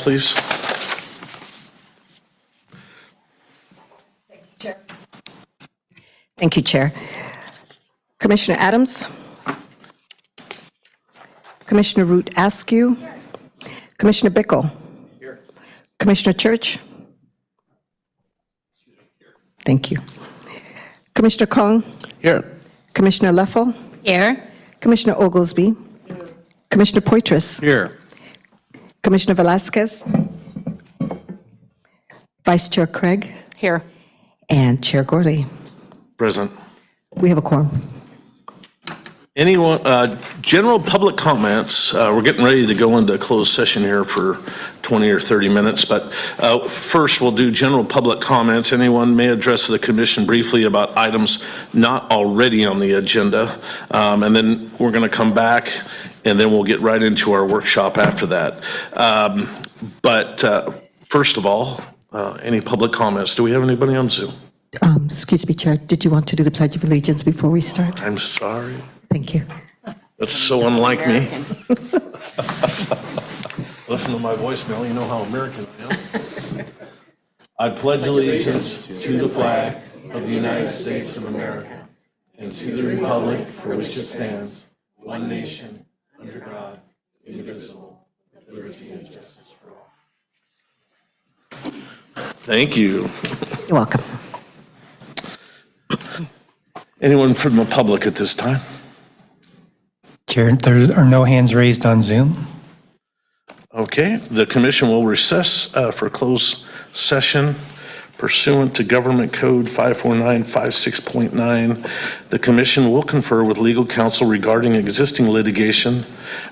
please. Thank you, Chair. Commissioner Adams? Commissioner Root Askew? Commissioner Bickle? Commissioner Church? Thank you. Commissioner Kong? Here. Commissioner Leffel? Here. Commissioner Oglesby? Commissioner Poitras? Here. Commissioner Velasquez? Vice Chair Craig? Here. And Chair Gorley. Present. We have a quorum. Anyone, general public comments, we're getting ready to go into a closed session here for 20 or 30 minutes, but first we'll do general public comments. Anyone may address the commission briefly about items not already on the agenda, and then we're going to come back and then we'll get right into our workshop after that. But first of all, any public comments? Do we have anybody on Zoom? Excuse me, Chair, did you want to do the Pledge of Allegiance before we start? I'm sorry. Thank you. That's so unlike me. Listen to my voicemail, you know how American I am. I pledge allegiance to the flag of the United States of America and to the republic for which it stands, one nation, under God, indivisible, with liberty and justice for all. Thank you. You're welcome. Anyone from the public at this time? Chair, there are no hands raised on Zoom. Okay, the commission will recess for closed session pursuant to Government Code 54956.9. The commission will confer with legal counsel regarding existing litigation,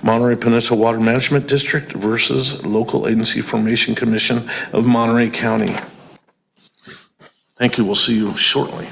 Monterey Peninsula Water Management District versus Local Agency Formation Commission of Monterey County. Thank you, we'll see you shortly.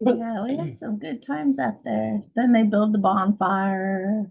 Yeah, we had some good times out there. Then they build the bonfire.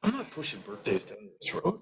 I'm not pushing birthdays down this road.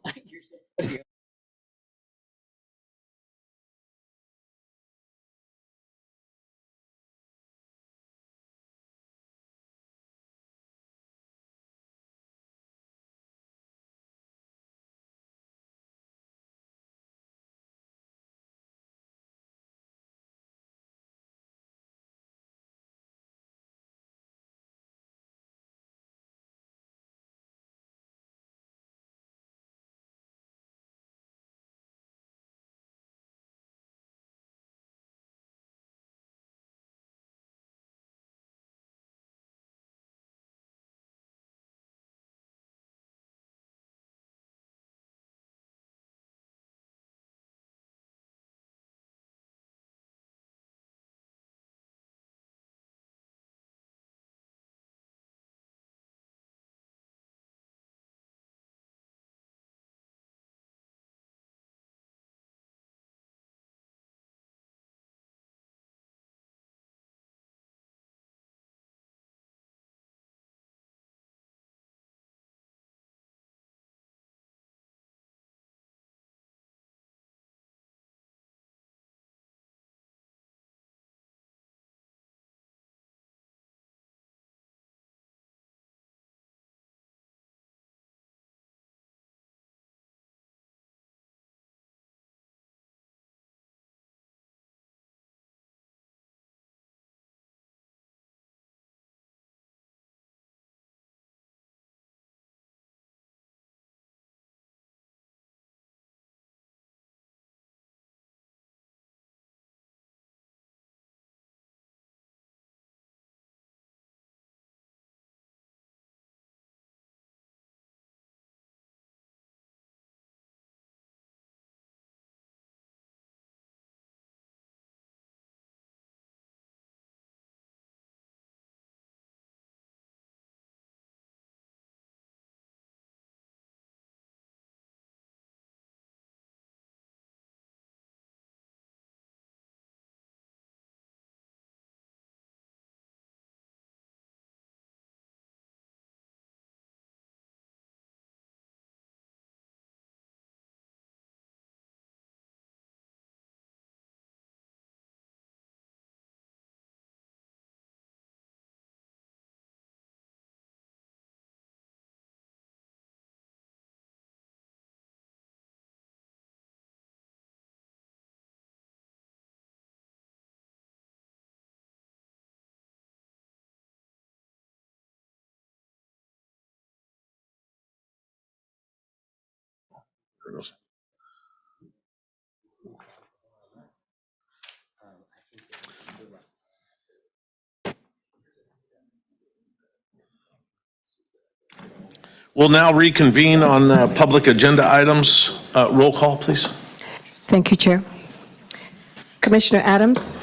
We'll now reconvene on public agenda items. Roll call, please. Thank you, Chair. Commissioner Adams?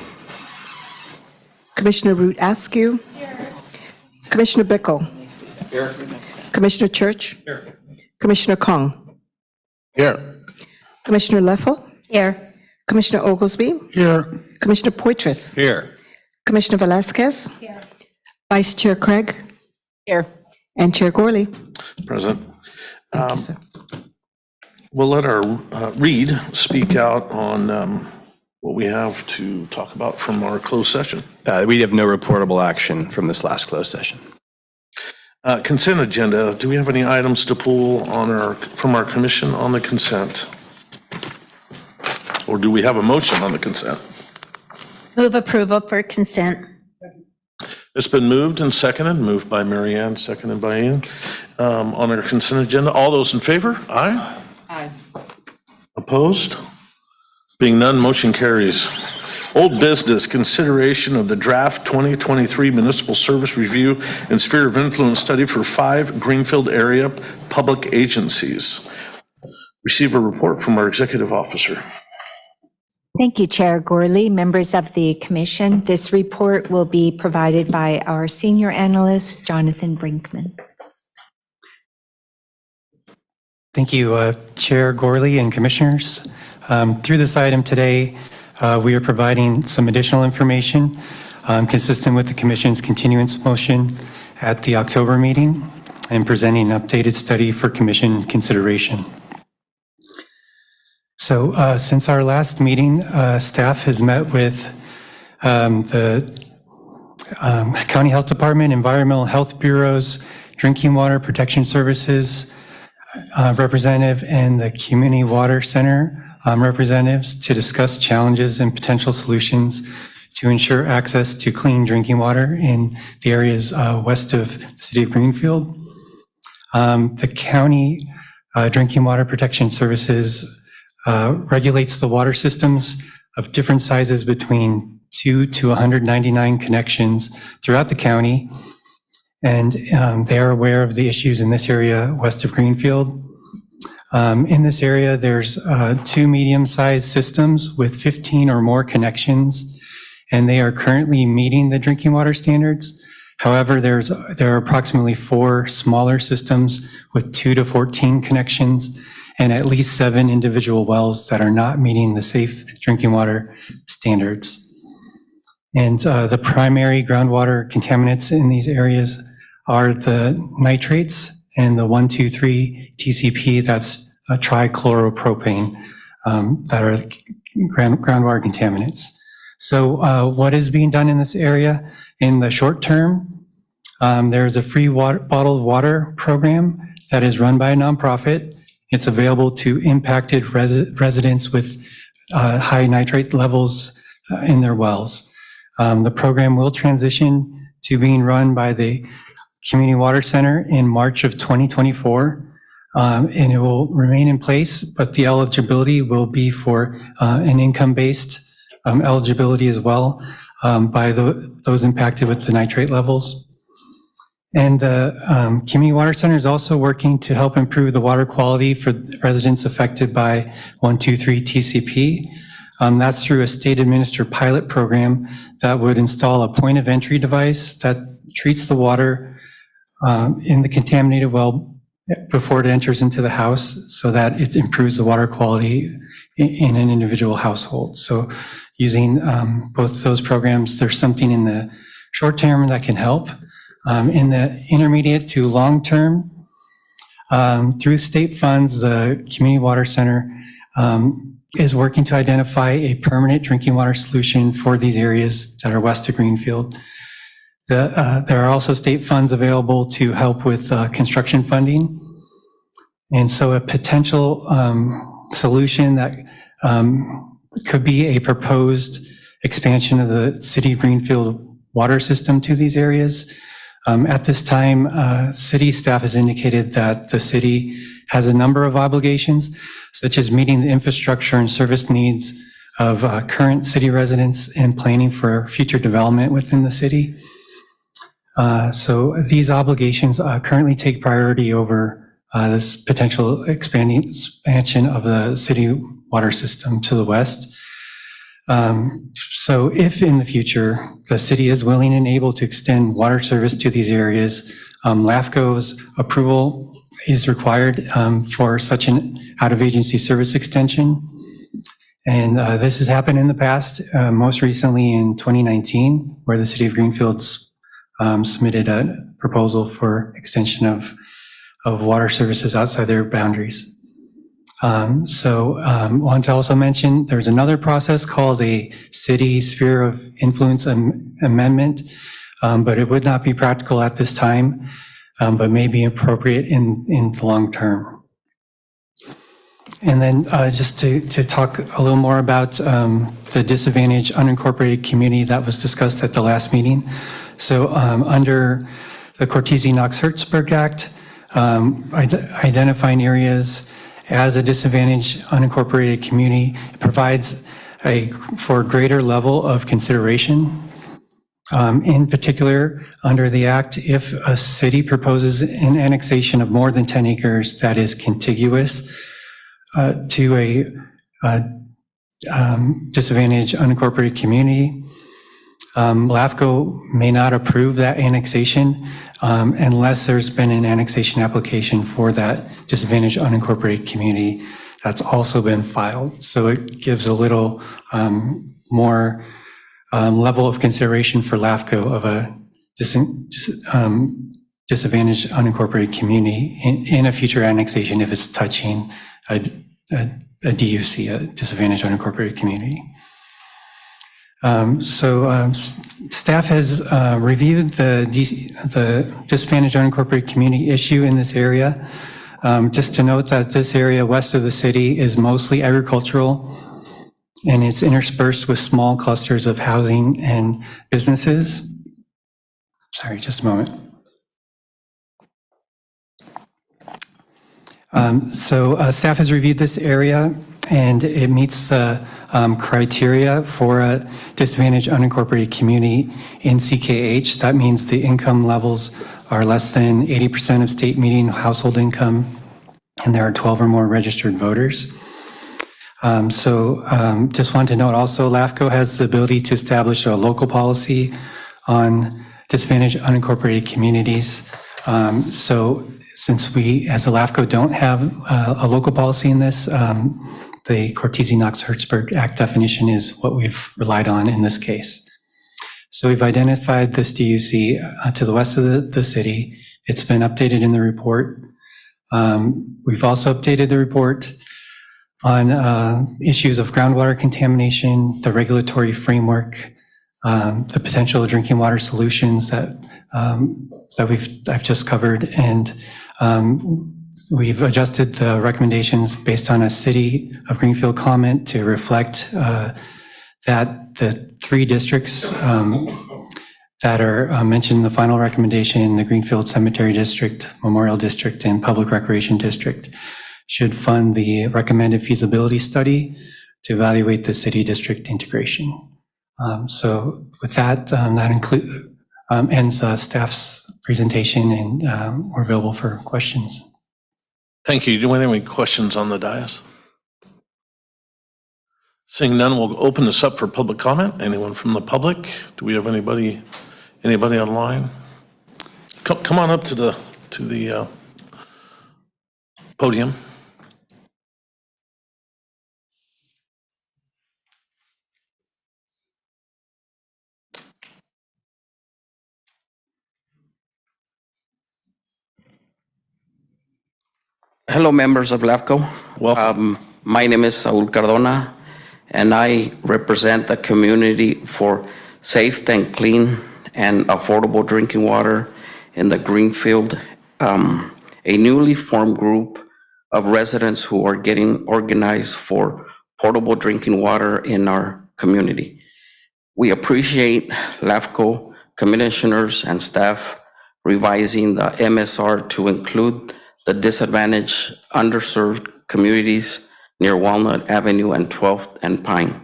Commissioner Root Askew? Commissioner Bickle? Here. Commissioner Church? Here. Commissioner Kong? Here. Commissioner Leffel? Here. Commissioner Oglesby? Here. Commissioner Poitras? Here. Commissioner Velasquez? Here. Vice Chair Craig? Here. And Chair Gorley? Present. Thank you, sir. We'll let our Reed speak out on what we have to talk about from our closed session. We have no reportable action from this last closed session. Consent agenda. Do we have any items to pull from our commission on the consent? Or do we have a motion on the consent? Move approval for consent. It's been moved and seconded, moved by Mary Ann, seconded by Ian. On our consent agenda, all those in favor? Aye? Aye. Opposed? Being none, motion carries. Old business, consideration of the draft 2023 municipal service review and sphere of influence study for 5 Greenfield area public agencies. Receive a report from our executive officer. Thank you, Chair Gorley, members of the commission. This report will be provided by our senior analyst, Jonathan Brinkman. Thank you, Chair Gorley and commissioners. Through this item today, we are providing some additional information consistent with the commission's continuance motion at the October meeting. and presenting an updated study for commission consideration. So since our last meeting, staff has met with the County Health Department, Environmental Health Bureaus, Drinking Water Protection Services representative, and the Community Water Center representatives to discuss challenges and potential solutions to ensure access to clean drinking water in the areas west of the city of Greenfield. The county Drinking Water Protection Services regulates the water systems of different sizes between 2 to 199 connections throughout the county. And they are aware of the issues in this area west of Greenfield. In this area, there's 2 medium-sized systems with 15 or more connections, and they are currently meeting the drinking water standards. However, there are approximately 4 smaller systems with 2 to 14 connections and at least 7 individual wells that are not meeting the safe drinking water standards. And the primary groundwater contaminants in these areas are the nitrates and the 1,2,3 TCP, that's trichloropropane, that are groundwater contaminants. So what is being done in this area? In the short term, there's a free bottled water program that is run by a nonprofit. It's available to impacted residents with high nitrate levels in their wells. The program will transition to being run by the Community Water Center in March of 2024, and it will remain in place, but the eligibility will be for an income-based eligibility as well by those impacted with the nitrate levels. And the Community Water Center is also working to help improve the water quality for residents affected by 1,2,3 TCP. That's through a state-administered pilot program that would install a point-of-entry device that treats the water in the contaminated well before it enters into the house so that it improves the water quality in an individual household. So using both those programs, there's something in the short term that can help. In the intermediate to long term, through state funds, the Community Water Center is working to identify a permanent drinking water solution for these areas that are west of Greenfield. There are also state funds available to help with construction funding. And so a potential solution that could be a proposed expansion of the city of Greenfield water system to these areas. At this time, city staff has indicated that the city has a number of obligations, such as meeting the infrastructure and service needs of current city residents and planning for future development within the city. So these obligations currently take priority over this potential expansion of the city water system to the west. So if in the future the city is willing and able to extend water service to these areas, LAFCO's approval is required for such an out-of-agency service extension. And this has happened in the past, most recently in 2019, where the city of Greenfield submitted a proposal for extension of water services outside their boundaries. Want to also mention there's another process called a city sphere of influence amendment, but it would not be practical at this time, but may be appropriate in the long term. And then just to talk a little more about the disadvantaged unincorporated community that was discussed at the last meeting. So under the Cortese-Knox-Hertzberg Act, identifying areas as a disadvantaged unincorporated community provides for a greater level of consideration. In particular, under the Act, if a city proposes an annexation of more than 10 acres that is contiguous to a disadvantaged unincorporated community, LAFCO may not approve that annexation unless there's been an annexation application for that disadvantaged unincorporated community that's also been filed. So it gives a little more level of consideration for LAFCO of a disadvantaged unincorporated community in a future annexation if it's touching a DUC, a disadvantaged unincorporated community. Staff has reviewed the disadvantaged unincorporated community issue in this area. Just to note that this area west of the city is mostly agricultural, and it's interspersed with small clusters of housing and businesses. Sorry, just a moment. Staff has reviewed this area, and it meets the criteria for a disadvantaged unincorporated community in CKH. That means the income levels are less than 80% of state median household income, and there are 12 or more registered voters. Just want to note also, LAFCO has the ability to establish a local policy on disadvantaged unincorporated communities. Since we, as a LAFCO, don't have a local policy in this, the Cortese-Knox-Hertzberg Act definition is what we've relied on in this case. So we've identified this DUC to the west of the city. It's been updated in the report. We've also updated the report on issues of groundwater contamination, the regulatory framework, the potential drinking water solutions that I've just covered, and we've adjusted the recommendations based on a City of Greenfield comment to reflect that the 3 districts that are mentioned in the final recommendation, the Greenfield Cemetery District, Memorial District, and Public Recreation District, should fund the recommended feasibility study to evaluate the city district integration. So with that, that ends staff's presentation, and we're available for questions. Thank you. Do we have any questions on the dais? Seeing none, we'll open this up for public comment. Anyone from the public? Do we have anybody online? Come on up to the podium. Hello, members of LAFCO. Welcome. My name is Saul Cardona, and I represent the community for safe and clean and affordable drinking water in the Greenfield, a newly formed group of residents who are getting organized for portable drinking water in our community. We appreciate LAFCO commissioners and staff revising the MSR to include the disadvantaged, underserved communities near Walnut Avenue and 12th and Pine,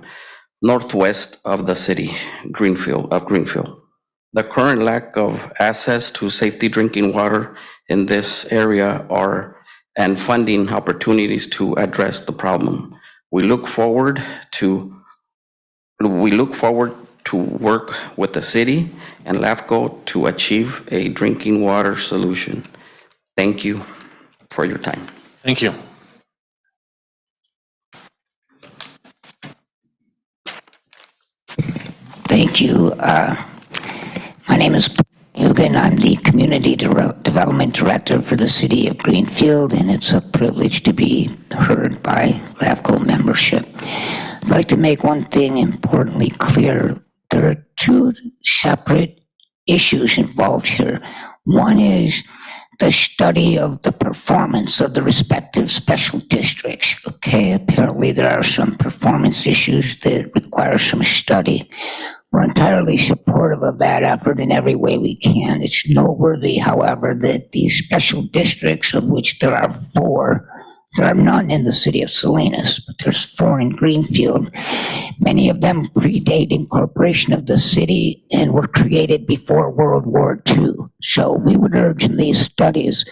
northwest of the city, Greenfield. The current lack of access to safety drinking water in this area and funding opportunities to address the problem. We look forward to work with the city and LAFCO to achieve a drinking water solution. Thank you for your time. Thank you. Thank you. My name is Hugan. I'm the Community Development Director for the City of Greenfield, and it's a privilege to be heard by LAFCO membership. I'd like to make one thing importantly clear. There are 2 separate issues involved here. One is the study of the performance of the respective special districts. Okay, apparently there are some performance issues that require some study. We're entirely supportive of that effort in every way we can. It's noteworthy, however, that these special districts, of which there are 4, there are none in the city of Salinas, but there's 4 in Greenfield. Many of them predate incorporation of the city and were created before World War II. So we would urge in these studies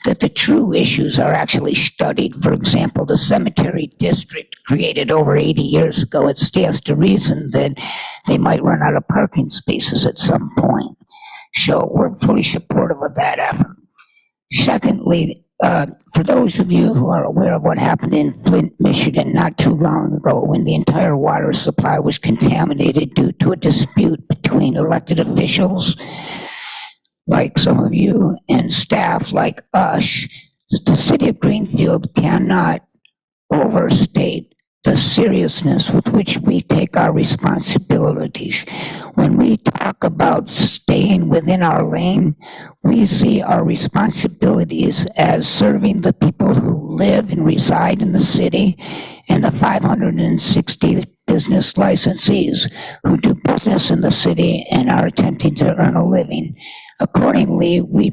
that the true issues are actually studied. For example, the cemetery district created over 80 years ago, it stands to reason that they might run out of parking spaces at some point. So we're fully supportive of that effort. Secondly, for those of you who are aware of what happened in Flint, Michigan, not too long ago, when the entire water supply was contaminated due to a dispute between elected officials, like some of you and staff like us, the city of Greenfield cannot overstate the seriousness with which we take our responsibilities. When we talk about staying within our lane, we see our responsibilities as serving the people who live and reside in the city and the 560 business licensees who do business in the city and are attempting to earn a living. Accordingly, we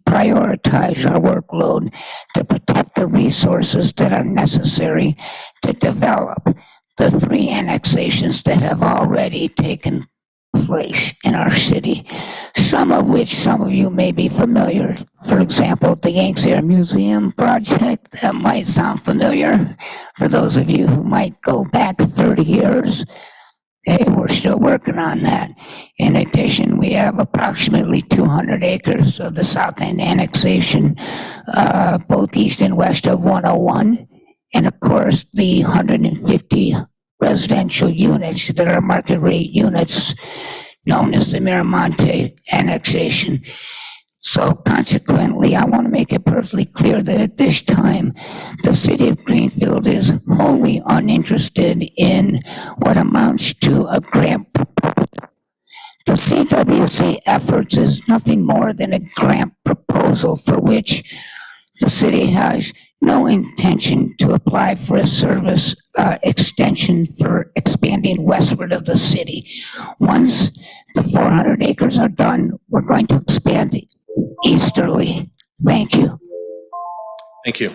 prioritize our workload to protect the resources that are necessary to develop the 3 annexations that have already taken place in our city, some of which some of you may be familiar. For example, the Yanks Air Museum project, that might sound familiar for those of you who might go back 30 years. Hey, we're still working on that. In addition, we have approximately 200 acres of the South End annexation, both east and west of 101. And of course, the 150 residential units that are market rate units known as the Miramonte annexation. So consequently, I want to make it perfectly clear that at this time, the city of Greenfield is wholly uninterested in what amounts to a grant proposal. The CWC efforts is nothing more than a grant proposal for which the city has no intention to apply for a service extension for expanding westward of the city. Once the 400 acres are done, we're going to expand easterly. Thank you. Thank you.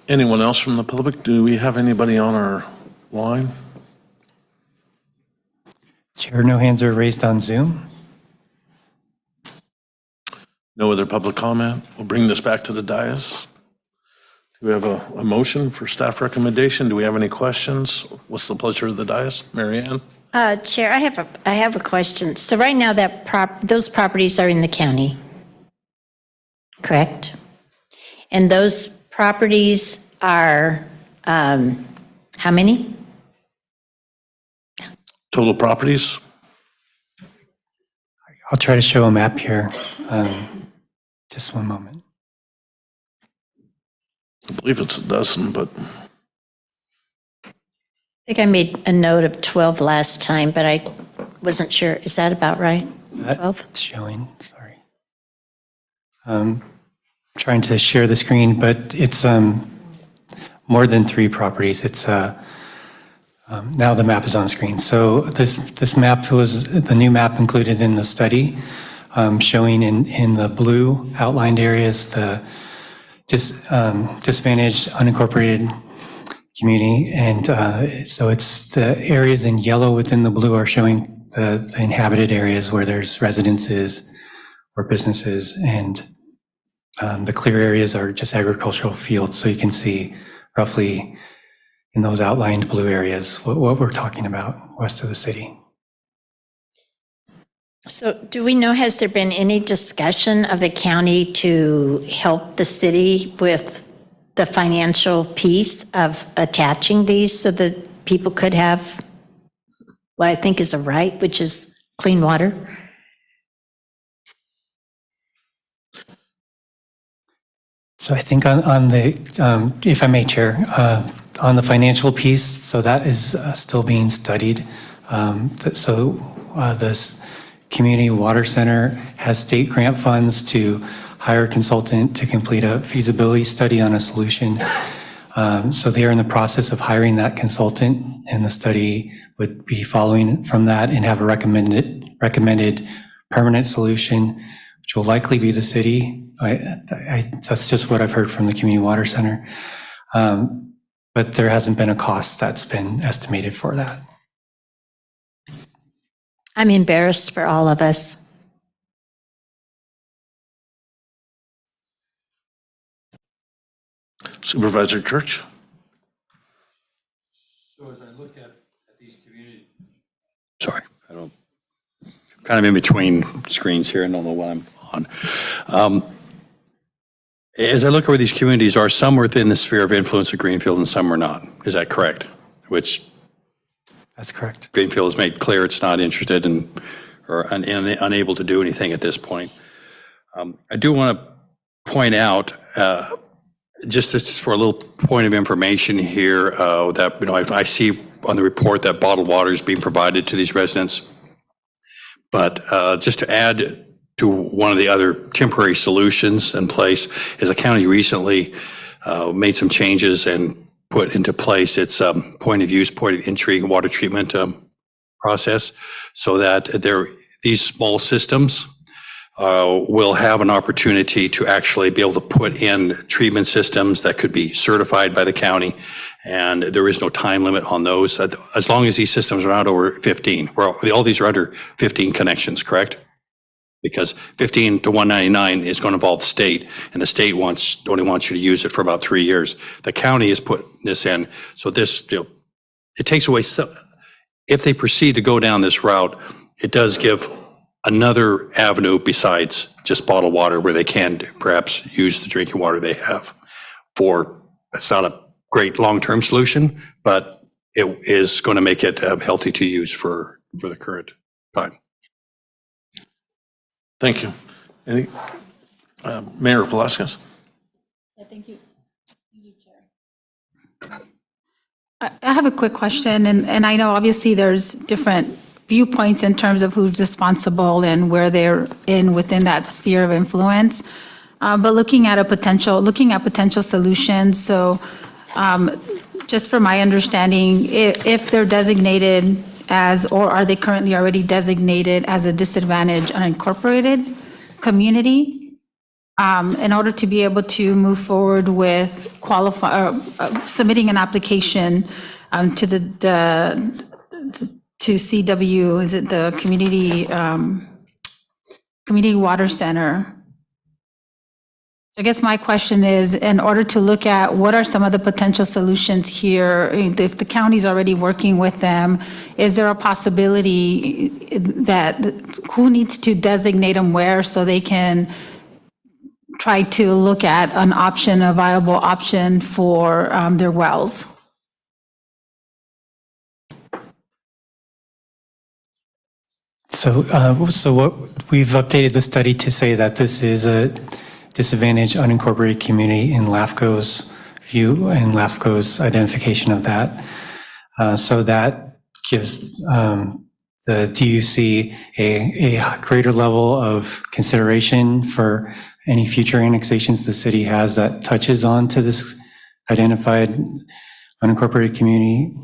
Anyone else from the public? Do we have anybody on our line? Chair, no hands are raised on Zoom. No other public comment? We'll bring this back to the dais. Do we have a motion for staff recommendation? Do we have any questions? What's the pleasure of the dais? Mary Ann? Chair, I have a question. So right now those properties are in the county, correct? And those properties are, how many? Total properties? I'll try to show a map here. Just one moment. I believe it's a dozen, but I think I made a note of 12 last time, but I wasn't sure. Is that about right? 12? It's showing, sorry. Trying to share the screen, but it's more than 3 properties. It's now the map is on screen. So this map was the new map included in the study, showing in the blue outlined areas the disadvantaged unincorporated community, and so it's the areas in yellow within the blue are showing the inhabited areas where there's residences or businesses, and the clear areas are just agricultural fields. So you can see roughly in those outlined blue areas what we're talking about west of the city. So do we know, has there been any discussion of the county to help the city with the financial piece of attaching these so that people could have what I think is a right, which is clean water? So I think on the, if I may, Chair, on the financial piece, so that is still being studied. So this Community Water Center has state grant funds to hire a consultant to complete a feasibility study on a solution. So they are in the process of hiring that consultant, and the study would be following from that and have a recommended permanent solution, which will likely be the city. That's just what I've heard from the Community Water Center. But there hasn't been a cost that's been estimated for that. I'm embarrassed for all of us. Supervisor Church? So as I look at these communities, sorry, kind of in between screens here, I don't know what I'm on. As I look at where these communities are, some are within the sphere of influence of Greenfield and some are not. Is that correct? That's correct. Greenfield has made clear it's not interested in, or unable to do anything at this point. I do want to point out, just for a little point of information here, that, you know, I see on the report that bottled water is being provided to these residents. But just to add to one of the other temporary solutions in place is the county recently made some changes and put into place its point of use, point of entry water treatment process, so that these small systems will have an opportunity to actually be able to put in treatment systems that could be certified by the county, and there is no time limit on those, as long as these systems are not over 15. All these are under 15 connections, correct? Because 15 to 199 is going to involve the state, and the state only wants you to use it for about 3 years. The county has put this in, so this, you know, it takes away some. If they proceed to go down this route, it does give another avenue besides just bottled water where they can perhaps use the drinking water they have for. It's not a great long-term solution, but it is going to make it healthy to use for the current time. Thank you. Any, Mayor Velasquez? Thank you. Thank you, Chair. I have a quick question, and I know obviously there's different viewpoints in terms of who's responsible and where they're within that sphere of influence. But looking at potential solutions. So just from my understanding, if they're designated as, or are they currently already designated as a disadvantaged unincorporated community, in order to be able to move forward with submitting an application to to CW, is it the Community Water Center? I guess my question is, in order to look at what are some of the potential solutions here, if the county's already working with them, is there a possibility that who needs to designate them where so they can try to look at an option, a viable option for their wells? So what we've updated the study to say that this is a disadvantaged unincorporated community in LAFCO's view and LAFCO's identification of that. So that gives the DUC a greater level of consideration for any future annexations the city has that touches on to this identified unincorporated community.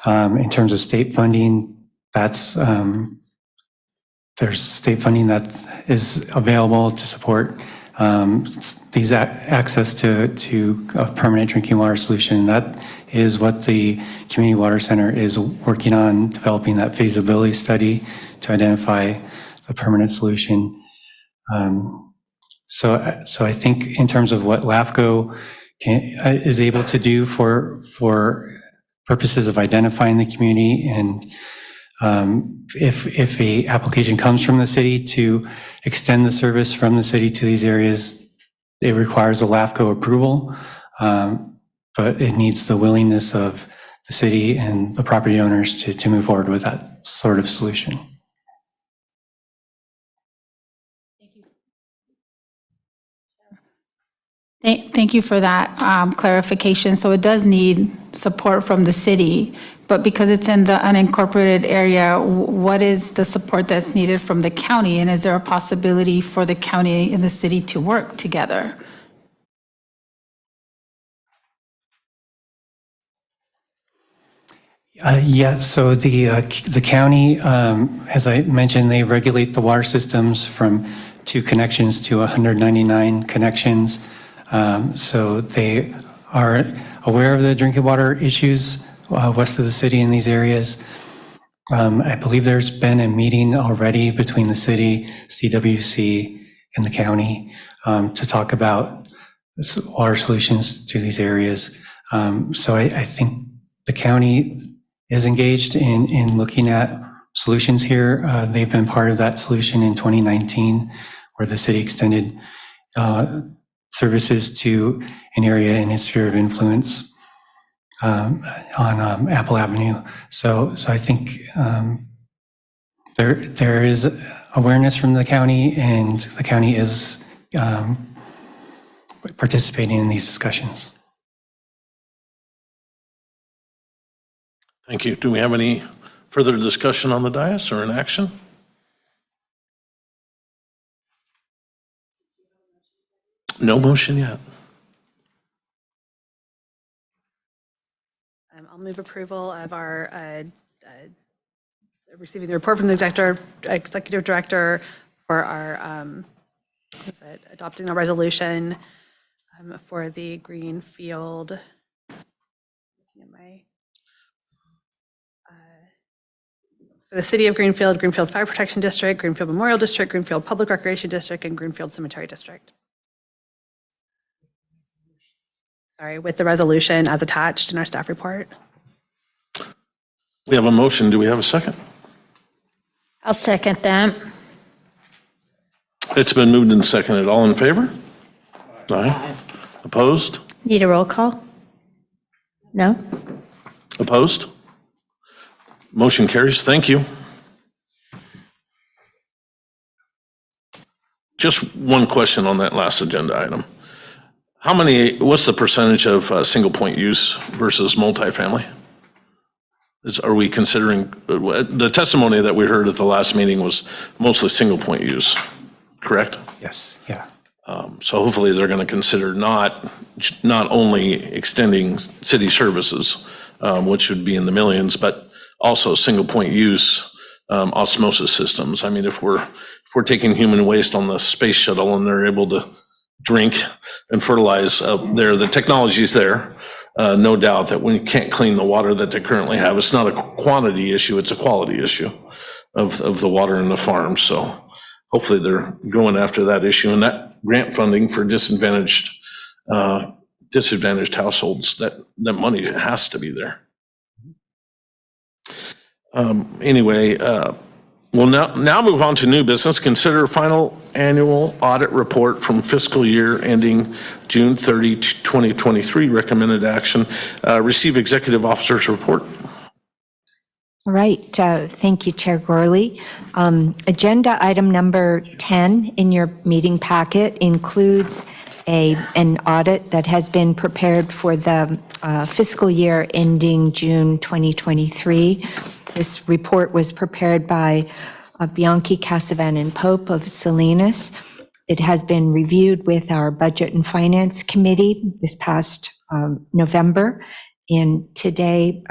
In terms of state funding, that's there's state funding that is available to support these access to a permanent drinking water solution. That is what the Community Water Center is working on, developing that feasibility study to identify a permanent solution. So I think in terms of what LAFCO is able to do for purposes of identifying the community, and if a application comes from the city to extend the service from the city to these areas, it requires a LAFCO approval, but it needs the willingness of the city and the property owners to move forward with that sort of solution. Thank you for that clarification. So it does need support from the city, but because it's in the unincorporated area, what is the support that's needed from the county? And is there a possibility for the county and the city to work together? Yeah, so the county, as I mentioned, they regulate the water systems from 2 connections to 199 connections. So they are aware of the drinking water issues west of the city in these areas. I believe there's been a meeting already between the city, CWC, and the county to talk about water solutions to these areas. So I think the county is engaged in looking at solutions here. They've been part of that solution in 2019, where the city extended services to an area in its sphere of influence. on Apple Avenue. So I think there is awareness from the county, and the county is participating in these discussions. Thank you. Do we have any further discussion on the dais or in action? No motion yet. I'll move approval of our receiving the report from the executive director for our adopting a resolution for the Greenfield. For the City of Greenfield, Greenfield Fire Protection District, Greenfield Memorial District, Greenfield Public Recreation District, and Greenfield Cemetery District. Sorry, with the resolution as attached in our staff report. We have a motion. Do we have a second? I'll second that. It's been moved and seconded. All in favor? Aye. Opposed? Need a roll call? No? Opposed? Motion carries. Thank you. Just one question on that last agenda item. What's the percentage of single point use versus multifamily? Are we considering, the testimony that we heard at the last meeting was mostly single point use, correct? Yes, yeah. So hopefully they're going to consider not only extending city services, which would be in the millions, but also single point use osmosis systems. I mean, if we're taking human waste on the space shuttle and they're able to drink and fertilize up there, the technology is there. No doubt that we can't clean the water that they currently have. It's not a quantity issue, it's a quality issue of the water in the farm. So hopefully they're going after that issue, and that grant funding for disadvantaged households, that money has to be there. Anyway, we'll now move on to new business. Consider final annual audit report from fiscal year ending June 30, 2023. Recommended action. Receive executive officer's report. All right, thank you, Chair Gorley. Agenda item number 10 in your meeting packet includes an audit that has been prepared for the fiscal year ending June 2023. This report was prepared by Bianchi, Casavan, and Pope of Salinas. It has been reviewed with our Budget and Finance Committee this past November. And today,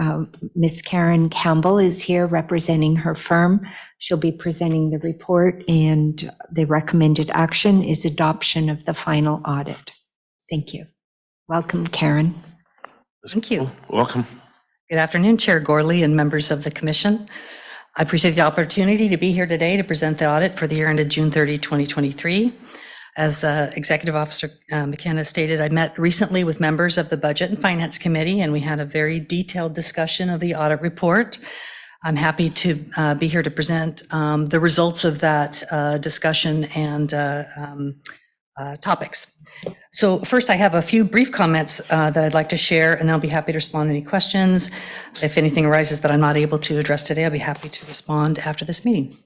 Ms. Karen Campbell is here representing her firm. She'll be presenting the report, and the recommended action is adoption of the final audit. Thank you. Welcome, Karen. Thank you. Welcome. Good afternoon, Chair Gorley and members of the Commission. I appreciate the opportunity to be here today to present the audit for the year ended June 30, 2023. As Executive Officer McKenna stated, I met recently with members of the Budget and Finance Committee, and we had a very detailed discussion of the audit report. I'm happy to be here to present the results of that discussion and topics. So first, I have a few brief comments that I'd like to share, and I'll be happy to respond to any questions. If anything arises that I'm not able to address today, I'll be happy to respond after this meeting.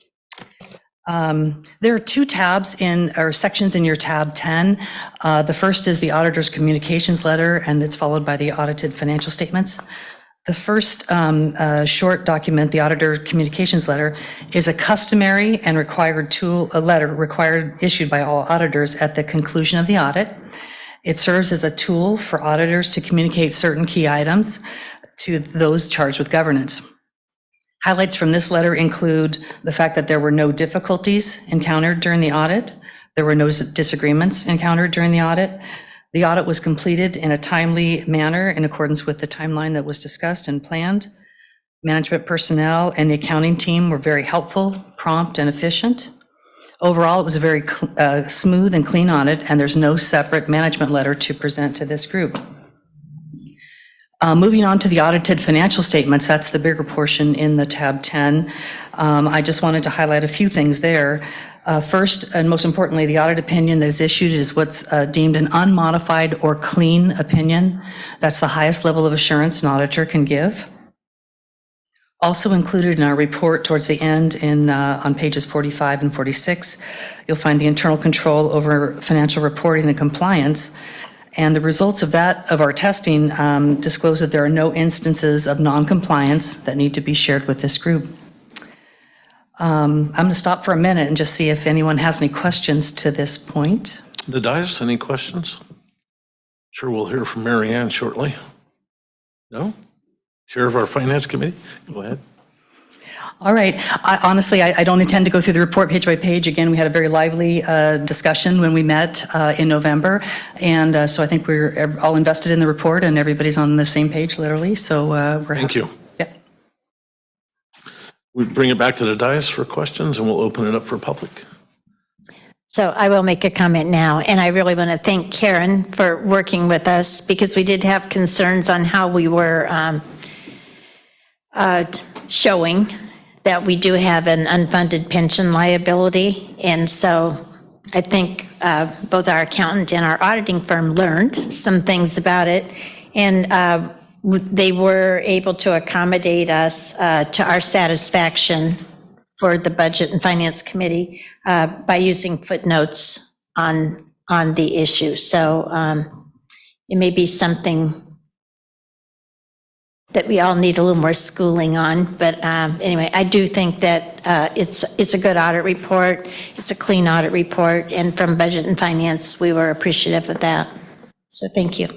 There are two tabs or sections in your tab 10. The first is the auditor's communications letter, and it's followed by the audited financial statements. The first short document, the auditor communications letter, is a customary and required a letter issued by all auditors at the conclusion of the audit. It serves as a tool for auditors to communicate certain key items to those charged with governance. Highlights from this letter include the fact that there were no difficulties encountered during the audit. There were no disagreements encountered during the audit. The audit was completed in a timely manner in accordance with the timeline that was discussed and planned. Management personnel and the accounting team were very helpful, prompt, and efficient. Overall, it was a very smooth and clean audit, and there's no separate management letter to present to this group. Moving on to the audited financial statements, that's the bigger portion in the tab 10. I just wanted to highlight a few things there. First, and most importantly, the audit opinion that is issued is what's deemed an unmodified or clean opinion. That's the highest level of assurance an auditor can give. Also included in our report towards the end on pages 45 and 46, you'll find the internal control over financial reporting and compliance. And the results of our testing disclose that there are no instances of non-compliance that need to be shared with this group. I'm going to stop for a minute and just see if anyone has any questions to this point. The dais, any questions? Sure, we'll hear from Mary Ann shortly. No? Chair of our Finance Committee, go ahead. All right. Honestly, I don't intend to go through the report page by page. Again, we had a very lively discussion when we met in November. And so I think we're all invested in the report and everybody's on the same page, literally. So we're Thank you. Yeah. We bring it back to the dais for questions and we'll open it up for public. So I will make a comment now, and I really want to thank Karen for working with us because we did have concerns on how we were showing that we do have an unfunded pension liability. And so I think both our accountant and our auditing firm learned some things about it. And they were able to accommodate us to our satisfaction for the Budget and Finance Committee by using footnotes on the issue. So it may be something that we all need a little more schooling on. But anyway, I do think that it's a good audit report. It's a clean audit report. And from Budget and Finance, we were appreciative of that. So thank you.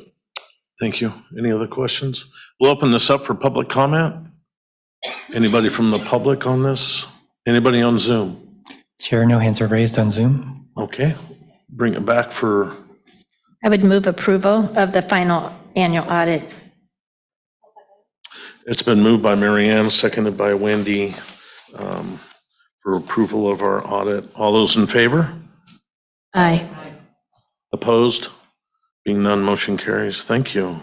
Thank you. Any other questions? We'll open this up for public comment. Anybody from the public on this? Anybody on Zoom? Chair, no hands are raised on Zoom. Okay, bring it back for. I would move approval of the final annual audit. It's been moved by Mary Ann, seconded by Wendy for approval of our audit. All those in favor? Aye. Opposed? Being none, motion carries. Thank you.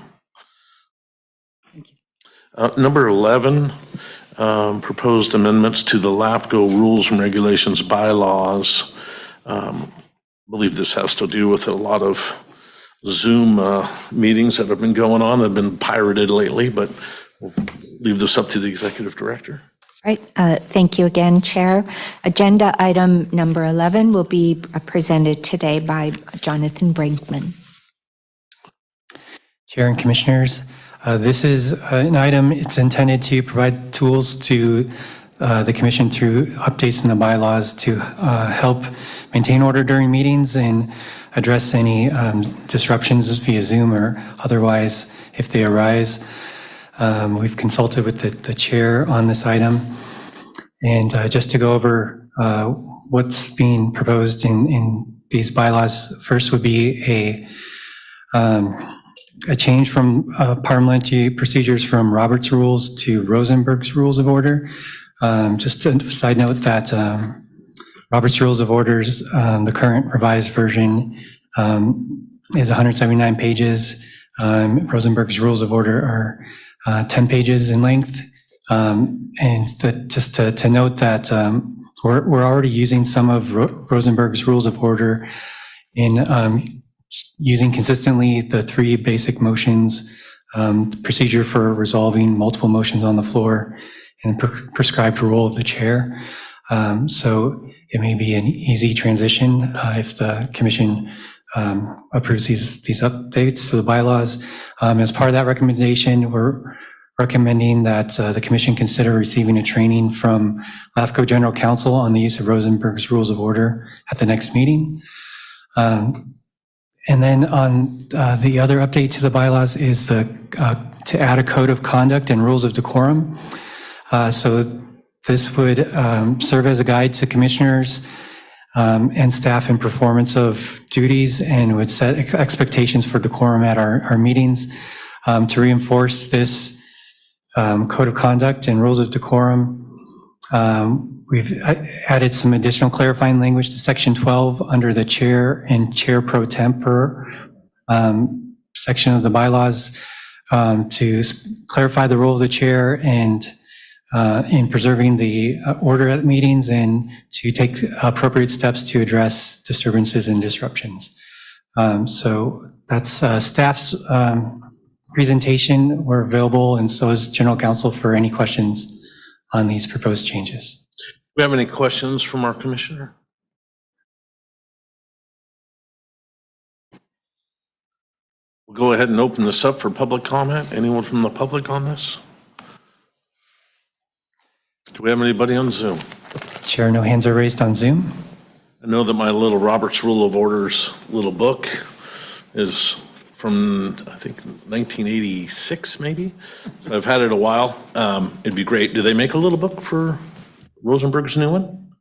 Number 11, proposed amendments to the LAFCO rules and regulations bylaws. I believe this has to do with a lot of Zoom meetings that have been going on that have been pirated lately, but we'll leave this up to the executive director. Right. Thank you again, Chair. Agenda item number 11 will be presented today by Jonathan Brinkman. Chair and Commissioners, this is an item, it's intended to provide tools to the Commission through updates in the bylaws to help maintain order during meetings and address any disruptions via Zoom or otherwise if they arise. We've consulted with the chair on this item. And just to go over what's being proposed in these bylaws, first would be a change from parliamentary procedures from Robert's Rules to Rosenberg's Rules of Order. Just a side note that Robert's Rules of Orders, the current revised version is 179 pages. Rosenberg's Rules of Order are 10 pages in length. And just to note that we're already using some of Rosenberg's Rules of Order in using consistently the three basic motions, procedure for resolving multiple motions on the floor, and prescribed role of the chair. So it may be an easy transition if the Commission approves these updates to the bylaws. As part of that recommendation, we're recommending that the Commission consider receiving a training from LAFCO General Counsel on the use of Rosenberg's Rules of Order at the next meeting. And then on the other update to the bylaws is to add a code of conduct and rules of decorum. So this would serve as a guide to commissioners and staff in performance of duties and would set expectations for decorum at our meetings. To reinforce this code of conduct and rules of decorum, we've added some additional clarifying language to section 12 under the chair and chair pro tempore section of the bylaws. to clarify the role of the chair and in preserving the order at meetings and to take appropriate steps to address disturbances and disruptions. So that's staff's presentation. We're available, and so is General Counsel for any questions on these proposed changes. Do we have any questions from our commissioner? We'll go ahead and open this up for public comment. Anyone from the public on this? Do we have anybody on Zoom? Chair, no hands are raised on Zoom. I know that my little Robert's Rule of Orders little book is from, I think, 1986, maybe. So I've had it a while. It'd be great. Do they make a little book for Rosenberg's new one?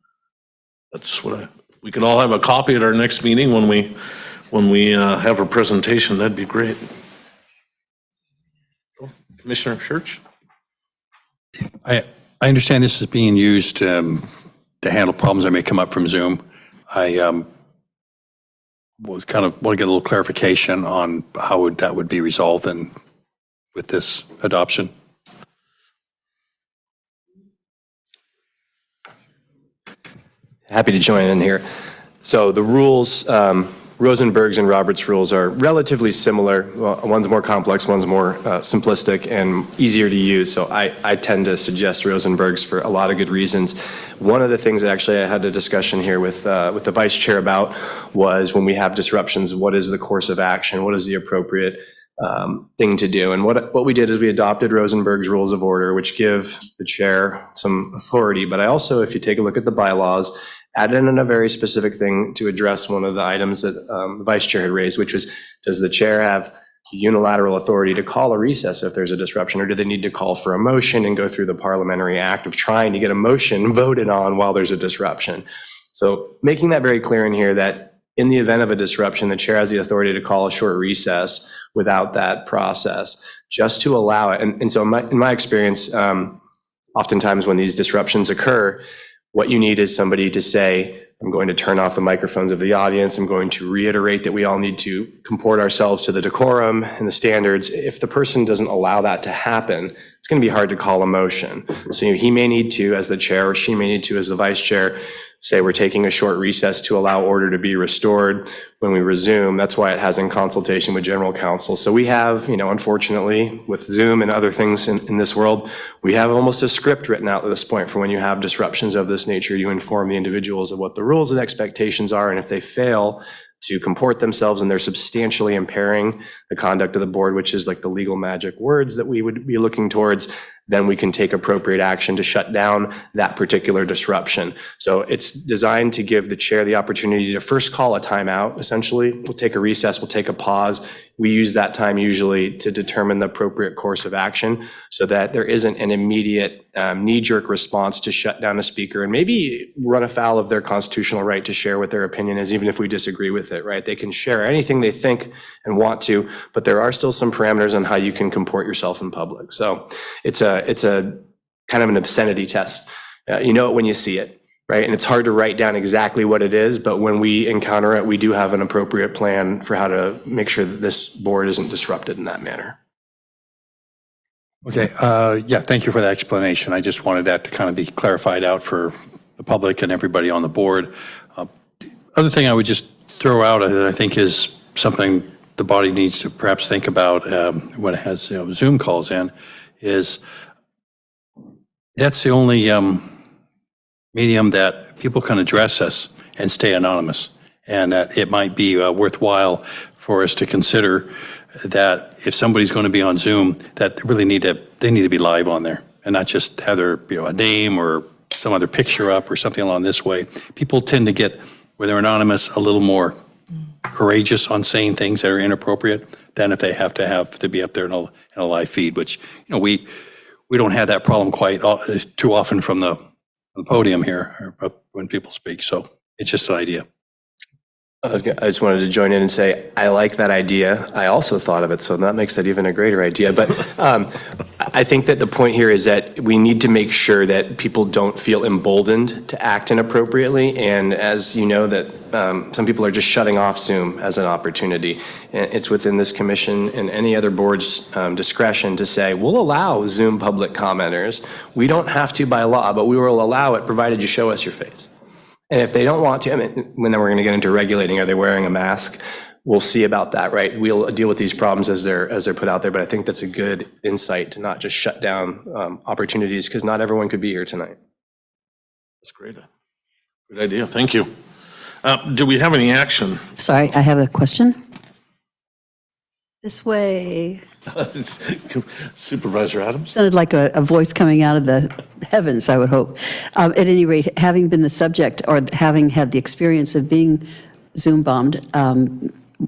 That's what we could all have a copy at our next meeting when we have a presentation. That'd be great. Commissioner Church? I understand this is being used to handle problems that may come up from Zoom. I was kind of want to get a little clarification on how that would be resolved and with this adoption. Happy to join in here. So the rules, Rosenberg's and Robert's rules are relatively similar. Well, one's more complex, one's more simplistic and easier to use. So I tend to suggest Rosenberg's for a lot of good reasons. One of the things that actually I had a discussion here with the vice chair about was when we have disruptions, what is the course of action? What is the appropriate thing to do? And what we did is we adopted Rosenberg's rules of order, which give the chair some authority. But I also, if you take a look at the bylaws, added in a very specific thing to address one of the items that the vice chair had raised, which was, does the chair have unilateral authority to call a recess if there's a disruption, or do they need to call for a motion and go through the parliamentary act of trying to get a motion voted on while there's a disruption? So making that very clear in here that in the event of a disruption, the chair has the authority to call a short recess without that process, just to allow it. And so in my experience, oftentimes when these disruptions occur, what you need is somebody to say, I'm going to turn off the microphones of the audience. I'm going to reiterate that we all need to comport ourselves to the decorum and the standards. If the person doesn't allow that to happen, it's going to be hard to call a motion. So he may need to, as the chair, or she may need to, as the vice chair, say we're taking a short recess to allow order to be restored when we resume. That's why it has in consultation with general counsel. So we have, unfortunately, with Zoom and other things in this world, we have almost a script written out at this point for when you have disruptions of this nature. You inform the individuals of what the rules and expectations are, and if they fail to comport themselves and they're substantially impairing the conduct of the board, which is like the legal magic words that we would be looking towards, then we can take appropriate action to shut down that particular disruption. So it's designed to give the chair the opportunity to first call a timeout, essentially. We'll take a recess, we'll take a pause. We use that time usually to determine the appropriate course of action so that there isn't an immediate knee-jerk response to shut down a speaker and maybe run afoul of their constitutional right to share what their opinion is, even if we disagree with it, right? They can share anything they think and want to, but there are still some parameters on how you can comport yourself in public. So it's a kind of an obscenity test. You know it when you see it, right? And it's hard to write down exactly what it is, but when we encounter it, we do have an appropriate plan for how to make sure that this board isn't disrupted in that manner. Okay, yeah, thank you for that explanation. I just wanted that to kind of be clarified out for the public and everybody on the board. The other thing I would just throw out that I think is something the body needs to perhaps think about when it has Zoom calls in is that's the only medium that people can address us and stay anonymous. And that it might be worthwhile for us to consider that if somebody's going to be on Zoom, that they need to be live on there and not just have their a name or some other picture up or something along this way. People tend to get, where they're anonymous, a little more courageous on saying things that are inappropriate than if they have to be up there in a live feed, which we don't have that problem quite too often from the podium here when people speak. So it's just an idea. I just wanted to join in and say, I like that idea. I also thought of it, so that makes that even a greater idea. But I think that the point here is that we need to make sure that people don't feel emboldened to act inappropriately. And as you know, that some people are just shutting off Zoom as an opportunity. And it's within this commission and any other board's discretion to say, we'll allow Zoom public commenters. We don't have to by law, but we will allow it provided you show us your face. And if they don't want to, I mean, then we're going to get into regulating, are they wearing a mask? We'll see about that, right? We'll deal with these problems as they're put out there, but I think that's a good insight to not just shut down opportunities, because not everyone could be here tonight. That's great. Good idea. Thank you. Do we have any action? Sorry, I have a question. This way. Supervisor Adams? Sounded like a voice coming out of the heavens, I would hope. At any rate, having been the subject or having had the experience of being Zoom bombed,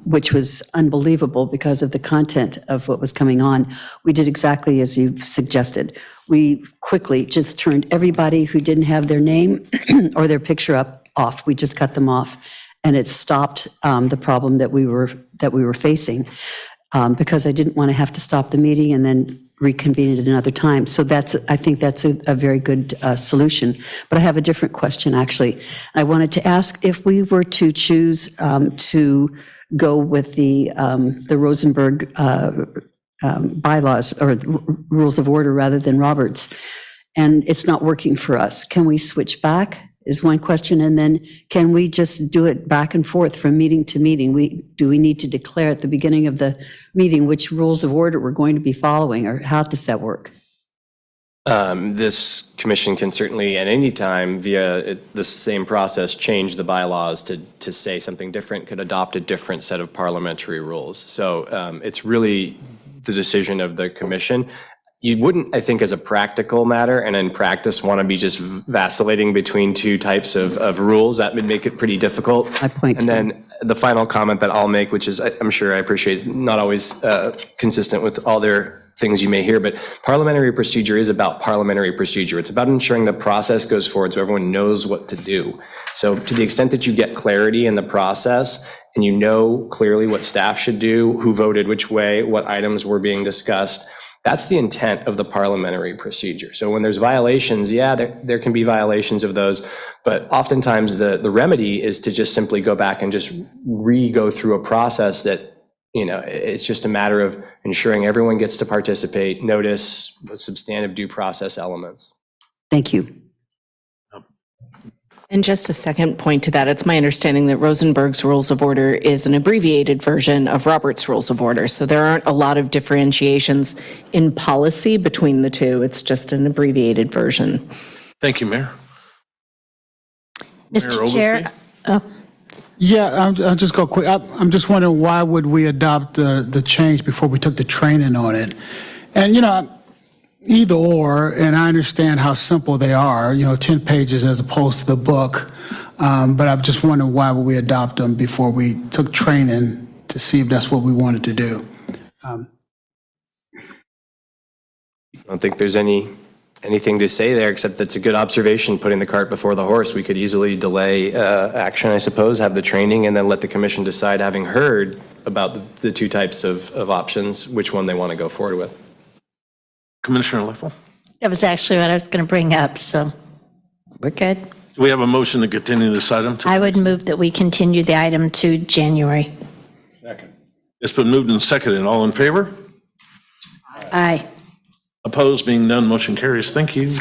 which was unbelievable because of the content of what was coming on, we did exactly as you suggested. We quickly just turned everybody who didn't have their name or their picture up off. We just cut them off, and it stopped the problem that we were facing because I didn't want to have to stop the meeting and then reconvene at another time. So I think that's a very good solution. But I have a different question, actually. I wanted to ask if we were to choose to go with the Rosenberg bylaws or rules of order rather than Roberts, and it's not working for us. Can we switch back is one question, and then can we just do it back and forth from meeting to meeting? Do we need to declare at the beginning of the meeting which rules of order we're going to be following, or how does that work? This commission can certainly at any time via the same process change the bylaws to say something different, could adopt a different set of parliamentary rules. So it's really the decision of the commission. You wouldn't, I think, as a practical matter and in practice, want to be just vacillating between two types of rules. That would make it pretty difficult. My point. And then the final comment that I'll make, which is I'm sure I appreciate, not always consistent with all their things you may hear, but parliamentary procedure is about parliamentary procedure. It's about ensuring the process goes forward so everyone knows what to do. So to the extent that you get clarity in the process and you know clearly what staff should do, who voted which way, what items were being discussed, that's the intent of the parliamentary procedure. So when there's violations, yeah, there can be violations of those, but oftentimes the remedy is to just simply go back and just go through a process that, you know, it's just a matter of ensuring everyone gets to participate, notice the substantive due process elements. Thank you. And just a second point to that, it's my understanding that Rosenberg's Rules of Order is an abbreviated version of Robert's Rules of Order. So there aren't a lot of differentiations in policy between the two. It's just an abbreviated version. Thank you, Mayor. Mr. Chair. Yeah, I'll just go quick. I'm just wondering, why would we adopt the change before we took the training on it? And, you know, either or, and I understand how simple they are, 10 pages as opposed to the book. But I'm just wondering, why would we adopt them before we took training to see if that's what we wanted to do? I don't think there's anything to say there, except that's a good observation, putting the cart before the horse. We could easily delay action, I suppose, have the training, and then let the commission decide, having heard about the two types of options, which one they want to go forward with. Commissioner Leffel? That was actually what I was going to bring up, so we're good. Do we have a motion to continue this item? I would move that we continue the item to January. Second. It's been moved and seconded. All in favor? Aye. Opposed, being none, motion carries. Thank you.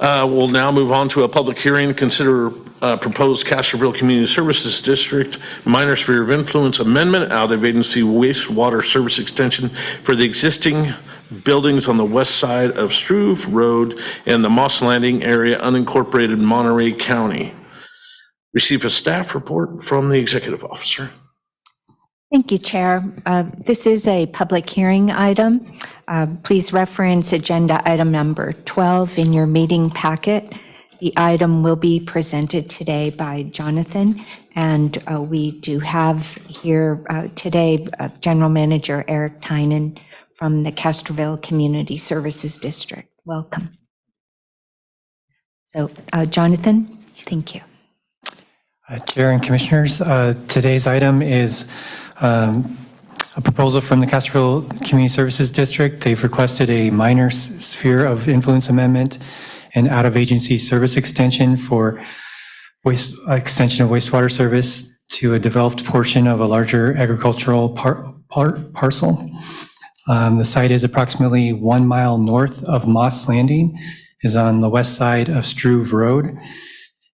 We'll now move on to a public hearing to consider proposed Castroville Community Services District minor sphere of influence amendment out of agency wastewater service extension for the existing buildings on the west side of Struve Road in the Moss Landing area, unincorporated Monterey County. Receive a staff report from the executive officer. Thank you, Chair. This is a public hearing item. Please reference agenda item number 12 in your meeting packet. The item will be presented today by Jonathan, and we do have here today General Manager Eric Tynan from the Castroville Community Services District. Welcome. So, Jonathan, thank you. Chair and Commissioners, today's item is a proposal from the Castroville Community Services District. They've requested a minor sphere of influence amendment and out-of-agency service extension for extension of wastewater service to a developed portion of a larger agricultural parcel. The site is approximately 1 mile north of Moss Landing, is on the west side of Struve Road.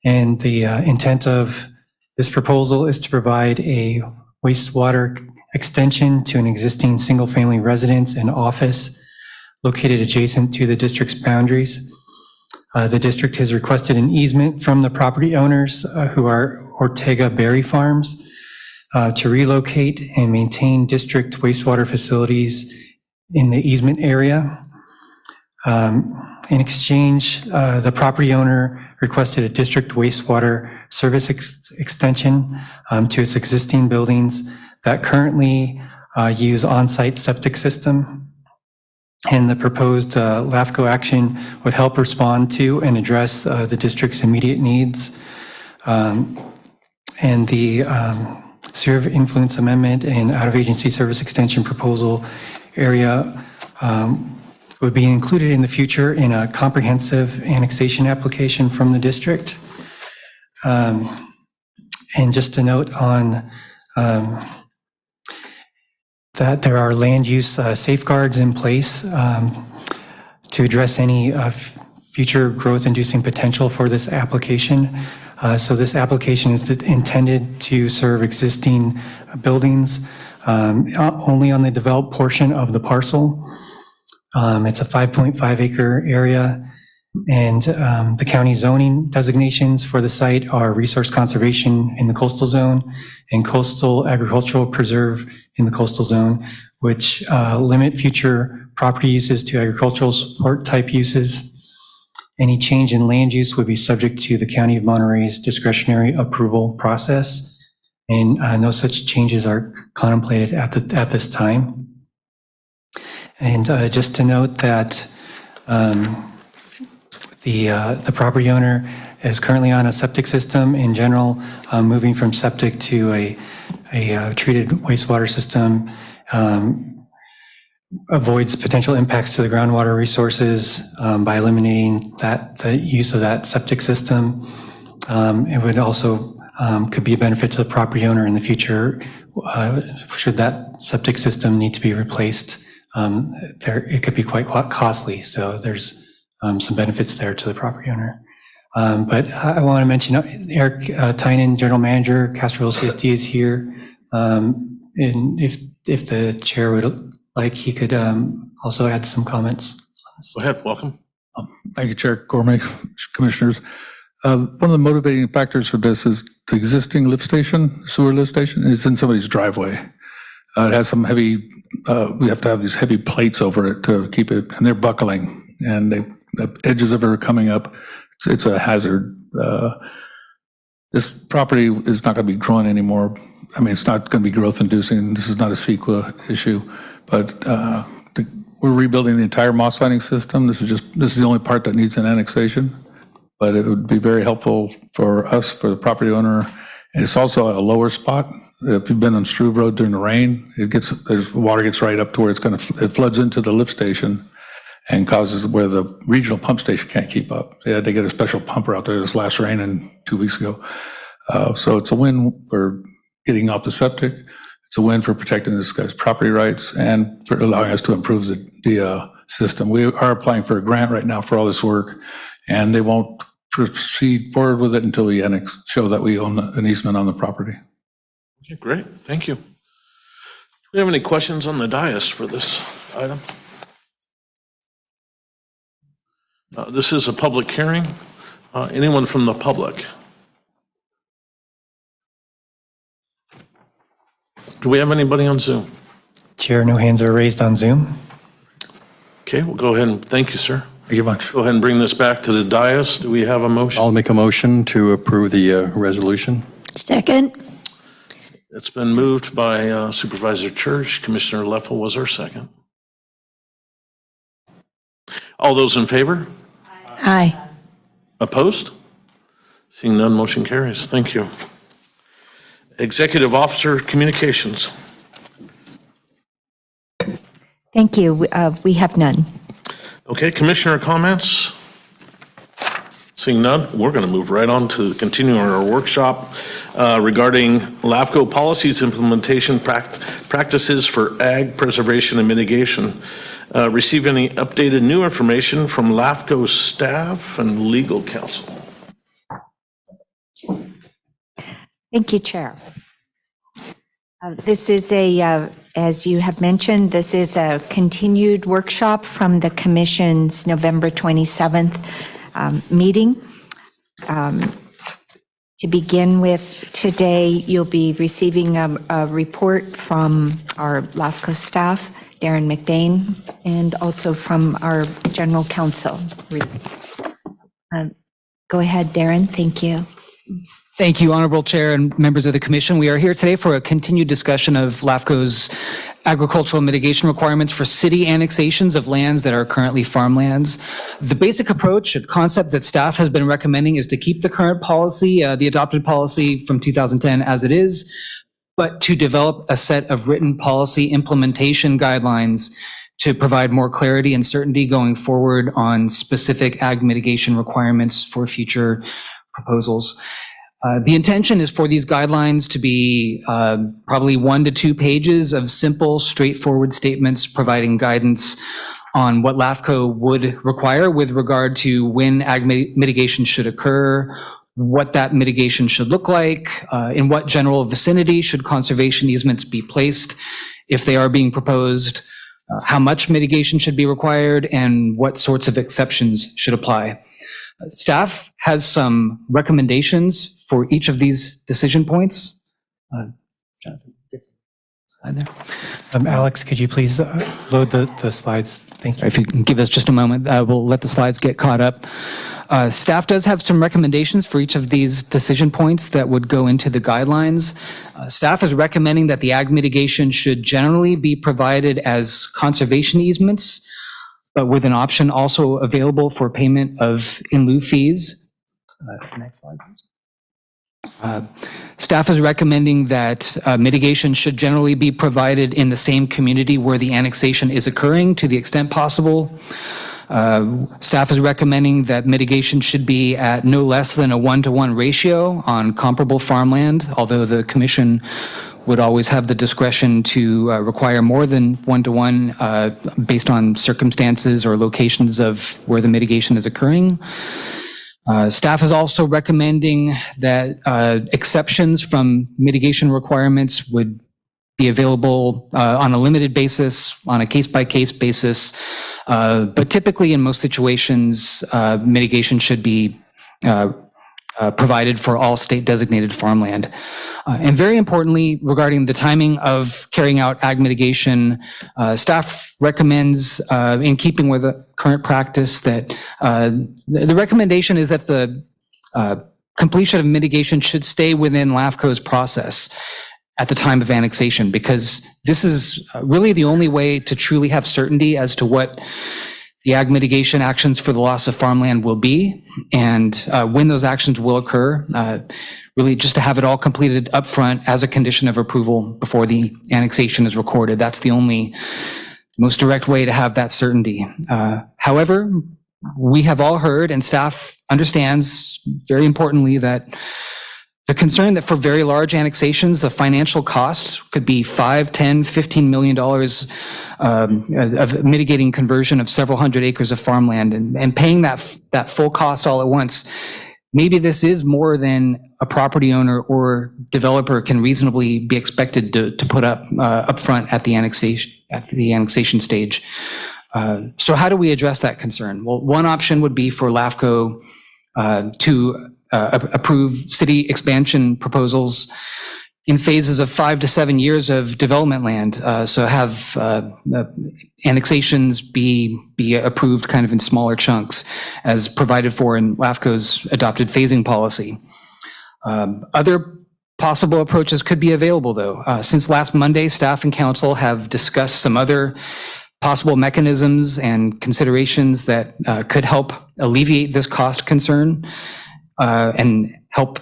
And the intent of this proposal is to provide a wastewater extension to an existing single-family residence and office located adjacent to the district's boundaries. The district has requested an easement from the property owners, who are Ortega Berry Farms, to relocate and maintain district wastewater facilities in the easement area. In exchange, the property owner requested a district wastewater service extension to its existing buildings that currently use on-site septic system. And the proposed LAFCO action would help respond to and address the district's immediate needs. And the sphere of influence amendment and out-of-agency service extension proposal area would be included in the future in a comprehensive annexation application from the district. And just a note on that there are land use safeguards in place to address any future growth-inducing potential for this application. So this application is intended to serve existing buildings only on the developed portion of the parcel. It's a 5.5 acre area, and the county zoning designations for the site are resource conservation in the coastal zone and coastal agricultural preserve in the coastal zone, which limit future property uses to agricultural support type uses. Any change in land use would be subject to the County of Monterey's discretionary approval process, and no such changes are contemplated at this time. And just to note that the property owner is currently on a septic system in general, moving from septic to a treated wastewater system avoids potential impacts to the groundwater resources by eliminating the use of that septic system. It would also could be a benefit to the property owner in the future should that septic system need to be replaced. It could be quite costly, so there's some benefits there to the property owner. But I want to mention Eric Tynan, General Manager, Castroville CSD, is here. And if the chair would like, he could also add some comments. Go ahead, welcome. Thank you, Chair Gourmet, Commissioners. One of the motivating factors for this is the existing lift station, sewer lift station, is in somebody's driveway. It has some heavy, we have to have these heavy plates over it to keep it, and they're buckling, and the edges of it are coming up. It's a hazard. This property is not going to be growing anymore. I mean, it's not going to be growth inducing. This is not a CEQA issue, but we're rebuilding the entire moss lining system. This is the only part that needs an annexation, but it would be very helpful for us, for the property owner. And it's also a lower spot. If you've been on Struve Road during the rain, water gets right up to where it floods into the lift station and causes where the regional pump station can't keep up. They had to get a special pumper out there this last rain and 2 weeks ago. So it's a win for getting off the septic. It's a win for protecting this guy's property rights and for allowing us to improve the system. We are applying for a grant right now for all this work, and they won't proceed forward with it until we show that we own an easement on the property. Okay, great, thank you. Do we have any questions on the dais for this item? This is a public hearing. Anyone from the public? Do we have anybody on Zoom? Chair, no hands are raised on Zoom. Okay, we'll go ahead and thank you, sir. Thank you much. Go ahead and bring this back to the dais. Do we have a motion? I'll make a motion to approve the resolution. Second. It's been moved by Supervisor Church. Commissioner Leffel was our second. All those in favor? Aye. Opposed? Seeing none, motion carries. Thank you. Executive Officer Communications. Thank you. We have none. Okay, commissioner comments? Seeing none, we're going to move right on to continuing our workshop regarding LAFCO policies implementation practices for ag preservation and mitigation. Receive any updated new information from LAFCO staff and legal counsel. Thank you, Chair. This is as you have mentioned, this is a continued workshop from the Commission's November 27th meeting. To begin with, today you'll be receiving a report from our LAFCO staff, Darren McBain, and also from our General Counsel. Go ahead, Darren. Thank you. Thank you, Honorable Chair and members of the Commission. We are here today for a continued discussion of LAFCO's agricultural mitigation requirements for city annexations of lands that are currently farmlands. The basic approach and concept that staff has been recommending is to keep the current policy, the adopted policy from 2010 as it is, but to develop a set of written policy implementation guidelines to provide more clarity and certainty going forward on specific ag mitigation requirements for future proposals. The intention is for these guidelines to be probably 1 to 2 pages of simple, straightforward statements providing guidance on what LAFCO would require with regard to when ag mitigation should occur, what that mitigation should look like, in what general vicinity should conservation easements be placed if they are being proposed, how much mitigation should be required, and what sorts of exceptions should apply. Staff has some recommendations for each of these decision points. Jonathan, slide there. Alex, could you please load the slides? Thank you. If you can give us just a moment, we'll let the slides get caught up. Staff does have some recommendations for each of these decision points that would go into the guidelines. Staff is recommending that the ag mitigation should generally be provided as conservation easements, but with an option also available for payment of in lieu fees. Next slide. Staff is recommending that mitigation should generally be provided in the same community where the annexation is occurring to the extent possible. Staff is recommending that mitigation should be at no less than a 1-to-1 ratio on comparable farmland, although the Commission would always have the discretion to require more than 1-to-1 based on circumstances or locations of where the mitigation is occurring. Staff is also recommending that exceptions from mitigation requirements would be available on a limited basis, on a case-by-case basis, but typically in most situations, mitigation should be provided for all state-designated farmland. And very importantly, regarding the timing of carrying out ag mitigation, staff recommends, in keeping with the current practice, that the recommendation is that the completion of mitigation should stay within LAFCO's process at the time of annexation, because this is really the only way to truly have certainty as to what the ag mitigation actions for the loss of farmland will be, and when those actions will occur, really just to have it all completed upfront as a condition of approval before the annexation is recorded. That's the only most direct way to have that certainty. However, we have all heard, and staff understands very importantly, that the concern that for very large annexations, the financial costs could be $5, $10, $15 million of mitigating conversion of several hundred acres of farmland, and paying that full cost all at once. Maybe this is more than a property owner or developer can reasonably be expected to put up upfront at the annexation stage. So how do we address that concern? Well, one option would be for LAFCO to approve city expansion proposals in phases of 5 to 7 years of development land. So have annexations be approved kind of in smaller chunks as provided for in LAFCO's adopted phasing policy. Other possible approaches could be available though. Since last Monday, staff and council have discussed some other possible mechanisms and considerations that could help alleviate this cost concern and help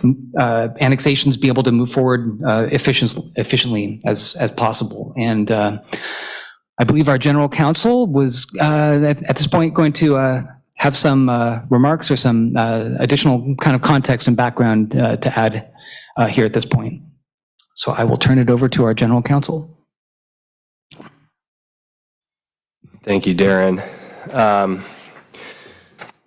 annexations be able to move forward efficiently as possible. And I I believe our general counsel was at this point going to have some remarks or some additional kind of context and background to add here at this point. So I will turn it over to our general counsel. Thank you, Darren.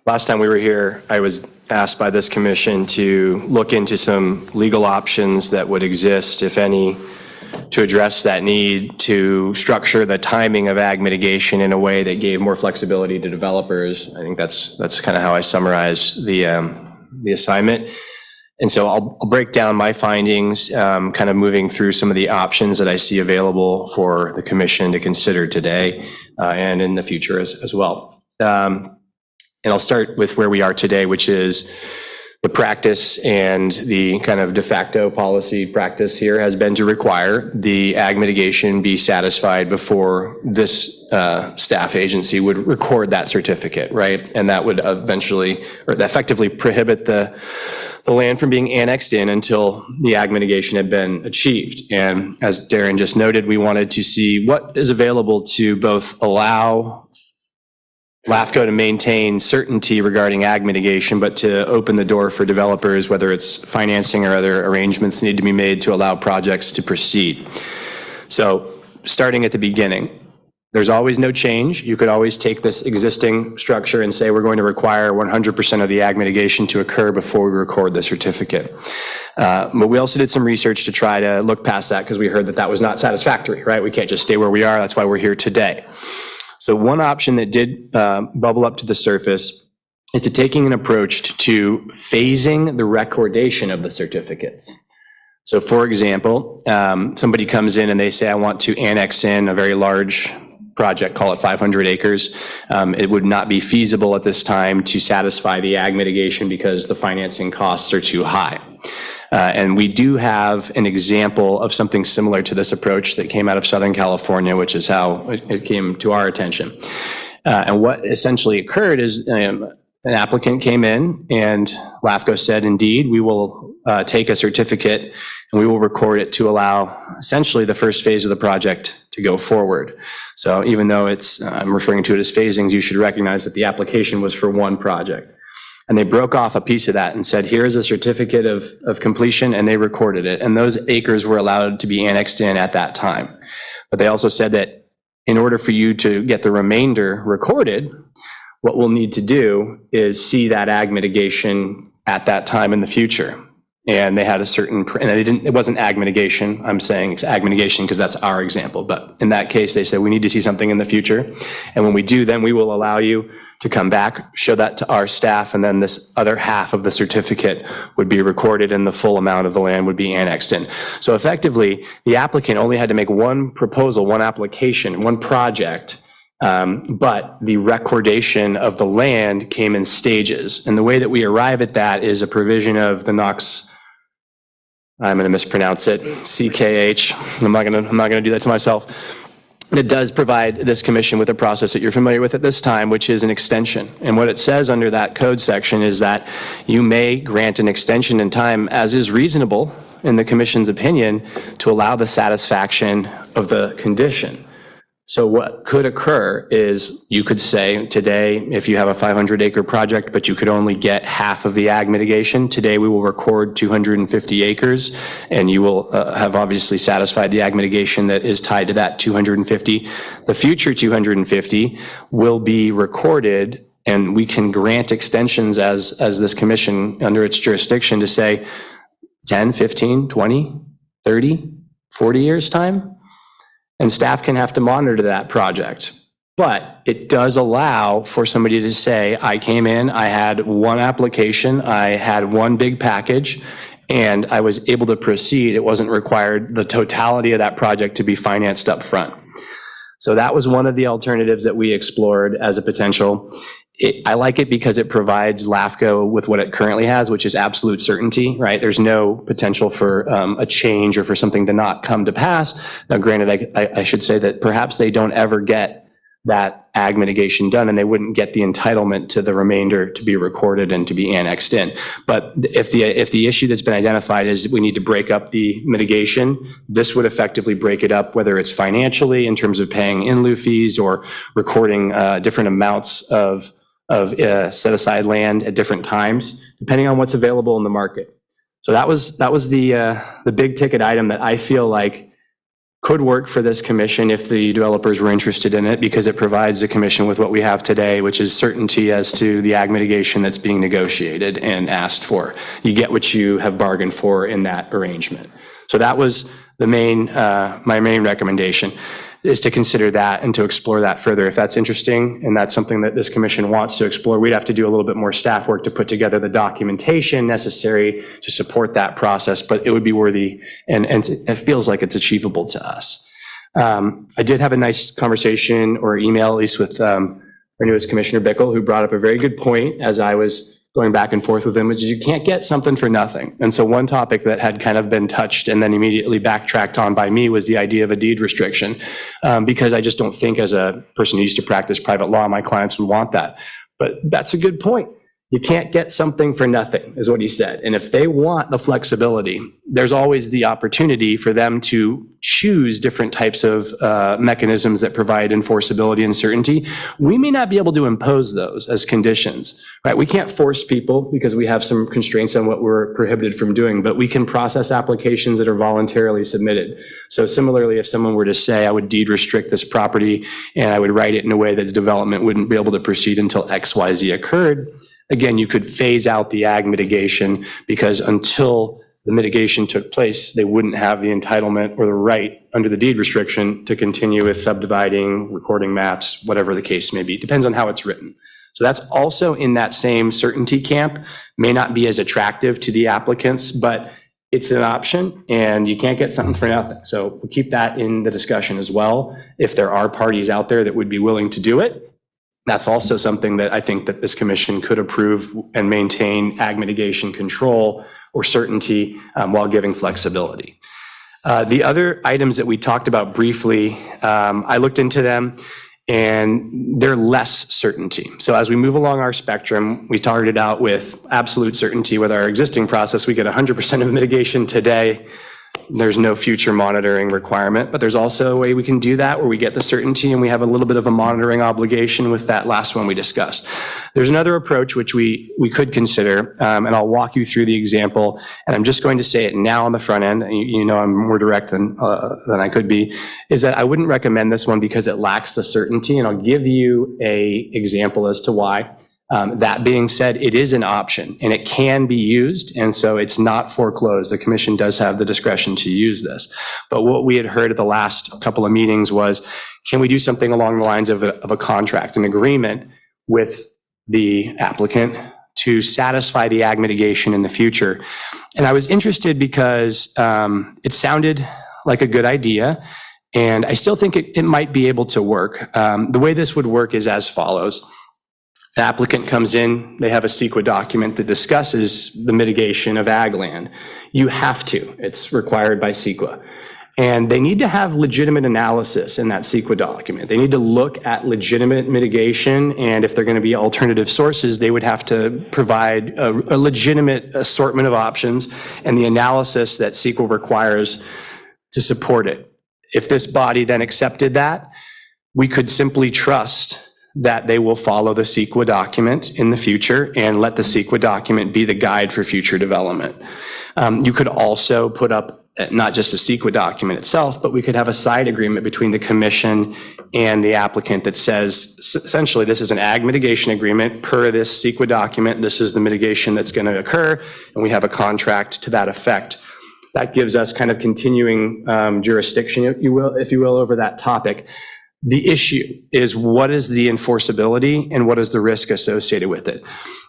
Last time we were here, I was asked by this commission to look into some legal options that would exist, if any, to address that need to structure the timing of ag mitigation in a way that gave more flexibility to developers. I think that's kind of how I summarize the assignment. And so I'll break down my findings, kind of moving through some of the options that I see available for the commission to consider today and in the future as well. And I'll start with where we are today, which is the practice and the kind of de facto policy practice here has been to require the ag mitigation be satisfied before this staff agency would record that certificate, right? And that would eventually, or effectively prohibit the land from being annexed in until the ag mitigation had been achieved. And as Darren just noted, we wanted to see what is available to both allow LAFCO to maintain certainty regarding ag mitigation, but to open the door for developers, whether it's financing or other arrangements need to be made to allow projects to proceed. So starting at the beginning, there's always no change. You could always take this existing structure and say we're going to require 100% of the ag mitigation to occur before we record the certificate. But we also did some research to try to look past that because we heard that that was not satisfactory, right? We can't just stay where we are. That's why we're here today. So one option that did bubble up to the surface is to taking an approach to phasing the recordation of the certificates. So for example, somebody comes in and they say, I want to annex in a very large project, call it 500 acres. It would not be feasible at this time to satisfy the ag mitigation because the financing costs are too high. And we do have an example of something similar to this approach that came out of Southern California, which is how it came to our attention. And what essentially occurred is an applicant came in and LAFCO said, indeed, we will take a certificate and we will record it to allow essentially the first phase of the project to go forward. So even though I'm referring to it as phasings, you should recognize that the application was for one project. And they broke off a piece of that and said, here's a certificate of completion, and they recorded it. And those acres were allowed to be annexed in at that time. But they also said that in order for you to get the remainder recorded, what we'll need to do is see that ag mitigation at that time in the future. And they had a certain, and it wasn't ag mitigation. I'm saying it's ag mitigation because that's our example. But in that case, they said we need to see something in the future. And when we do, then we will allow you to come back, show that to our staff, and then this other half of the certificate would be recorded and the full amount of the land would be annexed in. So effectively, the applicant only had to make one proposal, one application, one project, but the recordation of the land came in stages. And the way that we arrive at that is a provision of the Knox, I'm going to mispronounce it, CKH. I'm not going to do that to myself. It does provide this commission with a process that you're familiar with at this time, which is an extension. And what it says under that code section is that you may grant an extension in time as is reasonable in the commission's opinion to allow the satisfaction of the condition. So what could occur is you could say today, if you have a 500-acre project, but you could only get half of the ag mitigation, today we will record 250 acres, and you will have obviously satisfied the ag mitigation that is tied to that 250. The future 250 will be recorded, and we can grant extensions as this commission under its jurisdiction to say 10, 15, 20, 30, 40 years time. And staff can have to monitor that project. But it does allow for somebody to say, I came in, I had one application, I had one big package, and I was able to proceed. It wasn't required the totality of that project to be financed up front. So that was one of the alternatives that we explored as a potential. I like it because it provides LAFCO with what it currently has, which is absolute certainty, right? There's no potential for a change or for something to not come to pass. Now, granted, I should say that perhaps they don't ever get that ag mitigation done, and they wouldn't get the entitlement to the remainder to be recorded and to be annexed in. But if the issue that's been identified is we need to break up the mitigation, this would effectively break it up, whether it's financially in terms of paying in lieu fees or recording different amounts of set aside land at different times, depending on what's available in the market. So that was the big ticket item that I feel like could work for this commission if the developers were interested in it, because it provides the commission with what we have today, which is certainty as to the ag mitigation that's being negotiated and asked for. You get what you have bargained for in that arrangement. So that was the my main recommendation, is to consider that and to explore that further. If that's interesting and that's something that this commission wants to explore, we'd have to do a little bit more staff work to put together the documentation necessary to support that process, but it would be worthy, and it feels like it's achievable to us. I did have a nice conversation or email, at least with our newest Commissioner Bickle, who brought up a very good point as I was going back and forth with him, which is you can't get something for nothing. And so one topic that had kind of been touched and then immediately backtracked on by me was the idea of a deed restriction, because I just don't think, as a person who used to practice private law, my clients would want that. But that's a good point. You can't get something for nothing, is what he said. And if they want the flexibility, there's always the opportunity for them to choose different types of mechanisms that provide enforceability and certainty. We may not be able to impose those as conditions, right? We can't force people because we have some constraints on what we're prohibited from doing, but we can process applications that are voluntarily submitted. So similarly, if someone were to say, I would deed restrict this property and I would write it in a way that the development wouldn't be able to proceed until XYZ occurred, again, you could phase out the ag mitigation, because until the mitigation took place, they wouldn't have the entitlement or the right under the deed restriction to continue with subdividing, recording maps, whatever the case may be. Depends on how it's written. So that's also in that same certainty camp. May not be as attractive to the applicants, but it's an option and you can't get something for nothing. So we'll keep that in the discussion as well. If there are parties out there that would be willing to do it, that's also something that I think that this commission could approve and maintain ag mitigation control or certainty while giving flexibility. The other items that we talked about briefly, I looked into them and they're less certainty. So as we move along our spectrum, we started out with absolute certainty with our existing process. We get 100% of mitigation today. There's no future monitoring requirement, but there's also a way we can do that where we get the certainty and we have a little bit of a monitoring obligation with that last one we discussed. There's another approach which we could consider, and I'll walk you through the example, and I'm just going to say it now on the front end. You know I'm more direct than I could be, is that I wouldn't recommend this one because it lacks the certainty, and I'll give you an example as to why. That being said, it is an option and it can be used, and so it's not foreclosed. The commission does have the discretion to use this. But what we had heard at the last couple of meetings was, can we do something along the lines of a contract, an agreement with the applicant to satisfy the ag mitigation in the future? And I was interested because it sounded like a good idea, and I still think it might be able to work. The way this would work is as follows. The applicant comes in, they have a CEQA document that discusses the mitigation of ag land. You have to, it's required by CEQA. And they need to have legitimate analysis in that CEQA document. They need to look at legitimate mitigation, and if they're going to be alternative sources, they would have to provide a legitimate assortment of options and the analysis that CEQA requires to support it. If this body then accepted that, we could simply trust that they will follow the CEQA document in the future and let the CEQA document be the guide for future development. You could also put up not just a CEQA document itself, but we could have a side agreement between the commission and the applicant that says, essentially, this is an ag mitigation agreement per this CEQA document. This is the mitigation that's going to occur, and we have a contract to that effect. That gives us kind of continuing jurisdiction, if you will, over that topic. The issue is, what is the enforceability and what is the risk associated with it?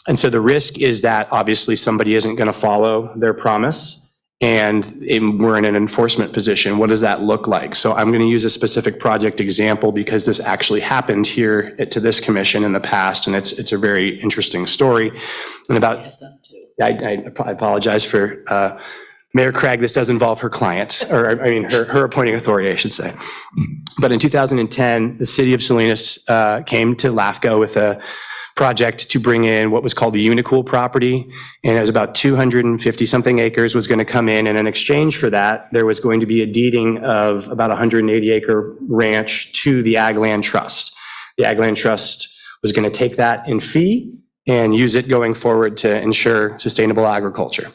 And so the risk is that obviously somebody isn't going to follow their promise and we're in an enforcement position. What does that look like? So I'm going to use a specific project example because this actually happened here to this commission in the past, and it's a very interesting story. And about, I apologize for Mayor Craig, this does involve her client, or I mean, her appointing authority, I should say. But in 2010, the city of Salinas came to LAFCO with a project to bring in what was called the Unicool property, and it was about 250-something acres was going to come in, and in exchange for that, there was going to be a deeding of about 180-acre ranch to the Ag Land Trust. The Ag Land Trust was going to take that in fee and use it going forward to ensure sustainable agriculture.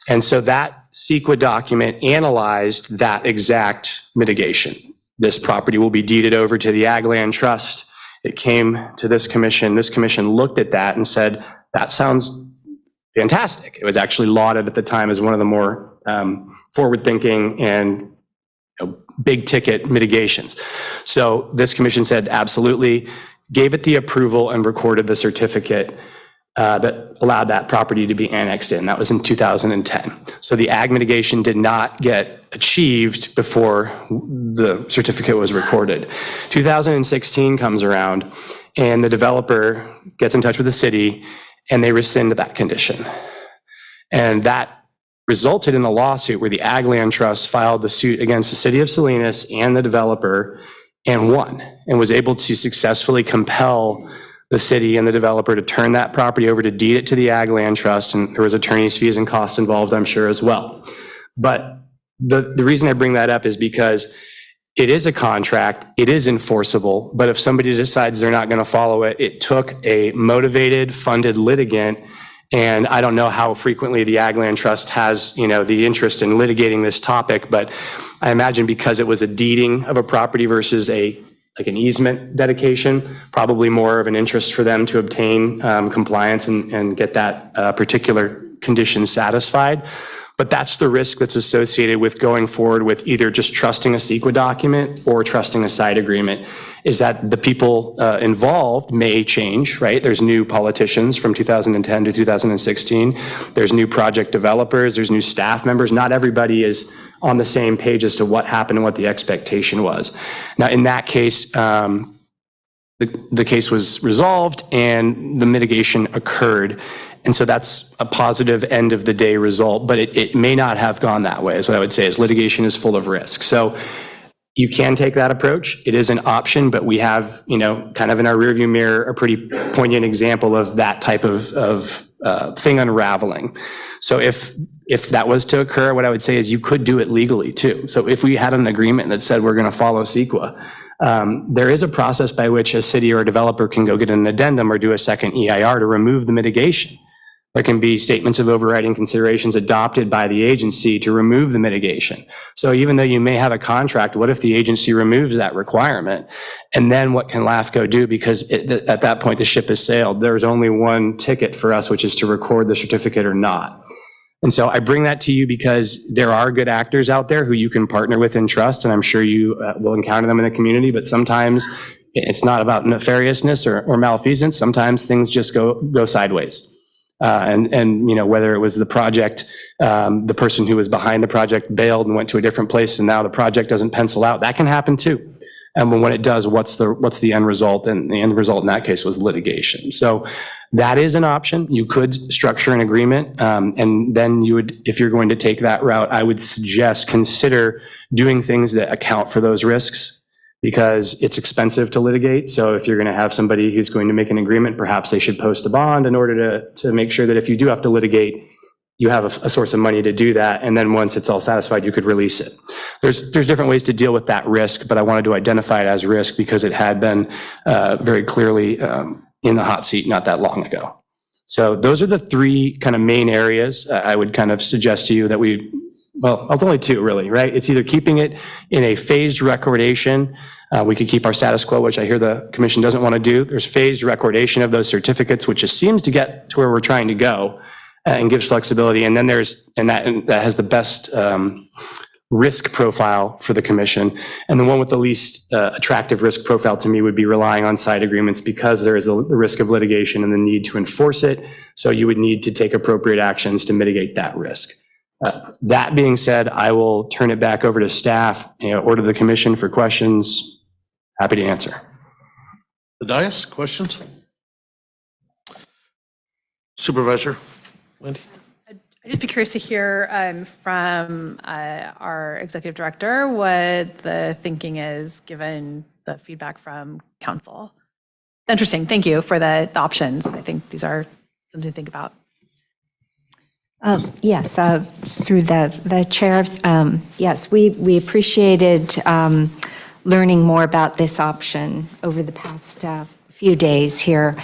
And so that CEQA document analyzed that exact mitigation. This property will be deeded over to the Ag Land Trust. It came to this commission. This commission looked at that and said, that sounds fantastic. It was actually lauded at the time as one of the more forward-thinking and big ticket mitigations. So this commission said, absolutely, gave it the approval and recorded the certificate that allowed that property to be annexed in. That was in 2010. So the ag mitigation did not get achieved before the certificate was recorded. 2016 comes around and the developer gets in touch with the city and they rescind that condition. And that resulted in a lawsuit where the Ag Land Trust filed the suit against the city of Salinas and the developer and won, and was able to successfully compel the city and the developer to turn that property over, to deed it to the Ag Land Trust, and there was attorney's fees and costs involved, I'm sure, as well. But the reason I bring that up is because it is a contract, it is enforceable, but if somebody decides they're not going to follow it, it took a motivated, funded litigant, and I don't know how frequently the Ag Land Trust has, the interest in litigating this topic, but I imagine because it was a deeding of a property versus an easement dedication, probably more of an interest for them to obtain compliance and get that particular condition satisfied. But that's the risk that's associated with going forward with either just trusting a CEQA document or trusting a side agreement, is that the people involved may change, right? There's new politicians from 2010 to 2016. There's new project developers. There's new staff members. Not everybody is on the same page as to what happened and what the expectation was. Now, in that case, the case was resolved and the mitigation occurred. And so that's a positive end of the day result, but it may not have gone that way, is what I would say, is litigation is full of risk. So you can take that approach. It is an option, but we have, kind of in our rearview mirror, a pretty poignant example of that type of thing unraveling. So if that was to occur, what I would say is you could do it legally too. So if we had an agreement that said we're going to follow CEQA, there is a process by which a city or a developer can go get an addendum or do a second EIR to remove the mitigation. There can be statements of overriding considerations adopted by the agency to remove the mitigation. So even though you may have a contract, what if the agency removes that requirement? And then what can LAFCO do? Because at that point, the ship has sailed. There's only one ticket for us, which is to record the certificate or not. And so I bring that to you because there are good actors out there who you can partner with and trust, and I'm sure you will encounter them in the community, but sometimes it's not about nefariousness or malfeasance. Sometimes things just go sideways. And whether it was the project, the person who was behind the project bailed and went to a different place, and now the project doesn't pencil out, that can happen too. And when it does, what's the end result? And the end result in that case was litigation. So that is an option. You could structure an agreement, and then you would, if you're going to take that route, I would suggest consider doing things that account for those risks, because it's expensive to litigate. So if you're going to have somebody who's going to make an agreement, perhaps they should post a bond in order to make sure that if you do have to litigate, you have a source of money to do that. And then once it's all satisfied, you could release it. There's different ways to deal with that risk, but I wanted to identify it as risk because it had been very clearly in the hot seat not that long ago. So those are the three kind of main areas I would kind of suggest to you that it's only two really, right? It's either keeping it in a phased recordation. We could keep our status quo, which I hear the commission doesn't want to do. There's phased recordation of those certificates, which just seems to get to where we're trying to go and gives flexibility. And then that has the best risk profile for the commission. And the one with the least attractive risk profile to me would be relying on side agreements, because there is the risk of litigation and the need to enforce it. So you would need to take appropriate actions to mitigate that risk. That being said, I will turn it back over to staff or to the commission for questions. Happy to answer. The dais, questions? Supervisor Wendy? I I'd just be curious to hear from our executive director what the thinking is, given the feedback from council. It's interesting. Thank you for the options. I think these are something to think about. Yes, through the chair, yes, we appreciated learning more about this option over the past few days here.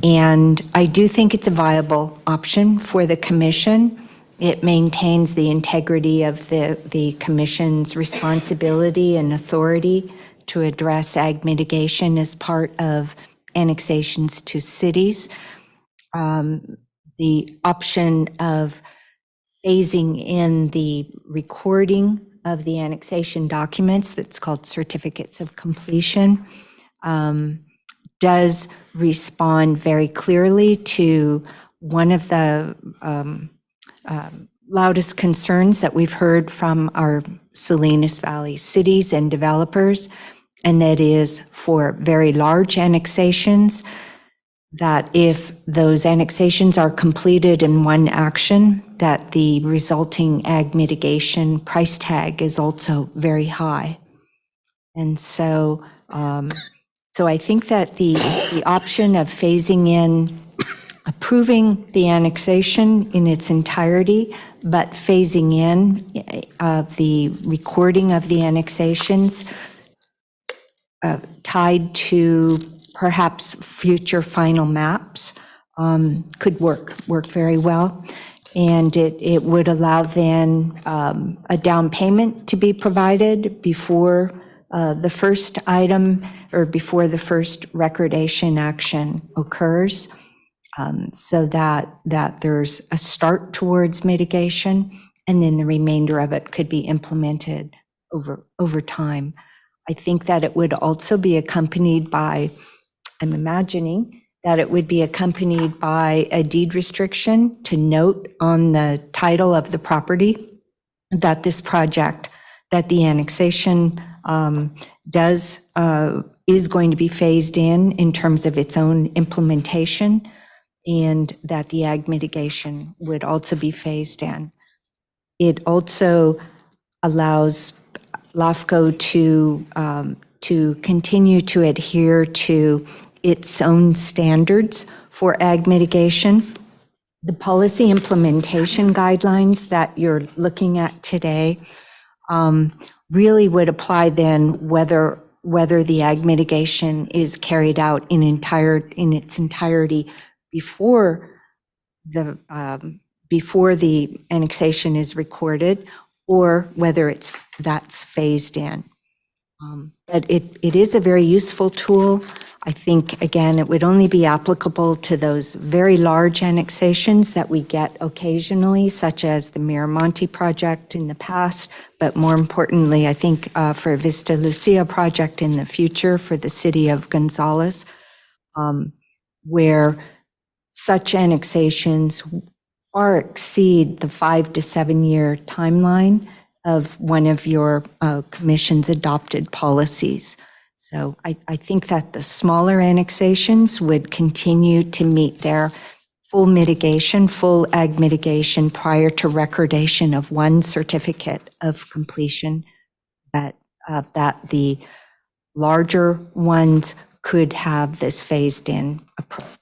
And I do think it's a viable option for the commission. It maintains the integrity of the commission's responsibility and authority to address ag mitigation as part of annexations to cities. The option of phasing in the recording of the annexation documents, that's called certificates of completion, does respond very clearly to one of the loudest concerns that we've heard from our Salinas Valley cities and developers, and that is for very large annexations, that if those annexations are completed in one action, that the resulting ag mitigation price tag is also very high. And so, so I think that the option of phasing in, approving the annexation in its entirety, but phasing in the recording of the annexations tied to perhaps future final maps could work very well. And it would allow then a down payment to be provided before the first item or before the first recordation action occurs, so that there's a start towards mitigation, and then the remainder of it could be implemented over time. I think that it would also be accompanied by, I'm imagining, that it would be accompanied by a deed restriction to note on the title of the property that this project, that the annexation is going to be phased in terms of its own implementation, and that the ag mitigation would also be phased in. It also allows LAFCO to continue to adhere to its own standards for ag mitigation. The policy implementation guidelines that you're looking at today really would apply then whether the ag mitigation is carried out in its entirety before the annexation is recorded, or whether that's phased in. But it is a very useful tool. I think, again, it would only be applicable to those very large annexations that we get occasionally, such as the Miramonte project in the past, but more importantly, I think for Vista Lucia project in the future for the city of Gonzales, where such annexations far exceed the 5 to 7 year timeline of one of your commission's adopted policies. So I think that the smaller annexations would continue to meet their full mitigation, full ag mitigation prior to recordation of one certificate of completion, but that the larger ones could have this phased in approach.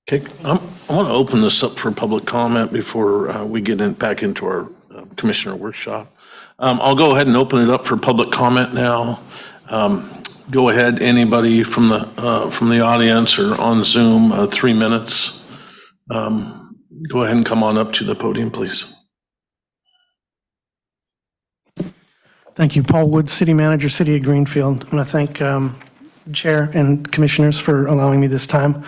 Okay, I want to open this up for public comment before we get back into our commissioner workshop. I'll go ahead and open it up for public comment now. Go ahead, anybody from the audience or on Zoom, 3 minutes. Go ahead and come on up to the podium, please. Thank you. Paul Wood, City Manager, City of Greenfield. I want to thank Chair and Commissioners for allowing me this time.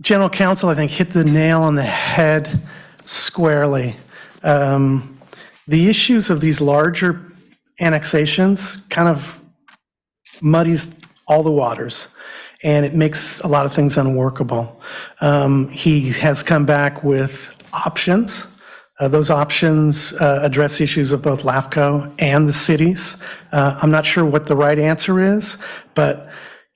General Counsel, I think, hit the nail on the head squarely. The issues of these larger annexations kind of muddies all the waters, and it makes a lot of things unworkable. He has come back with options. Those options address issues of both LAFCO and the cities. I'm not sure what the right answer is, but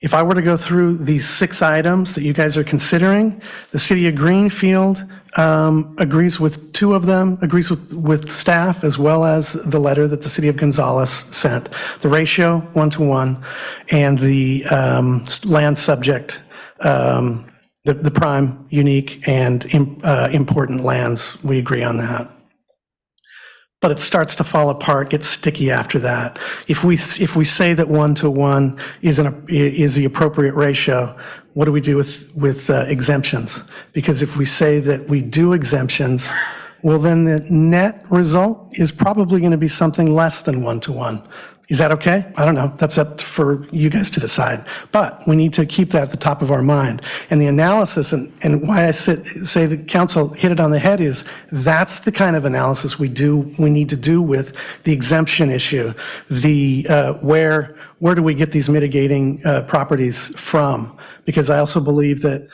if I were to go through these 6 items that you guys are considering, the City of Greenfield agrees with two of them, agrees with staff, as well as the letter that the city of Gonzales sent. The ratio, 1-to-1, and the land subject, the prime, unique, and important lands, we agree on that. But it starts to fall apart, gets sticky after that. If we say that 1-to-1 is the appropriate ratio, what do we do with exemptions? Because if we say that we do exemptions, well, then the net result is probably going to be something less than 1-to-1. Is that okay? I don't know. That's up for you guys to decide. But we need to keep that at the top of our mind. And the analysis, and why I say the council hit it on the head, is that's the kind of analysis we need to do with the exemption issue. Where do we get these mitigating properties from? Because I also believe that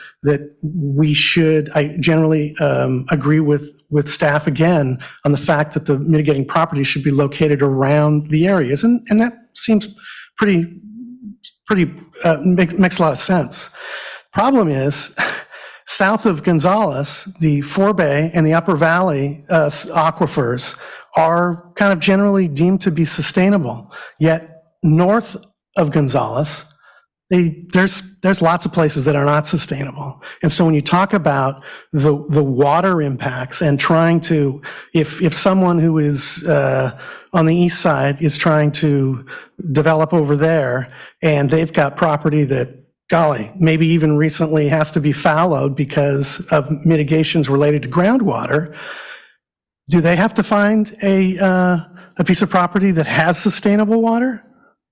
we should, I generally agree with staff again on the fact that the mitigating properties should be located around the areas, and that seems makes a lot of sense. Problem is, south of Gonzales, the forebay and the upper valley aquifers are kind of generally deemed to be sustainable, yet north of Gonzales, there's lots of places that are not sustainable. And so when you talk about the water impacts and trying to, if someone who is on the east side is trying to develop over there, and they've got property that, golly, maybe even recently has to be fallowed because of mitigations related to groundwater, do they have to find a piece of property that has sustainable water?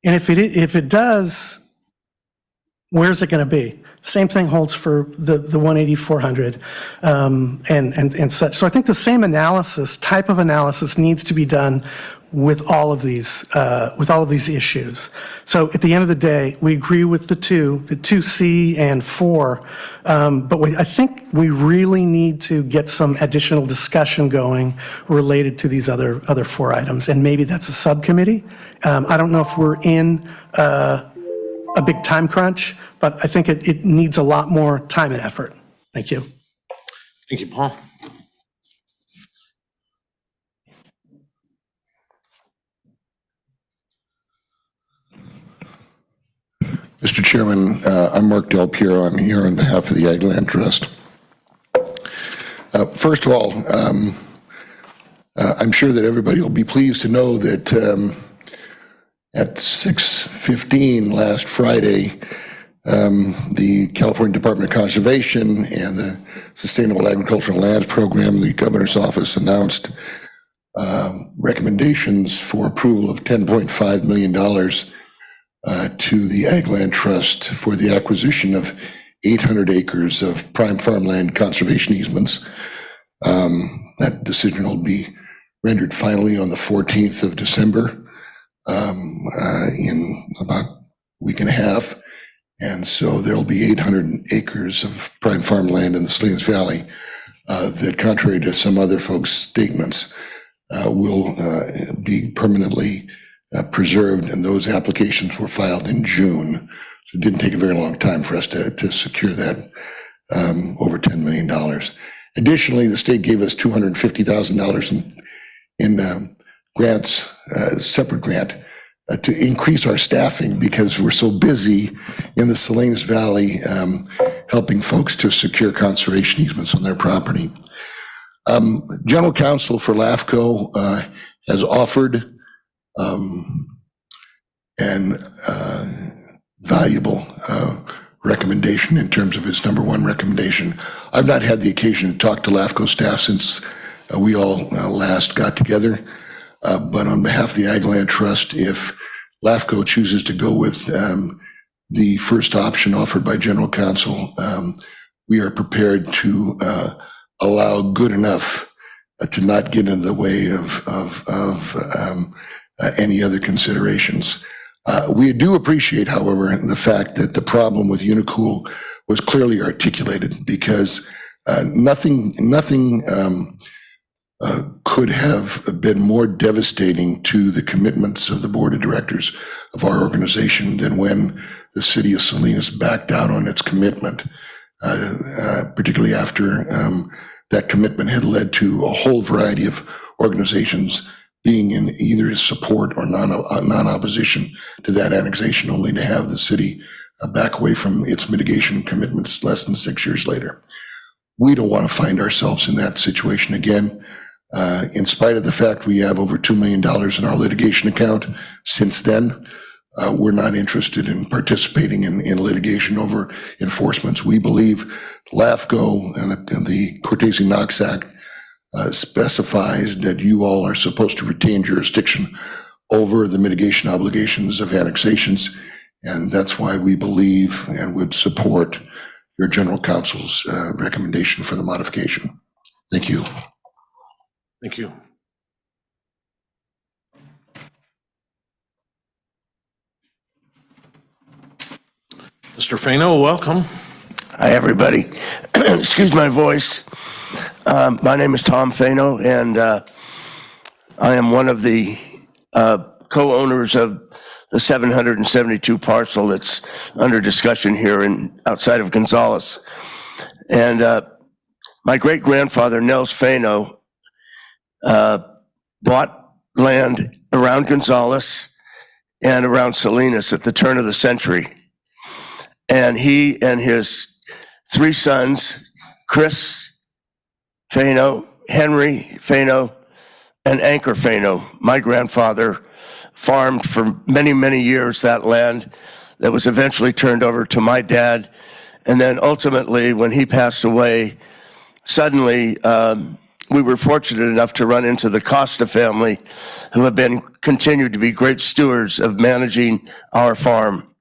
And if it does, where's it going to be? Same thing holds for the 180-400 and such. So I think the same type of analysis needs to be done with all of these issues. So at the end of the day, we agree with the 2C and 4, but I think we really need to get some additional discussion going related to these other 4 items, and maybe that's a subcommittee. I don't know if we're in a big time crunch, but I think it needs a lot more time and effort. Thank you. Thank you, Paul. Mr. Chairman, I'm Mark Del Piero. I'm here on behalf of the Ag Land Trust. First of all, I'm sure that everybody will be pleased to know that at 6:15 last Friday, the California Department of Conservation and the Sustainable Agricultural Land Program, the governor's office, announced recommendations for approval of $10.5 million to the Ag Land Trust for the acquisition of 800 acres of prime farmland conservation easements. That decision will be rendered finally on the 14th of December in about a week and a half. And so there'll be 800 acres of prime farmland in the Salinas Valley that, contrary to some other folks' statements, will be permanently preserved, and those applications were filed in June. So it didn't take a very long time for us to secure that over $10 million. Additionally, the state gave us $250,000 in grants, separate grant, to increase our staffing because we're so busy in the Salinas Valley helping folks to secure conservation easements on their property. General Counsel for LAFCO has offered and valuable recommendation in terms of his number 1 recommendation. I've not had the occasion to talk to LAFCO staff since we all last got together, but on behalf of the Ag Land Trust, if LAFCO chooses to go with the first option offered by General Counsel, we are prepared to allow good enough to not get in the way of any other considerations. We do appreciate, however, the fact that the problem with Unicool was clearly articulated, because nothing could have been more devastating to the commitments of the board of directors of our organization than when the city of Salinas backed out on its commitment, particularly after that commitment had led to a whole variety of organizations being in either support or non-opposition to that annexation, only to have the city back away from its mitigation commitments less than 6 years later. We don't want to find ourselves in that situation again. In spite of the fact we have over $2 million in our litigation account since then, we're not interested in participating in litigation over enforcements. We believe LAFCO and the Cortese-Knox Act specifies that you all are supposed to retain jurisdiction over the mitigation obligations of annexations, and that's why we believe and would support your general counsel's recommendation for the modification. Thank you. Thank you. Mr. Fano, welcome. Hi, everybody. Excuse my voice. My name is Tom Fano, and I am one of the co-owners of the 772 parcel that's under discussion here outside of Gonzales. And my great-grandfather, Nels Fano, bought land around Gonzales and around Salinas at the turn of the century. And he and his three sons, Chris Fano, Henry Fano, and Anchor Fano, my grandfather, farmed for many, many years that land that was eventually turned over to my dad. And then ultimately, when he passed away, suddenly we were fortunate enough to run into the Costa family, who have continued to be great stewards of managing our farm.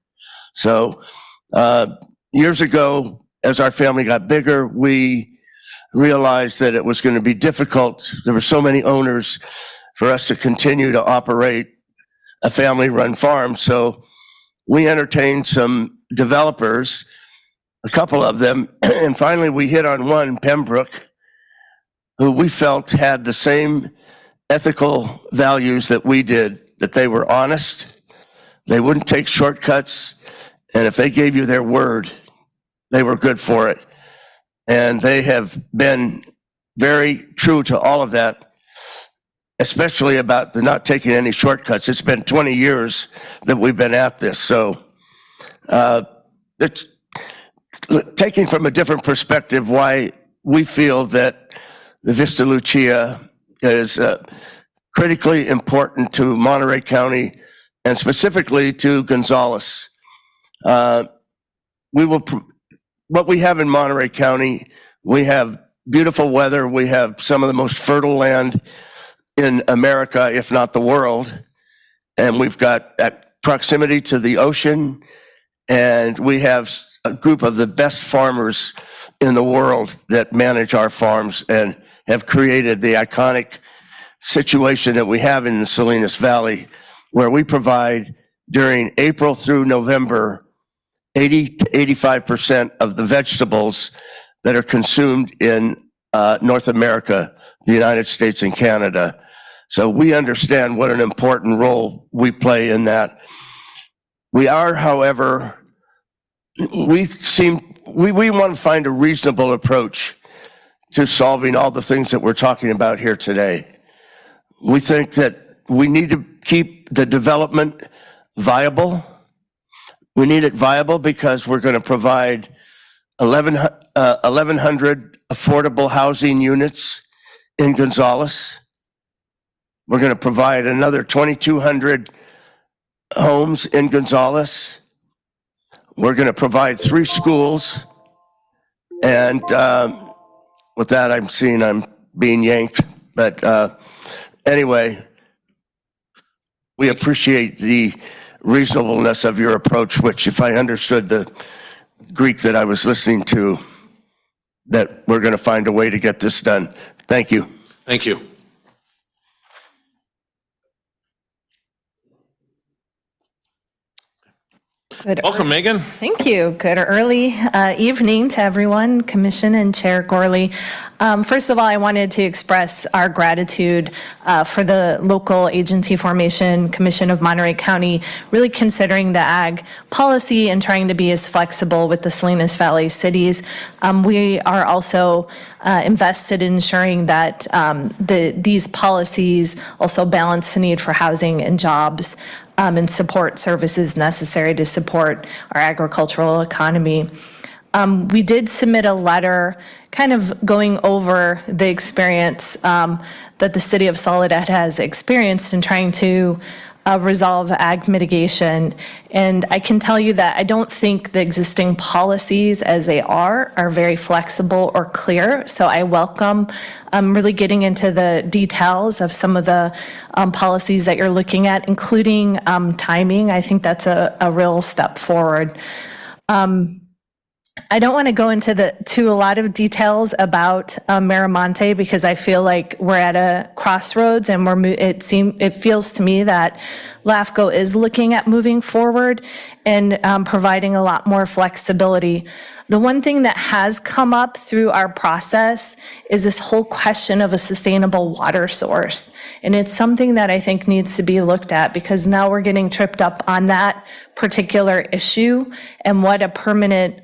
So years ago, as our family got bigger, we realized that it was going to be difficult. There were so many owners for us to continue to operate a family-run farm. So we entertained some developers, a couple of them, and finally we hit on one, Pembroke, who we felt had the same ethical values that we did, that they were honest, they wouldn't take shortcuts, and if they gave you their word, they were good for it. And they have been very true to all of that, especially about the not taking any shortcuts. It's been 20 years that we've been at this. So it's taking from a different perspective why we feel that the Vista Lucia is critically important to Monterey County and specifically to Gonzales. What we have in Monterey County, we have beautiful weather. We have some of the most fertile land in America, if not the world. And we've got proximity to the ocean. And we have a group of the best farmers in the world that manage our farms and have created the iconic situation that we have in the Salinas Valley, where we provide during April through November 80 to 85% of the vegetables that are consumed in North America, the United States and Canada. So we understand what an important role we play in that. We are, however, we want to find a reasonable approach to solving all the things that we're talking about here today. We think that we need to keep the development viable. We need it viable because we're going to provide 1,100 affordable housing units in Gonzales. We're going to provide another 2,200 homes in Gonzales. We're going to provide 3 schools. And with that, I'm seeing I'm being yanked. But anyway, we appreciate the reasonableness of your approach, which, if I understood the Greek that I was listening to, that we're going to find a way to get this done. Thank you. Thank you. Welcome, Megan. Thank you. Good early evening to everyone, Commission and Chair Gorley. First of all, I wanted to express our gratitude for the local agency formation Commission of Monterey County, really considering the ag policy and trying to be as flexible with the Salinas Valley cities. We are also invested in ensuring that these policies also balance the need for housing and jobs and support services necessary to support our agricultural economy. We did submit a letter kind of going over the experience that the city of Soledad has experienced in trying to resolve ag mitigation. And I can tell you that I don't think the existing policies as they are very flexible or clear. So I welcome really getting into the details of some of the policies that you're looking at, including timing. I think that's a real step forward. I don't want to go into a lot of details about Miramonte because I feel like we're at a crossroads, and it feels to me that LAFCO is looking at moving forward and providing a lot more flexibility. The one thing that has come up through our process is this whole question of a sustainable water source. And it's something that I think needs to be looked at, because now we're getting tripped up on that particular issue and what a permanent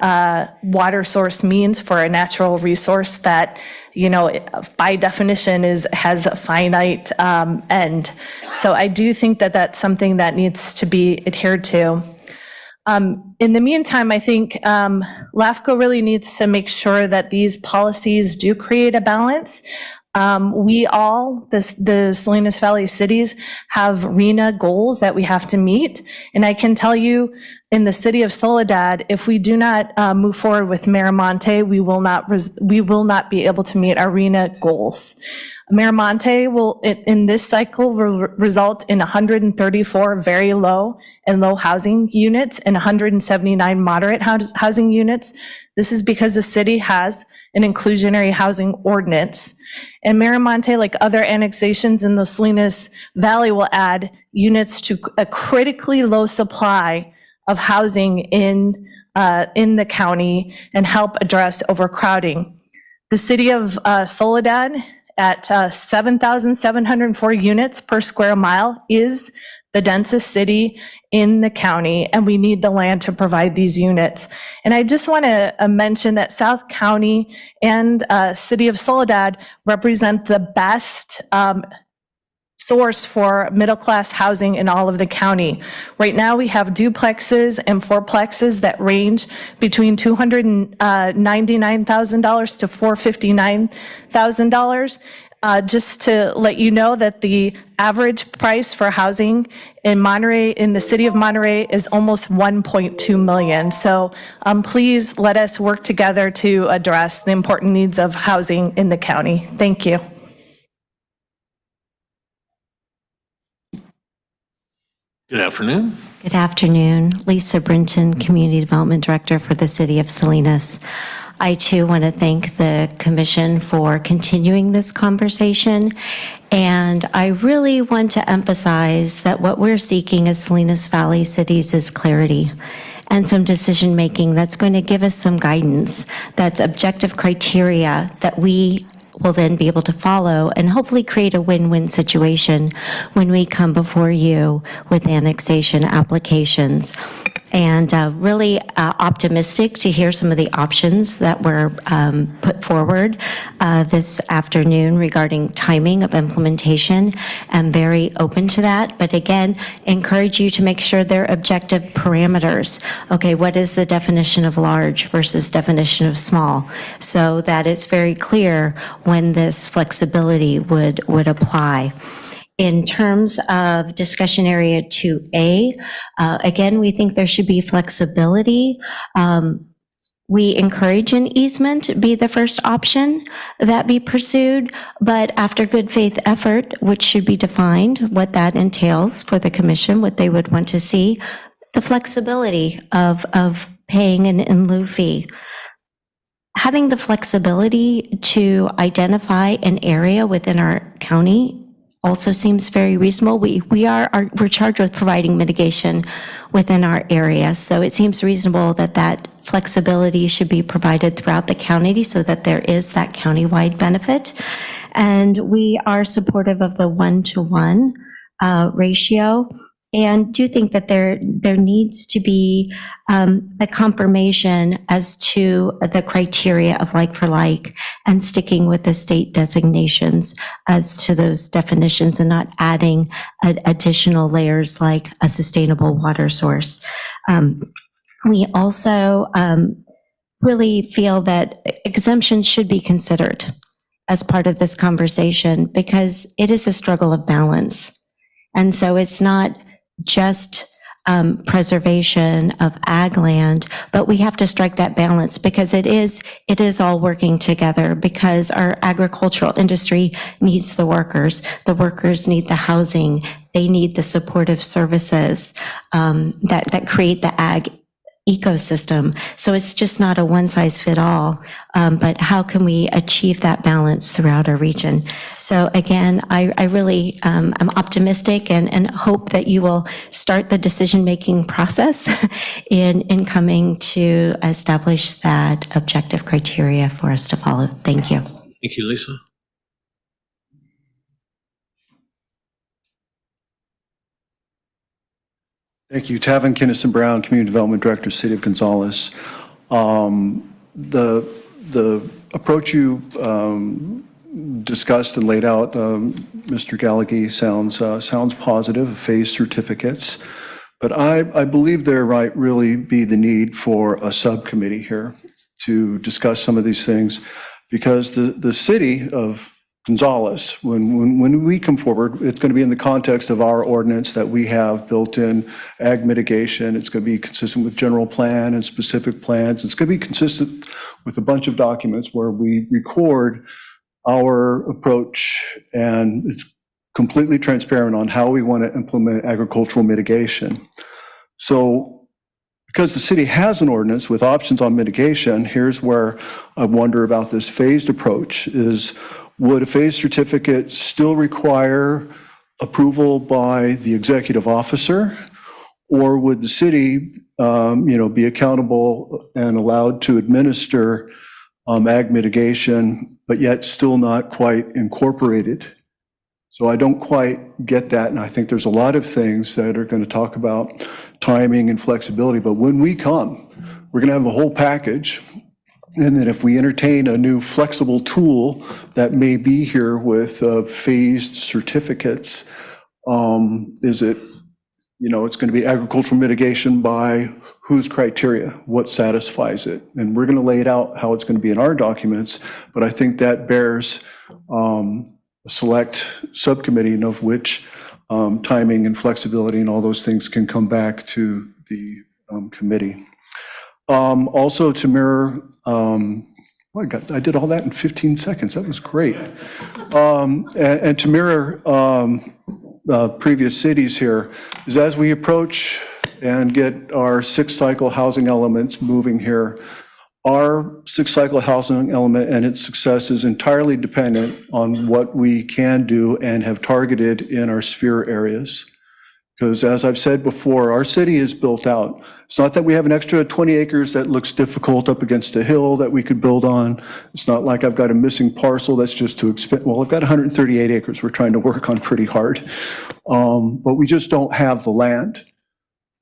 water source means for a natural resource that, you know, by definition has a finite end. So I do think that that's something that needs to be adhered to. In the meantime, I think LAFCO really needs to make sure that these policies do create a balance. We all, the Salinas Valley cities, have RENA goals that we have to meet. And I can tell you, in the city of Soledad, if we do not move forward with Miramonte, we will not be able to meet our RENA goals. Miramonte will, in this cycle, will result in 134 very low and low housing units and 179 moderate housing units. This is because the city has an inclusionary housing ordinance. And Miramonte, like other annexations in the Salinas Valley, will add units to a critically low supply of housing in the county and help address overcrowding. The city of Soledad, at 7,704 units per square mile, is the densest city in the county, and we need the land to provide these units. And I just want to mention that South County and City of Soledad represent the best source for middle-class housing in all of the county. Right now, we have duplexes and fourplexes that range between $299,000 to $459,000. Just to let you know that the average price for housing in Monterey, in the city of Monterey, is almost $1.2 million. So please let us work together to address the important needs of housing in the county. Thank you. Good afternoon. Good afternoon. Lisa Brinton, Community Development Director for the City of Salinas. I too want to thank the Commission for continuing this conversation. And I really want to emphasize that what we're seeking as Salinas Valley cities is clarity and some decision making that's going to give us some guidance, that's objective criteria that we will then be able to follow and hopefully create a win-win situation when we come before you with annexation applications. And really optimistic to hear some of the options that were put forward this afternoon regarding timing of implementation. I'm very open to that, but again, encourage you to make sure they're objective parameters. Okay, what is the definition of large versus definition of small? So that it's very clear when this flexibility would apply. In terms of discussion area 2A, again, we think there should be flexibility. We encourage an easement be the first option that be pursued, but after good faith effort, which should be defined, what that entails for the commission, what they would want to see, the flexibility of paying an in lieu fee. Having the flexibility to identify an area within our county also seems very reasonable. We're charged with providing mitigation within our area, so it seems reasonable that that flexibility should be provided throughout the county so that there is that countywide benefit. And we are supportive of the 1-to-1 ratio, and do think that there needs to be a confirmation as to the criteria of like for like, and sticking with the state designations as to those definitions and not adding additional layers like a sustainable water source. We also really feel that exemptions should be considered as part of this conversation, because it is a struggle of balance. And so it's not just preservation of ag land, but we have to strike that balance, because it is all working together, because our agricultural industry needs the workers need the housing, they need the supportive services that create the ag ecosystem. So it's just not a one size fit all, but how can we achieve that balance throughout our region? So again, I really am optimistic and hope that you will start the decision-making process in coming to establish that objective criteria for us to follow. Thank you. Thank you, Lisa. Thank you. Tavin Kinnison Brown, Community Development Director, City of Gonzales. The approach you discussed and laid out, Mr. Gallagher, sounds positive, phased certificates. But I believe there might really be the need for a subcommittee here to discuss some of these things, because the city of Gonzales, when we come forward, it's going to be in the context of our ordinance that we have built in ag mitigation. It's going to be consistent with general plan and specific plans. It's going to be consistent with a bunch of documents where we record our approach, and it's completely transparent on how we want to implement agricultural mitigation. So because the city has an ordinance with options on mitigation, here's where I wonder about this phased approach is, would a phased certificate still require approval by the executive officer, or would the city, be accountable and allowed to administer ag mitigation, but yet still not quite incorporated? So I don't quite get that, and I think there's a lot of things that are going to talk about timing and flexibility. But when we come, we're going to have a whole package. And then if we entertain a new flexible tool that may be here with phased certificates, is it, it's going to be agricultural mitigation by whose criteria, what satisfies it? And we're going to lay it out how it's going to be in our documents, but I think that bears a select subcommittee, of which timing and flexibility and all those things can come back to the committee. Also to mirror, I did all that in 15 seconds. That was great. And to mirror previous cities here is, as we approach and get our 6-cycle housing elements moving here, our 6-cycle housing element and its success is entirely dependent on what we can do and have targeted in our sphere areas. Because as I've said before, our city is built out. It's not that we have an extra 20 acres that looks difficult up against a hill that we could build on. It's not like I've got a missing parcel that's just too expensive. Well, I've got 138 acres we're trying to work on pretty hard. But we just don't have the land.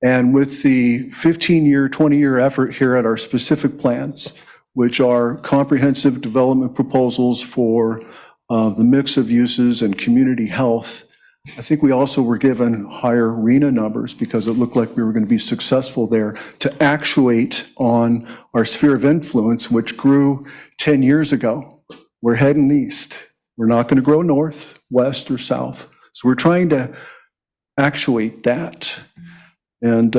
And with the 15-year, 20-year effort here at our specific plans, which are comprehensive development proposals for the mix of uses and community health, I think we also were given higher RENA numbers because it looked like we were going to be successful there to actuate on our sphere of influence, which grew 10 years ago. We're heading east. We're not going to grow north, west, or south. So we're trying to actuate that. And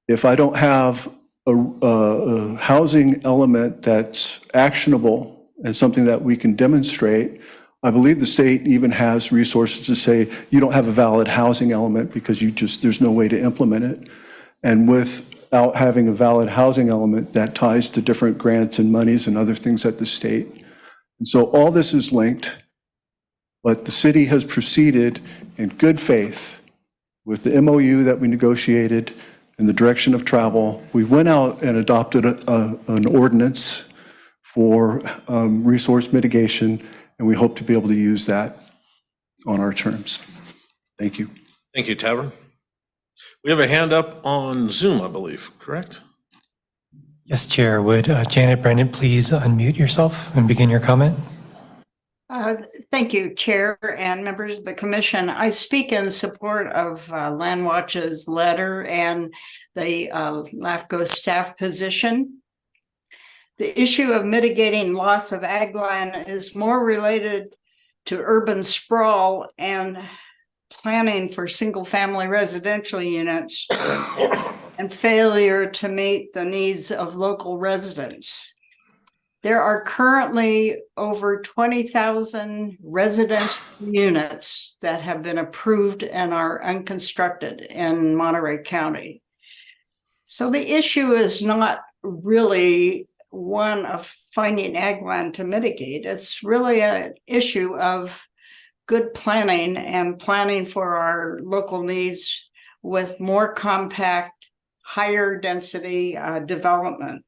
if I don't have a housing element that's actionable and something that we can demonstrate, I believe the state even has resources to say, you don't have a valid housing element because there's no way to implement it. And without having a valid housing element, that ties to different grants and monies and other things at the state. And so all this is linked. But the city has proceeded in good faith with the MOU that we negotiated in the direction of travel. We went out and adopted an ordinance for resource mitigation, and we hope to be able to use that on our terms. Thank you. Thank you, Tavern. We have a hand up on Zoom, I believe, correct? Yes, Chair. Would Janet Brennan please unmute yourself and begin your comment? Thank you, Chair and members of the Commission. I speak in support of Landwatch's letter and the LAFCO staff position. The issue of mitigating loss of ag land is more related to urban sprawl and planning for single-family residential units and failure to meet the needs of local residents. There are currently over 20,000 residential units that have been approved and are unconstructed in Monterey County. So the issue is not really one of finding ag land to mitigate. It's really an issue of good planning and planning for our local needs with more compact, higher density development.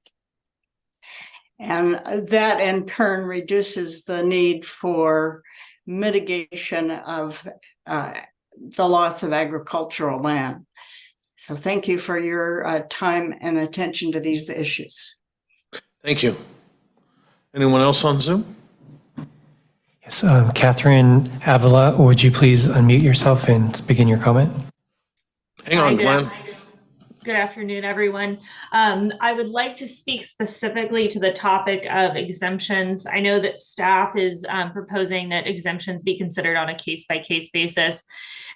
And that in turn reduces the need for mitigation of the loss of agricultural land. So thank you for your time and attention to these issues. Thank you. Anyone else on Zoom? Yes, Catherine Avila, would you please unmute yourself and begin your comment? Hang on, Glenn. Good afternoon, everyone. I would like to speak specifically to the topic of exemptions. I know that staff is proposing that exemptions be considered on a case-by-case basis.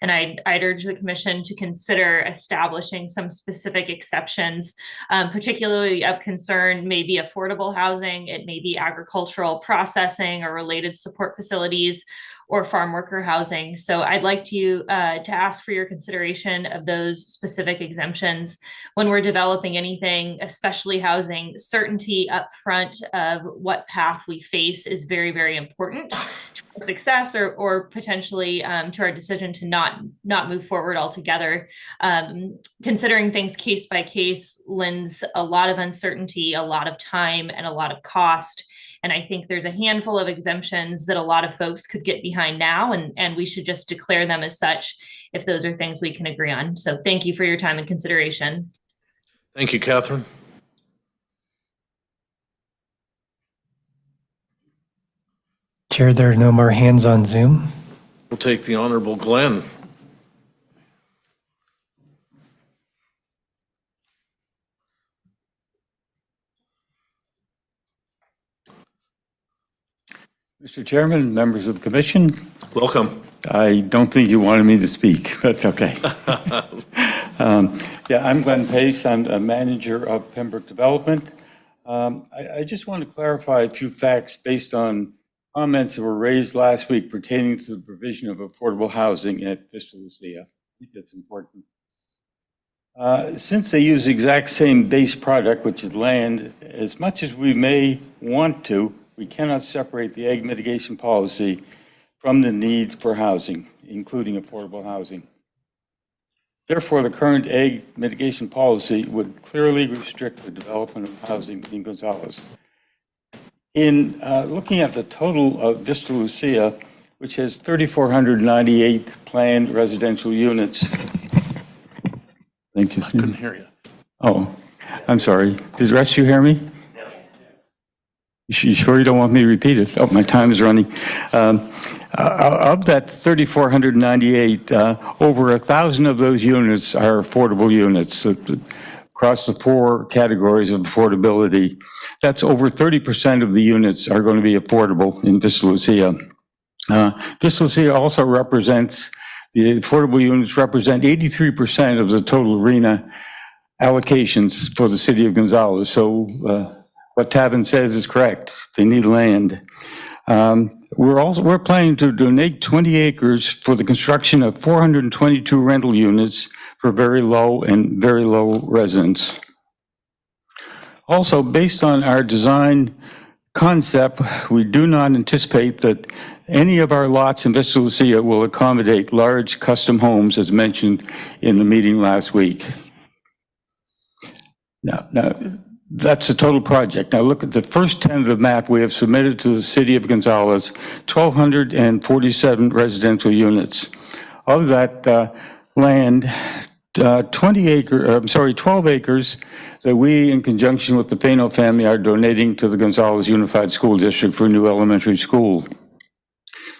And I'd urge the commission to consider establishing some specific exceptions, particularly of concern may be affordable housing, it may be agricultural processing or related support facilities, or farm worker housing. So I'd like to ask for your consideration of those specific exemptions when we're developing anything, especially housing. Certainty up front of what path we face is very, very important to success or potentially to our decision to not move forward altogether. Considering things case by case lends a lot of uncertainty, a lot of time, and a lot of cost. And I think there's a handful of exemptions that a lot of folks could get behind now, and we should just declare them as such if those are things we can agree on. So thank you for your time and consideration. Thank you, Catherine. Chair, there are no more hands on Zoom. We'll take the Honorable Glenn. Mr. Chairman, members of the commission. Welcome. I don't think you wanted me to speak, but that's okay. Yeah, I'm Glenn Pace. I'm a manager of Pembroke Development. I just want to clarify a few facts based on comments that were raised last week pertaining to the provision of affordable housing at Vista Lucia. I think that's important. Since they use the exact same base product, which is land, as much as we may want to, we cannot separate the ag mitigation policy from the need for housing, including affordable housing. Therefore, the current ag mitigation policy would clearly restrict the development of housing in Gonzales. In looking at the total of Vista Lucia, which has 3,498 planned residential units. Thank you. I couldn't hear you. Oh, I'm sorry. Did the rest of you hear me? You sure you don't want me to repeat it? Oh, my time is running. Of that 3,498, over 1,000 of those units are affordable units across the four categories of affordability. That's over 30% of the units are going to be affordable in Vista Lucia. Vista Lucia also represents, the affordable units represent 83% of the total arena allocations for the city of Gonzales. So what Tavin says is correct. They need land. We're planning to donate 20 acres for the construction of 422 rental units for very low and very low residents. Also, based on our design concept, we do not anticipate that Any of our lots in Vista Lucia will accommodate large custom homes as mentioned in the meeting last week. Now, that's the total project. Now look at the first 10 of the map we have submitted to the city of Gonzales, 1,247 residential units. Of that land, 12 acres that we, in conjunction with the Pano family, are donating to the Gonzales Unified School District for a new elementary school.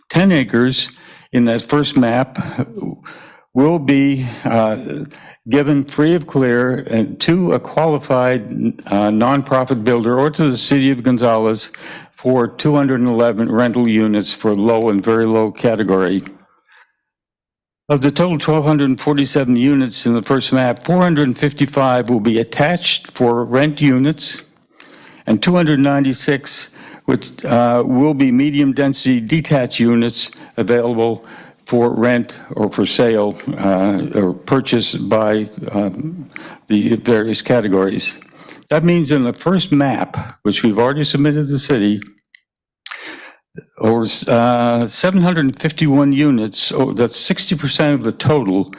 10 acres in that first map will be given free of clear to a qualified nonprofit builder or to the city of Gonzales for 211 rental units for low and very low category. Of the total 1,247 units in the first map, 455 will be attached for rent units, and 296 which will be medium density detached units available for rent or for sale or purchase by the various categories. That means in the first map, which we've already submitted to the city, over 751 units, that's 60% of the total,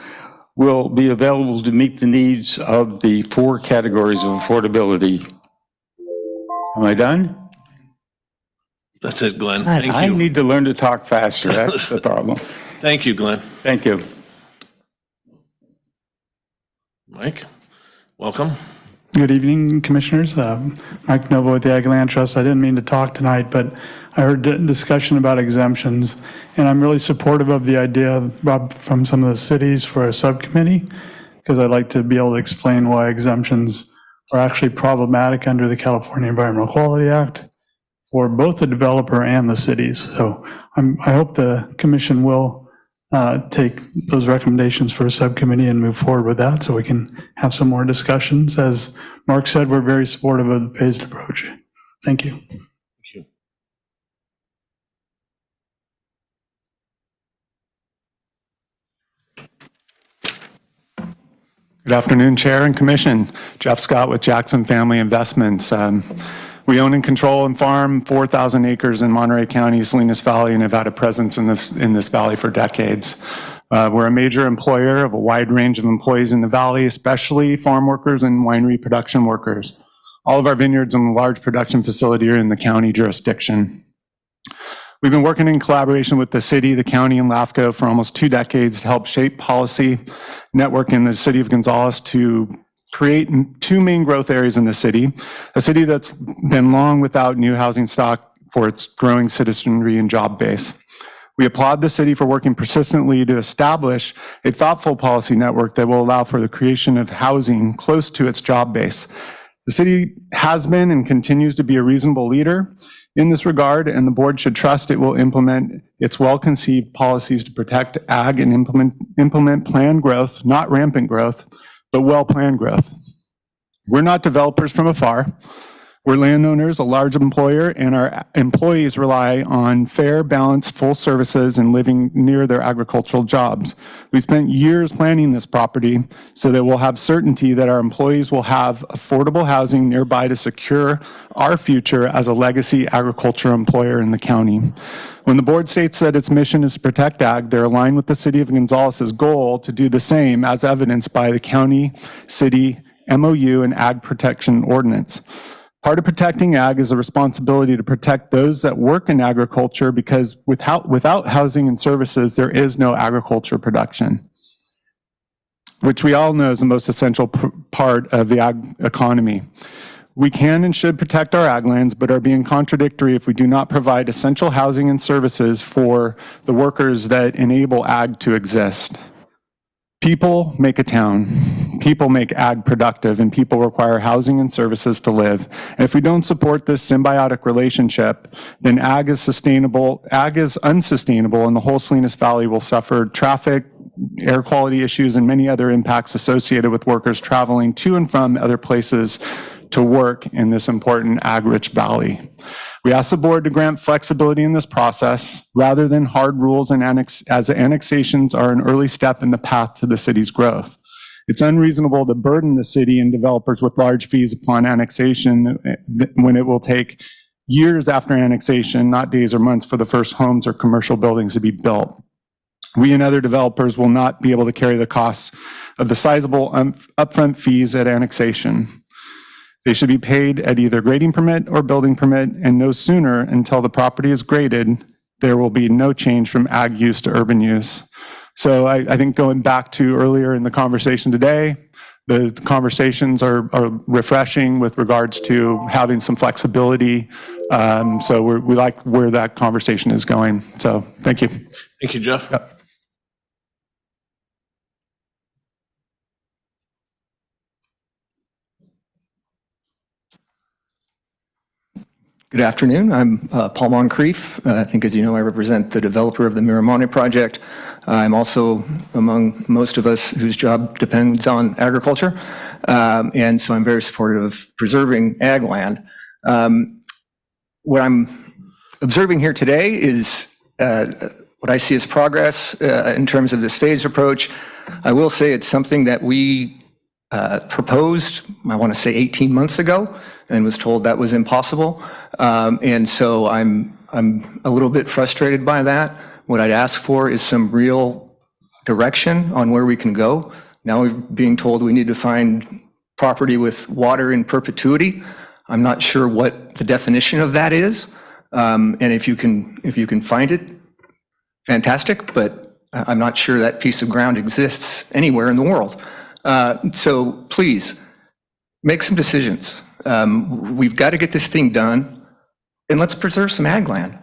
will be available to meet the needs of the 4 categories of affordability. Am I done? That's it, Glenn. Thank you. I need to learn to talk faster. That's the problem. Thank you, Glenn. Thank you. Mike, welcome. Good evening, Commissioners. Mike Novo with the Ag Land Trust. I didn't mean to talk tonight, but I heard discussion about exemptions, and I'm really supportive of the idea from some of the cities for a subcommittee, because I'd like to be able to explain why exemptions are actually problematic under the California Environmental Quality Act for both the developer and the cities. So I hope the Commission will take those recommendations for a subcommittee and move forward with that so we can have some more discussions. As Mark said, we're very supportive of the phased approach. Thank you. Good afternoon, Chair and Commission. Jeff Scott with Jackson Family Investments. We own and control and farm 4,000 acres in Monterey County, Salinas Valley, and have had a presence in this valley for decades. We're a major employer of a wide range of employees in the valley, especially farm workers and winery production workers. All of our vineyards and the large production facility are in the county jurisdiction. We've been working in collaboration with the city, the county, and LAFCO for almost 2 decades to help shape policy network in the city of Gonzales to create 2 main growth areas in the city, a city that's been long without new housing stock for its growing citizenry and job base. We applaud the city for working persistently to establish a thoughtful policy network that will allow for the creation of housing close to its job base. The city has been and continues to be a reasonable leader in this regard, and the board should trust it will implement its well-conceived policies to protect ag and implement planned growth, not rampant growth, but well-planned growth. We're not developers from afar. We're landowners, a large employer, and our employees rely on fair, balanced, full services and living near their agricultural jobs. We spent years planning this property so that we'll have certainty that our employees will have affordable housing nearby to secure our future as a legacy agriculture employer in the county. When the board states that its mission is to protect ag, they're aligned with the city of Gonzales' goal to do the same, as evidenced by the county, city, MOU, and ag protection ordinance. Part of protecting ag is a responsibility to protect those that work in agriculture, because without housing and services, there is no agriculture production, which we all know is the most essential part of the ag economy. We can and should protect our ag lands, but are being contradictory if we do not provide essential housing and services for the workers that enable ag to exist. People make a town. People make ag productive, and people require housing and services to live. And if we don't support this symbiotic relationship, then ag is unsustainable, and the whole Salinas Valley will suffer traffic, air quality issues, and many other impacts associated with workers traveling to and from other places to work in this important ag-rich valley. We ask the board to grant flexibility in this process rather than hard rules, and as annexations are an early step in the path to the city's growth. It's unreasonable to burden the city and developers with large fees upon annexation when it will take years after annexation, not days or months, for the first homes or commercial buildings to be built. We and other developers will not be able to carry the costs of the sizable upfront fees at annexation. They should be paid at either grading permit or building permit, and no sooner until the property is graded, there will be no change from ag use to urban use. So I think going back to earlier in the conversation today, the conversations are refreshing with regards to having some flexibility. So we like where that conversation is going. So thank you. Thank you, Jeff. Yep. Good afternoon. I'm Paul Moncrief. I think, as you know, I represent the developer of the Miramonte project. I'm also among most of us whose job depends on agriculture, and so I'm very supportive of preserving ag land. What I'm observing here today is what I see as progress in terms of this phased approach. I will say it's something that we proposed, I want to say 18 months ago, and was told that was impossible. And so I'm a little bit frustrated by that. What I'd ask for is some real direction on where we can go. Now we're being told we need to find property with water in perpetuity. I'm not sure what the definition of that is. And if you can find it, fantastic, but I'm not sure that piece of ground exists anywhere in the world. So please, make some decisions. We've got to get this thing done, and let's preserve some ag land.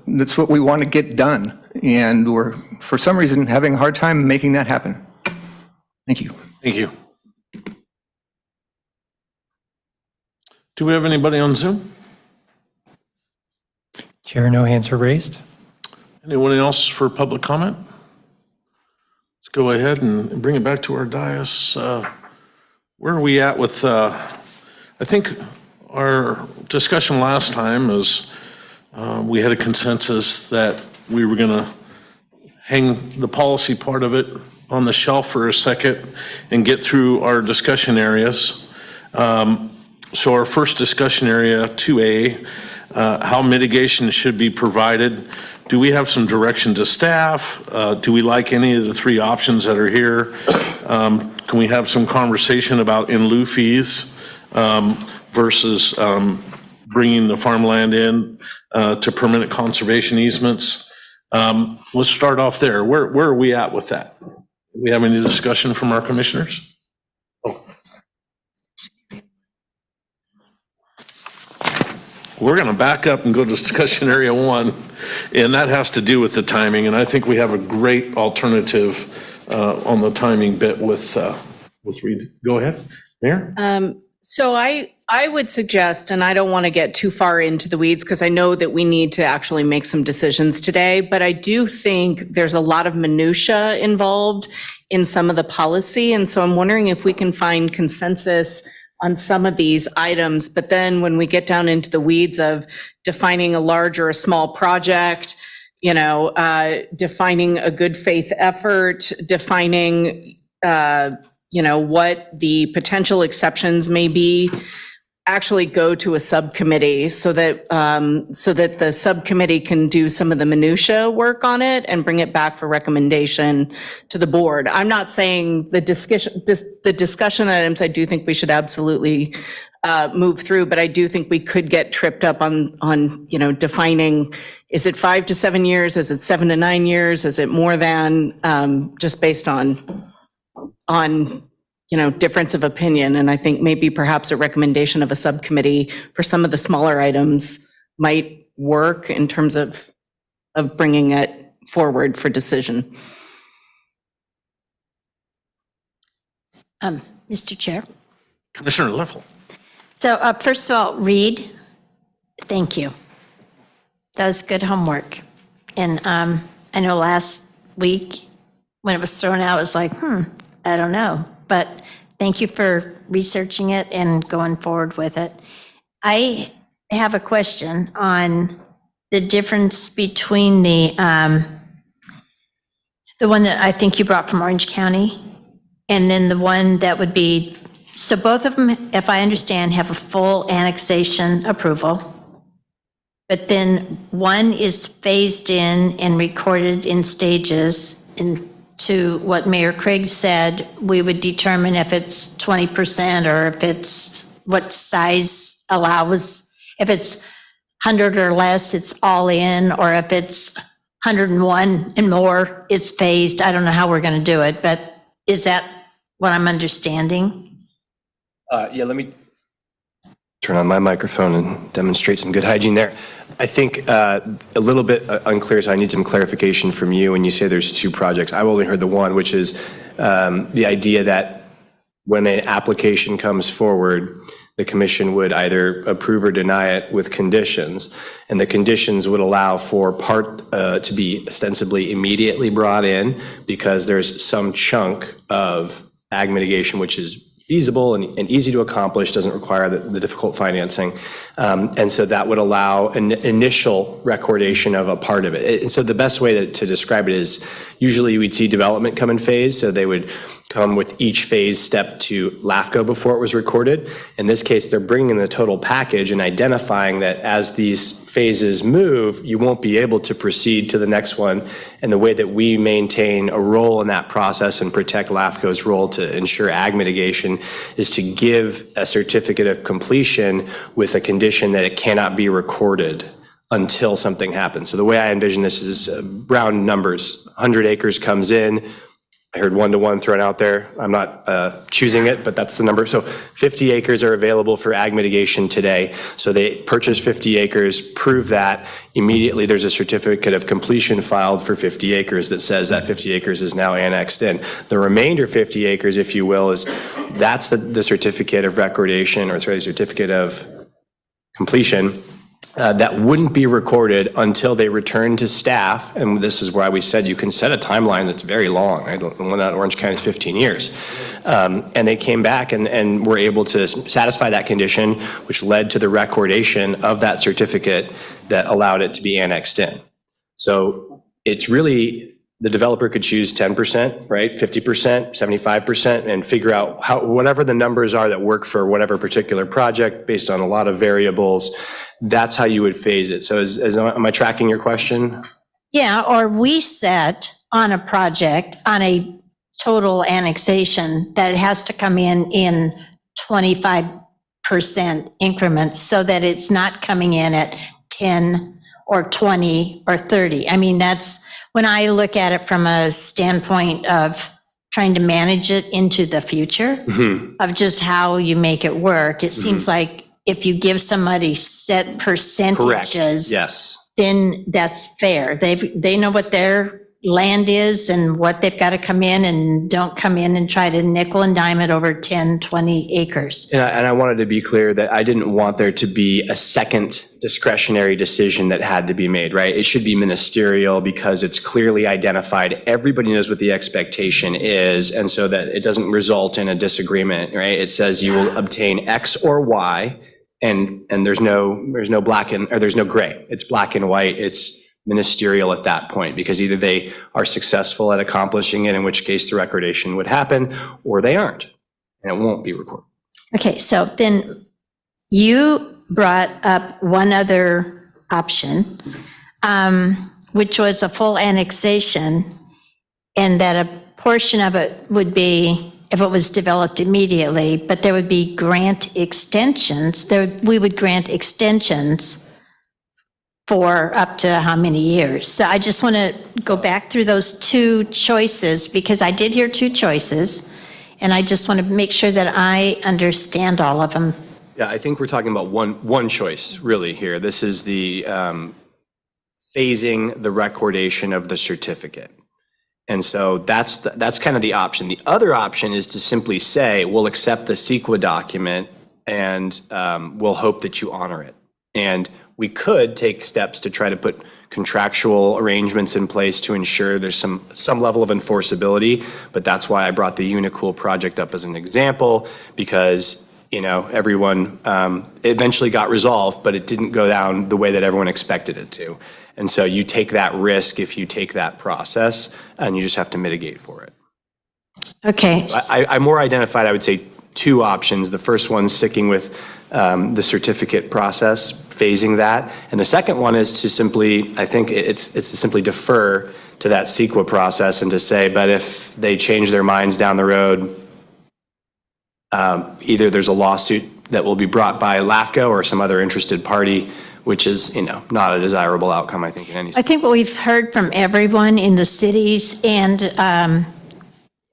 That's what we want to get done, and we're, for some reason, having a hard time making that happen. Thank you. Thank you. Do we have anybody on Zoom? Chair, no hands are raised. Anyone else for public comment? Let's go ahead and bring it back to our dais. Where are we at with, I think our discussion last time is we had a consensus that we were going to hang the policy part of it on the shelf for a second and get through our discussion areas. So our first discussion area, 2A, how mitigation should be provided. Do we have some direction to staff? Do we like any of the three options that are here? Can we have some conversation about in lieu fees versus bringing the farmland in to permanent conservation easements? Let's start off there. Where are we at with that? Do we have any discussion from our commissioners? Oh. We're going to back up and go to discussion area 1, and that has to do with the timing. And I think we have a great alternative on the timing bit with Reed. Go ahead, Mayor. So I would suggest, and I don't want to get too far into the weeds because I know that we need to actually make some decisions today, but I do think there's a lot of minutia involved in some of the policy. And so I'm wondering if we can find consensus on some of these items, but then when we get down into the weeds of defining a large or a small project, defining a good faith effort, defining, what the potential exceptions may be, actually go to a subcommittee so that the subcommittee can do some of the minutia work on it and bring it back for recommendation to the board. I'm not saying the discussion items, I do think we should absolutely move through, but I do think we could get tripped up on defining, is it 5 to 7 years? Is it 7 to 9 years? Is it more than, just based on difference of opinion. And I think maybe perhaps a recommendation of a subcommittee for some of the smaller items might work in terms of bringing it forward for decision. Mr. Chair. Commissioner Leffel. So first of all, Reed, thank you. That was good homework. And I know last week when it was thrown out, it was like, I don't know. But thank you for researching it and going forward with it. I have a question on the difference between the one that I think you brought from Orange County and then the one that would be, so both of them, if I understand, have a full annexation approval. but then one is phased in and recorded in stages. And to what Mayor Craig said, we would determine if it's 20% or if it's what size allows, if it's 100 or less, it's all in, or if it's 101 and more, it's phased. I don't know how we're going to do it, but is that what I'm understanding? Yeah, let me turn on my microphone and demonstrate some good hygiene there. I think a little bit unclear, so I need some clarification from you when you say there's two projects. I've only heard the one, which is the idea that when an application comes forward, the commission would either approve or deny it with conditions, and the conditions would allow for part to be ostensibly immediately brought in because there's some chunk of ag mitigation which is feasible and easy to accomplish, doesn't require the difficult financing. And so that would allow an initial recordation of a part of it. And so the best way to describe it is usually we'd see development come in phase. So they would come with each phase step to LAFCO before it was recorded. In this case, they're bringing in the total package and identifying that as these phases move, you won't be able to proceed to the next one. And the way that we maintain a role in that process and protect LAFCO's role to ensure ag mitigation is to give a certificate of completion with a condition that it cannot be recorded until something happens. So the way I envision this is round numbers. 100 acres comes in. I heard 1-to-1 thrown out there. I'm not choosing it, but that's the number. So 50 acres are available for ag mitigation today. So they purchase 50 acres, prove that. Immediately there's a certificate of completion filed for 50 acres that says that 50 acres is now annexed in. The remainder 50 acres, if you will, that's the certificate of recordation, or sorry, certificate of completion. That wouldn't be recorded until they return to staff. And this is why we said you can set a timeline that's very long. Right? The one out in Orange County is 15 years. And they came back and were able to satisfy that condition, which led to the recordation of that certificate that allowed it to be annexed in. So it's really, the developer could choose 10%, right? 50%, 75%, and figure out whatever the numbers are that work for whatever particular project based on a lot of variables. That's how you would phase it. So am I tracking your question? Yeah, or we set on a project, on a total annexation, that it has to come in 25% increments so that it's not coming in at 10 or 20 or 30. I mean, that's when I look at it from a standpoint of trying to manage it into the future of just how you make it work. It seems like if you give somebody set percentages, Correct. Yes. then that's fair. They know what their land is and what they've got to come in, and don't come in and try to nickel and dime it over 10, 20 acres. And I wanted to be clear that I didn't want there to be a second discretionary decision that had to be made, right? It should be ministerial because it's clearly identified. Everybody knows what the expectation is, and so that it doesn't result in a disagreement, right? It says you will obtain X or Y, and there's no black and, or there's no gray. It's black and white. It's ministerial at that point, because either they are successful at accomplishing it, in which case the recordation would happen, or they aren't, and it won't be recorded. Okay, so then you brought up one other option, which was a full annexation, and that a portion of it would be, if it was developed immediately, but there would be grant extensions. We would grant extensions for up to how many years? So I just want to go back through those two choices, because I did hear two choices, and I just want to make sure that I understand all of them. Yeah, I think we're talking about one choice really here. This is the phasing the recordation of the certificate. And so that's kind of the option. The other option is to simply say, we'll accept the CEQA document and we'll hope that you honor it. And we could take steps to try to put contractual arrangements in place to ensure there's some level of enforceability, but that's why I brought the Unicool project up as an example, because everyone eventually got resolved, but it didn't go down the way that everyone expected it to. And so you take that risk if you take that process, and you just have to mitigate for it. Okay. I more identified, I would say, two options. The first one's sticking with the certificate process, phasing that. And the second one is to simply, I think it's to simply defer to that CEQA process and to say, but if they change their minds down the road, either there's a lawsuit that will be brought by LAFCO or some other interested party, which is, not a desirable outcome, I think, in any. I think what we've heard from everyone in the cities and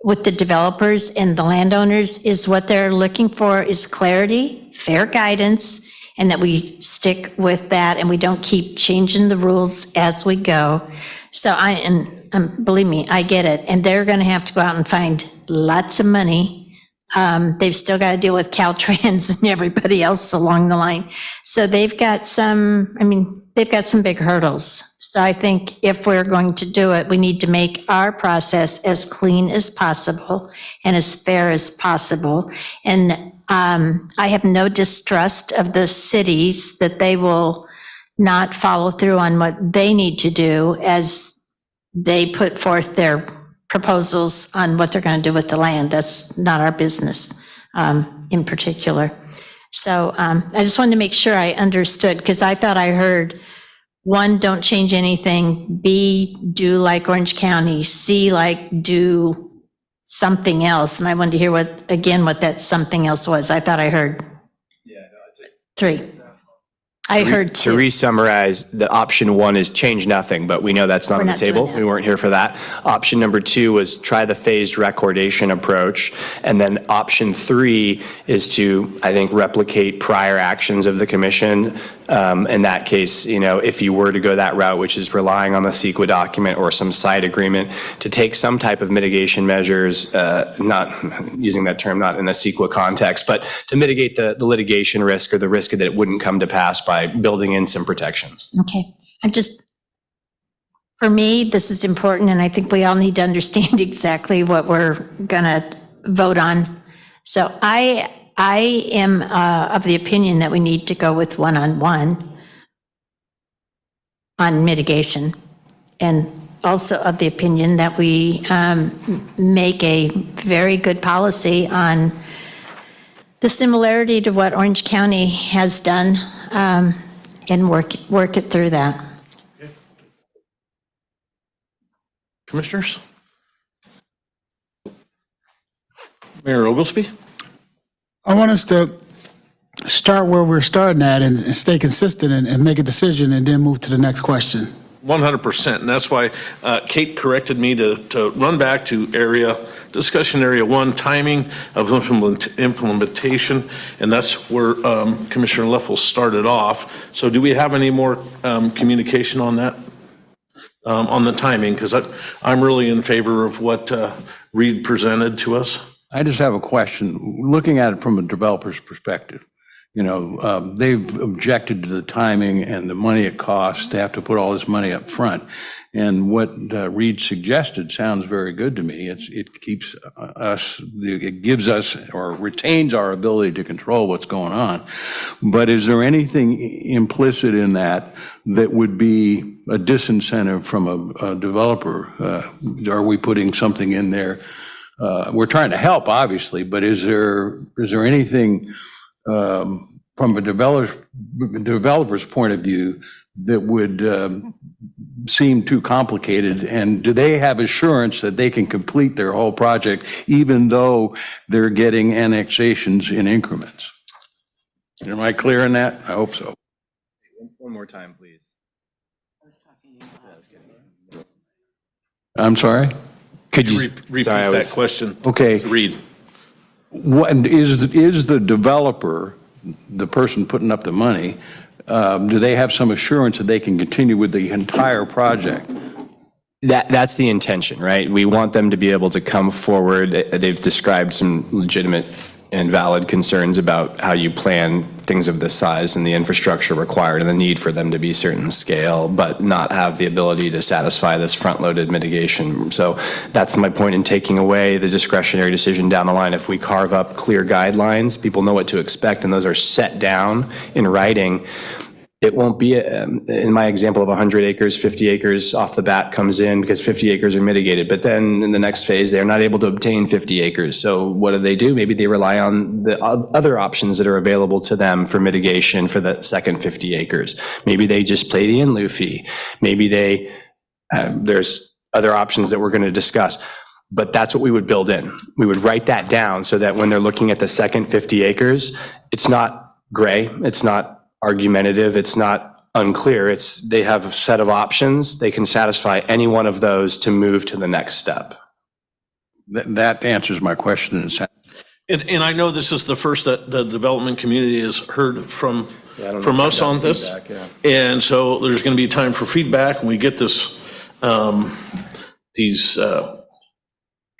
with the developers and the landowners is what they're looking for is clarity, fair guidance, and that we stick with that and we don't keep changing the rules as we go. So believe me, I get it. And they're going to have to go out and find lots of money. They've still got to deal with Caltrans and everybody else along the line. So they've got some big hurdles. So I think if we're going to do it, we need to make our process as clean as possible and as fair as possible. And I have no distrust of the cities that they will not follow through on what they need to do as they put forth their proposals on what they're going to do with the land. That's not our business in particular. So I just wanted to make sure I understood, because I thought I heard, 1, don't change anything, B, do like Orange County, C, like do something else. And I wanted to hear what that something else was. I thought I heard 3. I heard 2. To re-summarize, the option 1 is change nothing, but we know that's not on the table. We weren't here for that. Option number 2 was try the phased recordation approach. And then option 3 is to, I think, replicate prior actions of the commission. In that case, if you were to go that route, which is relying on the CEQA document or some side agreement, to take some type of mitigation measures, not using that term, not in a CEQA context, but to mitigate the litigation risk or the risk that it wouldn't come to pass by building in some protections. Okay. For me, this is important, and I think we all need to understand exactly what we're going to vote on. So I am of the opinion that we need to go with one-on-one on mitigation, and also of the opinion that we make a very good policy on the similarity to what Orange County has done and work it through that. Commissioners? Mayor Oglesby? I want us to start where we're starting at and stay consistent and make a decision and then move to the next question. 100%, and that's why Kate corrected me to run back to discussion area 1, timing of implementation, and that's where Commissioner Leffel started off. So do we have any more communication on that, on the timing? Because I'm really in favor of what Reed presented to us. I just have a question. Looking at it from a developer's perspective, they've objected to the timing and the money it costs to have to put all this money up front. And what Reed suggested sounds very good to me. It keeps us, it gives us or retains our ability to control what's going on. But is there anything implicit in that would be a disincentive from a developer? Are we putting something in there? We're trying to help, obviously, but is there anything from a developer's point of view that would seem too complicated? And do they have assurance that they can complete their whole project even though they're getting annexations in increments? Am I clear on that? I hope so. One more time, please. I'm sorry? Could you repeat that question? Okay. Reed. What is the developer, the person putting up the money, do they have some assurance that they can continue with the entire project? That's the intention, right? We want them to be able to come forward. They've described some legitimate and valid concerns about how you plan things of this size and the infrastructure required and the need for them to be certain scale, but not have the ability to satisfy this front-loaded mitigation. So that's my point in taking away the discretionary decision down the line. If we carve up clear guidelines, people know what to expect, and those are set down in writing, it won't be, in my example of 100 acres, 50 acres off the bat comes in because 50 acres are mitigated. But then in the next phase, they're not able to obtain 50 acres. So what do? Maybe they rely on the other options that are available to them for mitigation for that second 50 acres. Maybe they just pay the in lieu fee. Maybe there's other options that we're going to discuss. But that's what we would build in. We would write that down so that when they're looking at the second 50 acres, it's not gray, it's not argumentative, it's not unclear, they have a set of options, they can satisfy any one of those to move to the next step. That answers my question. And I know this is the first that the development community has heard from us on this. And so there's going to be time for feedback when we get this,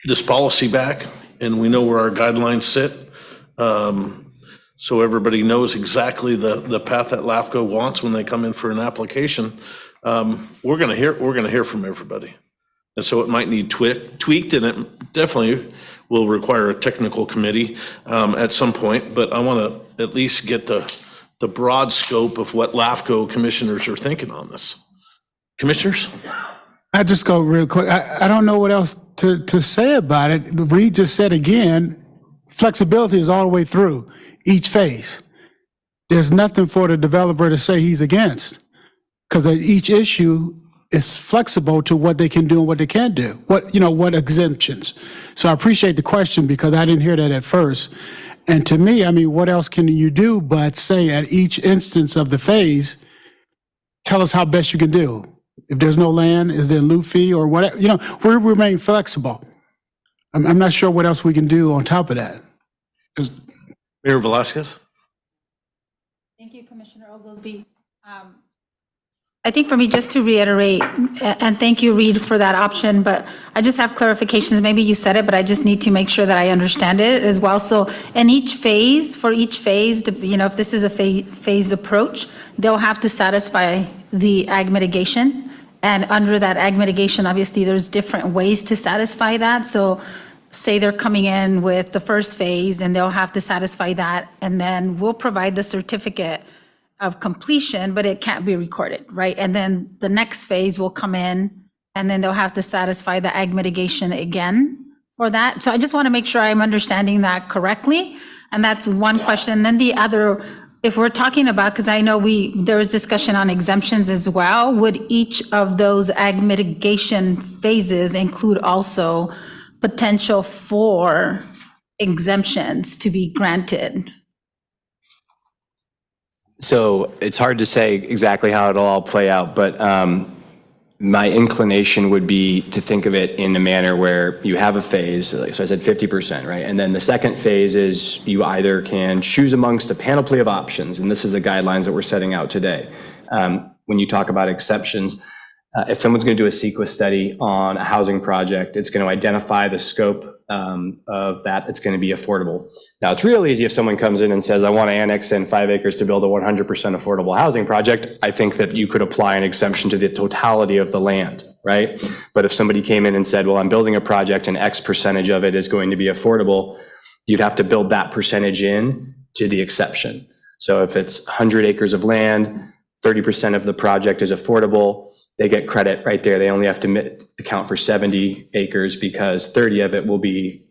this policy back and we know where our guidelines sit. So everybody knows exactly the path that LAFCO wants when they come in for an application. We're going to hear from everybody. And so it might need tweaked, and it definitely will require a technical committee at some point, but I want to at least get the broad scope of what LAFCO commissioners are thinking on this. Commissioners? I just go real quick. I don't know what else to say about it. Reed just said again, flexibility is all the way through each phase. There's nothing for the developer to say he's against, because each issue is flexible to what they can do and what they can't do. What exemptions. So I appreciate the question because I didn't hear that at first. And to me, I mean, what else can you do but say at each instance of the phase, tell us how best you can do. If there's no land, is there a lieu fee or whatever? We remain flexible. I'm not sure what else we can do on top of that. Mayor Velasquez? Thank you, Commissioner Oglesby. I think for me, just to reiterate, and thank you, Reed, for that option, but I just have clarifications. Maybe you said it, but I just need to make sure that I understand it as well. So in each phase, if this is a phased approach, they'll have to satisfy the ag mitigation. And under that ag mitigation, obviously, there's different ways to satisfy that. So say they're coming in with the first phase and they'll have to satisfy that, and then we'll provide the certificate of completion, but it can't be recorded, right? And then the next phase will come in and then they'll have to satisfy the ag mitigation again for that. So I just want to make sure I'm understanding that correctly. And that's one question. Then the other, if we're talking about, because I know there was discussion on exemptions as well, would each of those ag mitigation phases include also potential for exemptions to be granted? So it's hard to say exactly how it'll all play out, but my inclination would be to think of it in a manner where you have a phase, so I said 50%, right? And then the second phase is you either can choose amongst a panoply of options, and this is the guidelines that we're setting out today. When you talk about exceptions, if someone's going to do a CEQA study on a housing project, it's going to identify the scope of that. It's going to be affordable. Now, it's real easy if someone comes in and says, I want to annex in 5 acres to build a 100% affordable housing project. I think that you could apply an exemption to the totality of the land, right? But if somebody came in and said, well, I'm building a project and X percentage of it is going to be affordable, you'd have to build that percentage in to the exception. So if it's 100 acres of land, 30% of the project is affordable, they get credit right there. They only have to account for 70 acres because 30 of it will be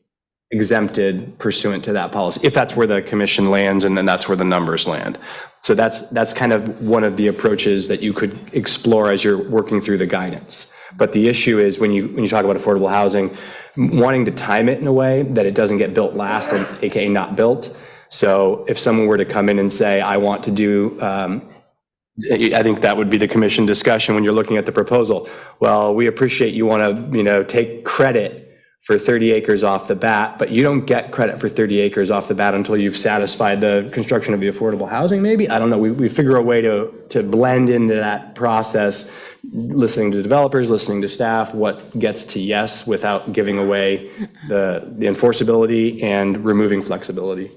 exempted pursuant to that policy, if that's where the commission lands, and then that's where the numbers land. So that's kind of one of the approaches that you could explore as you're working through the guidance. But the issue is when you talk about affordable housing, wanting to time it in a way that it doesn't get built last, and AKA not built. So if someone were to come in and say, I want to do, I think that would be the commission discussion when you're looking at the proposal. Well, we appreciate you want to, take credit for 30 acres off the bat, but you don't get credit for 30 acres off the bat until you've satisfied the construction of the affordable housing, maybe? I don't know. We figure a way to blend into that process, listening to developers, listening to staff, what gets to yes without giving away the enforceability and removing flexibility.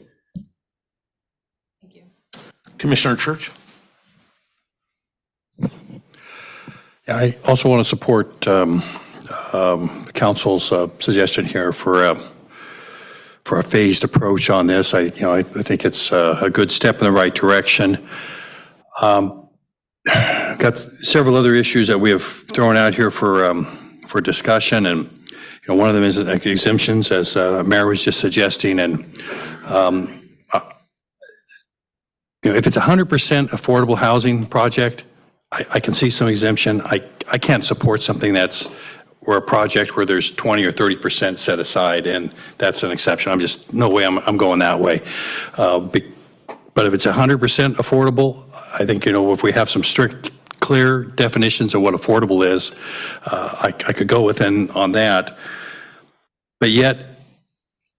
Thank you. Commissioner Church? I also want to support the council's suggestion here for a phased approach on this. I think it's a good step in the right direction. got several other issues that we have thrown out here for discussion, and one of them is exemptions, as Mayor was just suggesting, and if it's 100% affordable housing project, I can see some exemption. I can't support something or a project where there's 20 or 30% set aside, and that's an exception. I'm just, no way I'm going that way. But if it's 100% affordable, I think, if we have some strict, clear definitions of what affordable is, I could go within on that. But yet,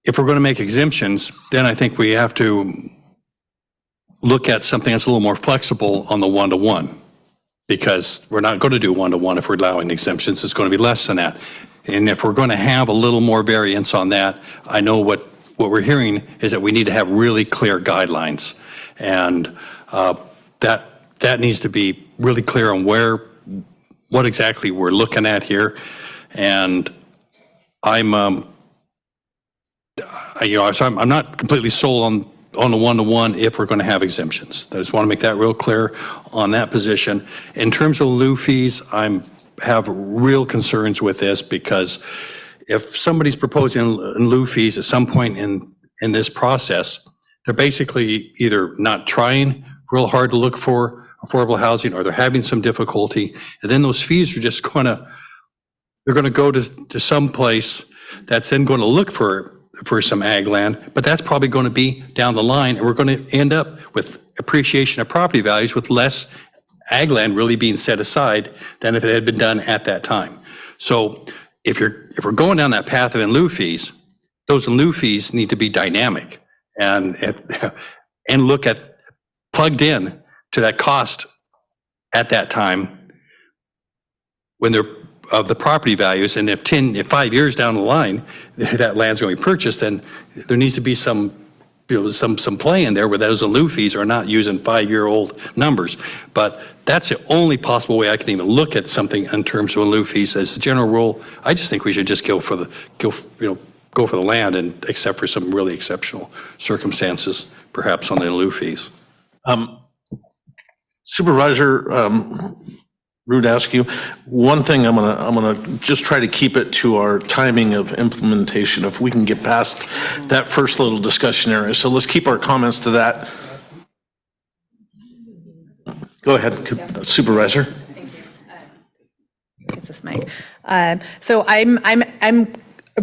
if we're going to make exemptions, then I think we have to look at something that's a little more flexible on the one-to-one, because we're not going to do one-to-one if we're allowing exemptions. It's going to be less than that. And if we're going to have a little more variance on that, I know what we're hearing is that we need to have really clear guidelines. And that needs to be really clear on what exactly we're looking at here. And I'm not completely sold on the one-to-one if we're going to have exemptions. I just want to make that real clear on that position. In terms of lieu fees, I have real concerns with this, because if somebody's proposing lieu fees at some point in this process, they're basically either not trying real hard to look for affordable housing, or they're having some difficulty, and then those fees are just going to go to some place that's then going to look for some ag land, but that's probably going to be down the line, and we're going to end up with appreciation of property values with less ag land really being set aside than if it had been done at that time. So if we're going down that path of in lieu fees, those in lieu fees need to be dynamic and look at plugged in to that cost at that time when they're of the property values. And if 5 years down the line that land's going to be purchased, then there needs to be some play in there where those in lieu fees are not using 5-year-old numbers. But that's the only possible way I can even look at something in terms of in lieu fees. As a general rule, I just think we should just go for the land, and except for some really exceptional circumstances, perhaps on the in lieu fees. Supervisor Rudasky, one thing I'm gonna just try to keep it to our timing of implementation, if we can get past that first little discussion area. So let's keep our comments to that. Go ahead, Supervisor. Thank you. Is this mic? So I'm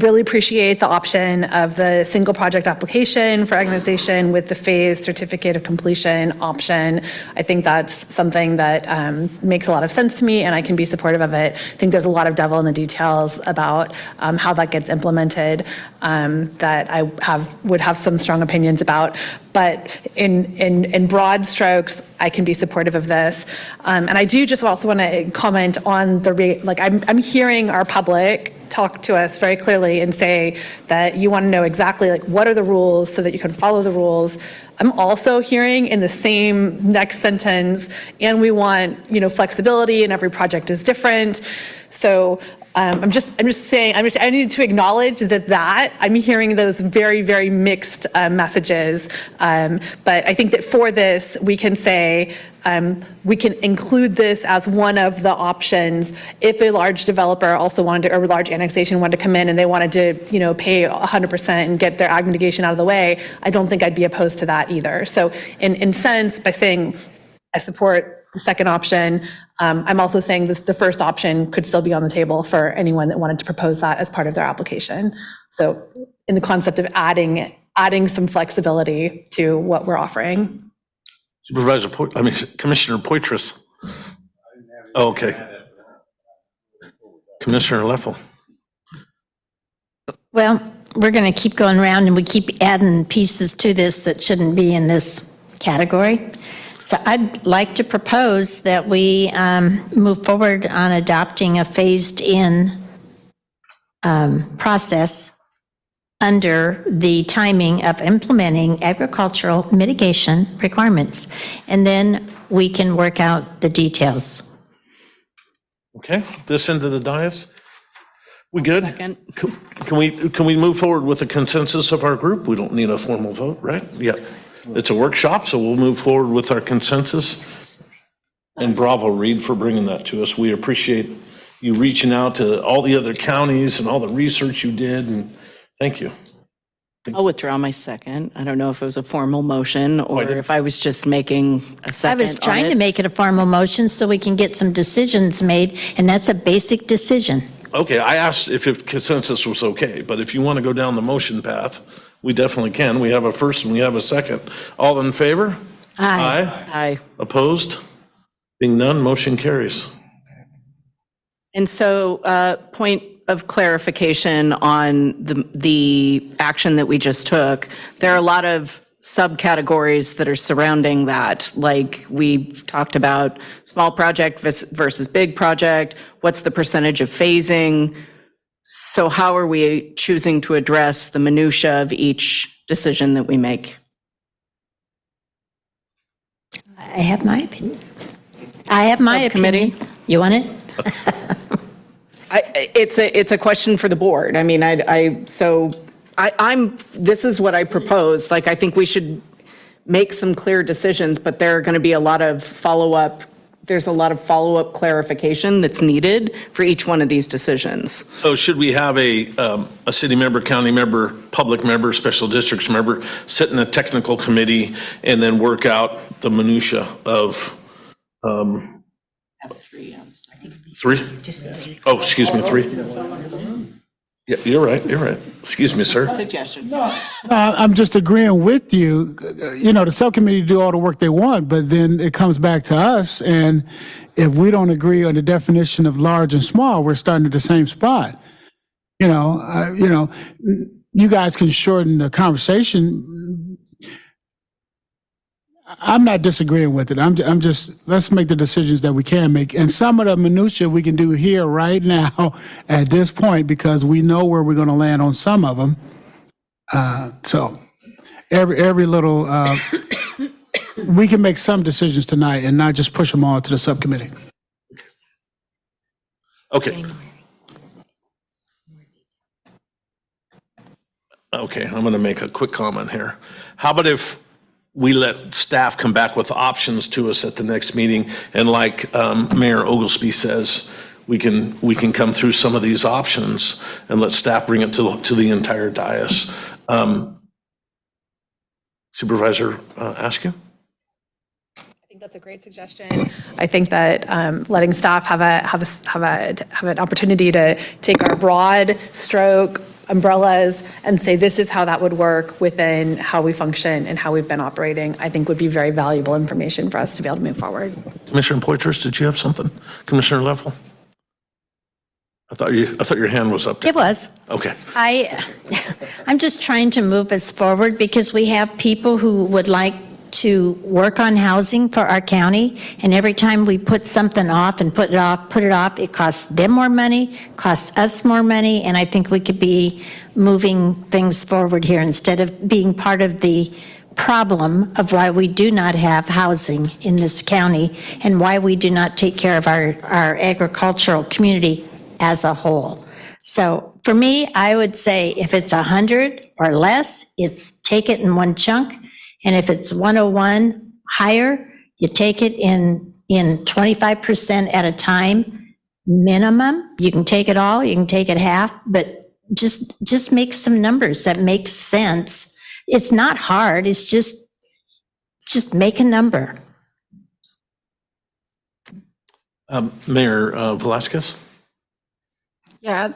really appreciate the option of the single project application for organization with the phased certificate of completion option. I think that's something that makes a lot of sense to me, and I can be supportive of it. I think there's a lot of devil in the details about how that gets implemented that I would have some strong opinions about. But in broad strokes, I can be supportive of this. And I do just also want to comment on I'm hearing our public talk to us very clearly and say that you want to know exactly what are the rules so that you can follow the rules. I'm also hearing in the same next sentence, and we want, flexibility, and every project is different. So I'm just saying, I need to acknowledge that I'm hearing those very, very mixed messages. But I think that for this, we can say, we can include this as one of the options if a large developer also wanted to, or a large annexation wanted to come in and they wanted to, pay 100% and get their ag mitigation out of the way. I don't think I'd be opposed to that either. So in sense, by saying I support the second option, I'm also saying the first option could still be on the table for anyone that wanted to propose that as part of their application. So in the concept of adding some flexibility to what we're offering. Commissioner Poitras. Oh, okay. Commissioner Leffel. Well, we're going to keep going around, and we keep adding pieces to this that shouldn't be in this category. So I'd like to propose that we move forward on adopting a phased-in process under the timing of implementing agricultural mitigation requirements. And then we can work out the details. Okay, this end of the dais. We good? Second. Can we move forward with the consensus of our group? We don't need a formal vote, right? Yeah. It's a workshop, so we'll move forward with our consensus. And bravo, Reed, for bringing that to us. We appreciate you reaching out to all the other counties and all the research you did, and thank you. I'll withdraw my second. I don't know if it was a formal motion or didn't- if I was just making a second I was on trying it. to make it a formal motion so we can get some decisions made, and that's a basic decision. Okay, I asked if consensus was okay, but if you want to go down the motion path, we definitely can. We have a first and we have a second. All in favor? Aye. Aye. Opposed? Being none, motion carries. And so, point of clarification on the action that we just took, there are a lot of subcategories that are surrounding that. Like we talked about small project versus big project. What's the percentage of phasing? So how are we choosing to address the minutia of each decision that we make? I have my opinion. I have my Subcommittee? opinion. You want it? It's a question for the board. I mean, this is what I propose. Like, I think we should make some clear decisions, but there are going to be a lot of follow-up, there's a lot of follow-up clarification that's needed for each one of these decisions. So should we have a city member, county member, public member, special districts member, sit in a technical committee and then work out the minutia of, three? Oh, excuse me, three? Yeah, you're right, Excuse me, sir. Suggestion. I'm just agreeing with you. You know, the subcommittee do all the work they want, but then it comes back to us, and if we don't agree on the definition of large and small, we're starting at the same spot. You know, you guys can shorten the conversation. I'm not disagreeing with it. I'm just, let's make the decisions that we can make. And some of the minutia we can do here right now at this point, because we know where we're going to land on some of them. So every little, we can make some decisions tonight and not just push them all to the subcommittee. Okay. Okay, I'm going to make a quick comment here. How about if we let staff come back with options to us at the next meeting, and like Mayor Oglesby says, we can come through some of these options and let staff bring it to the entire dais. Supervisor Askew? I think that's a great suggestion. I think that letting staff have an opportunity to take our broad stroke umbrellas and say this is how that would work within how we function and how we've been operating, I think would be very valuable information for us to be able to move forward. Commissioner Poitras, did you have something? Commissioner Leffel? I thought your hand was up there. It was. Okay. I'm just trying to move us forward because we have people who would like to work on housing for our county, and every time we put something off and put it off, it costs them more money, costs us more money, and I think we could be moving things forward here instead of being part of the problem of why we do not have housing in this county and why we do not take care of our agricultural community as a whole. So for me, I would say if it's 100 or less, it's take it in one chunk. And if it's 101 higher, you take it in 25% at a time minimum. You can take it all, you can take it half, but just make some numbers that make sense. It's not hard, it's just make a number. Mayor Velasquez? Yeah,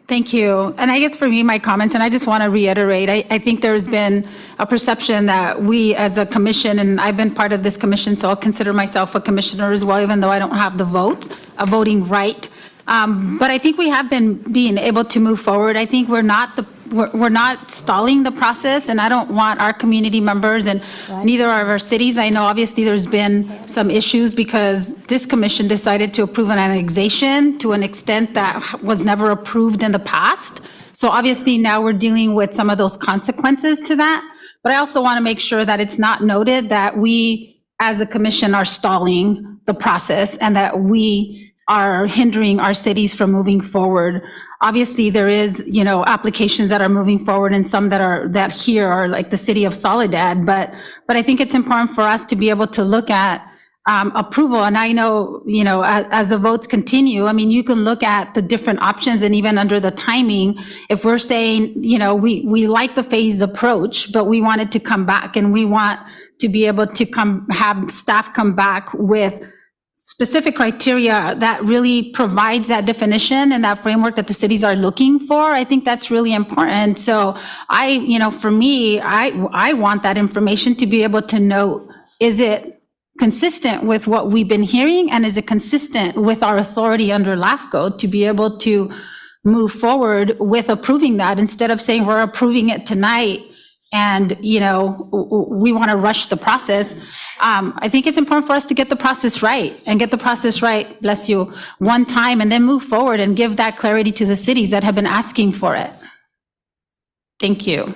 thank you. And I guess for me, my comments, and I just want to reiterate, I think there's been a perception that we as a commission, and I've been part of this commission, so I'll consider myself a commissioner as well, even though I don't have the voting right. But I think we have been being able to move forward. I think we're not stalling the process, and I don't want our community members and neither of our cities. I know obviously there's been some issues because this commission decided to approve an annexation to an extent that was never approved in the past. So obviously now we're dealing with some of those consequences to that. But I also want to make sure that it's not noted that we as a commission are stalling the process and that we are hindering our cities from moving forward. Obviously, there is, applications that are moving forward and some that here are like the city of Soledad, but I think it's important for us to be able to look at approval. And I know, as the votes continue, I mean, you can look at the different options and even under the timing, if we're saying, we like the phased approach, but we want it to come back and we want to be able to have staff come back with specific criteria that really provides that definition and that framework that the cities are looking for. I think that's really important. So for me, I want that information to be able to know, is it consistent with what we've been hearing? And is it consistent with our authority under LAFCO to be able to move forward with approving that instead of saying we're approving it tonight and, we want to rush the process. I think it's important for us to get the process right and get the process right, bless you, one time and then move forward and give that clarity to the cities that have been asking for it. Thank you.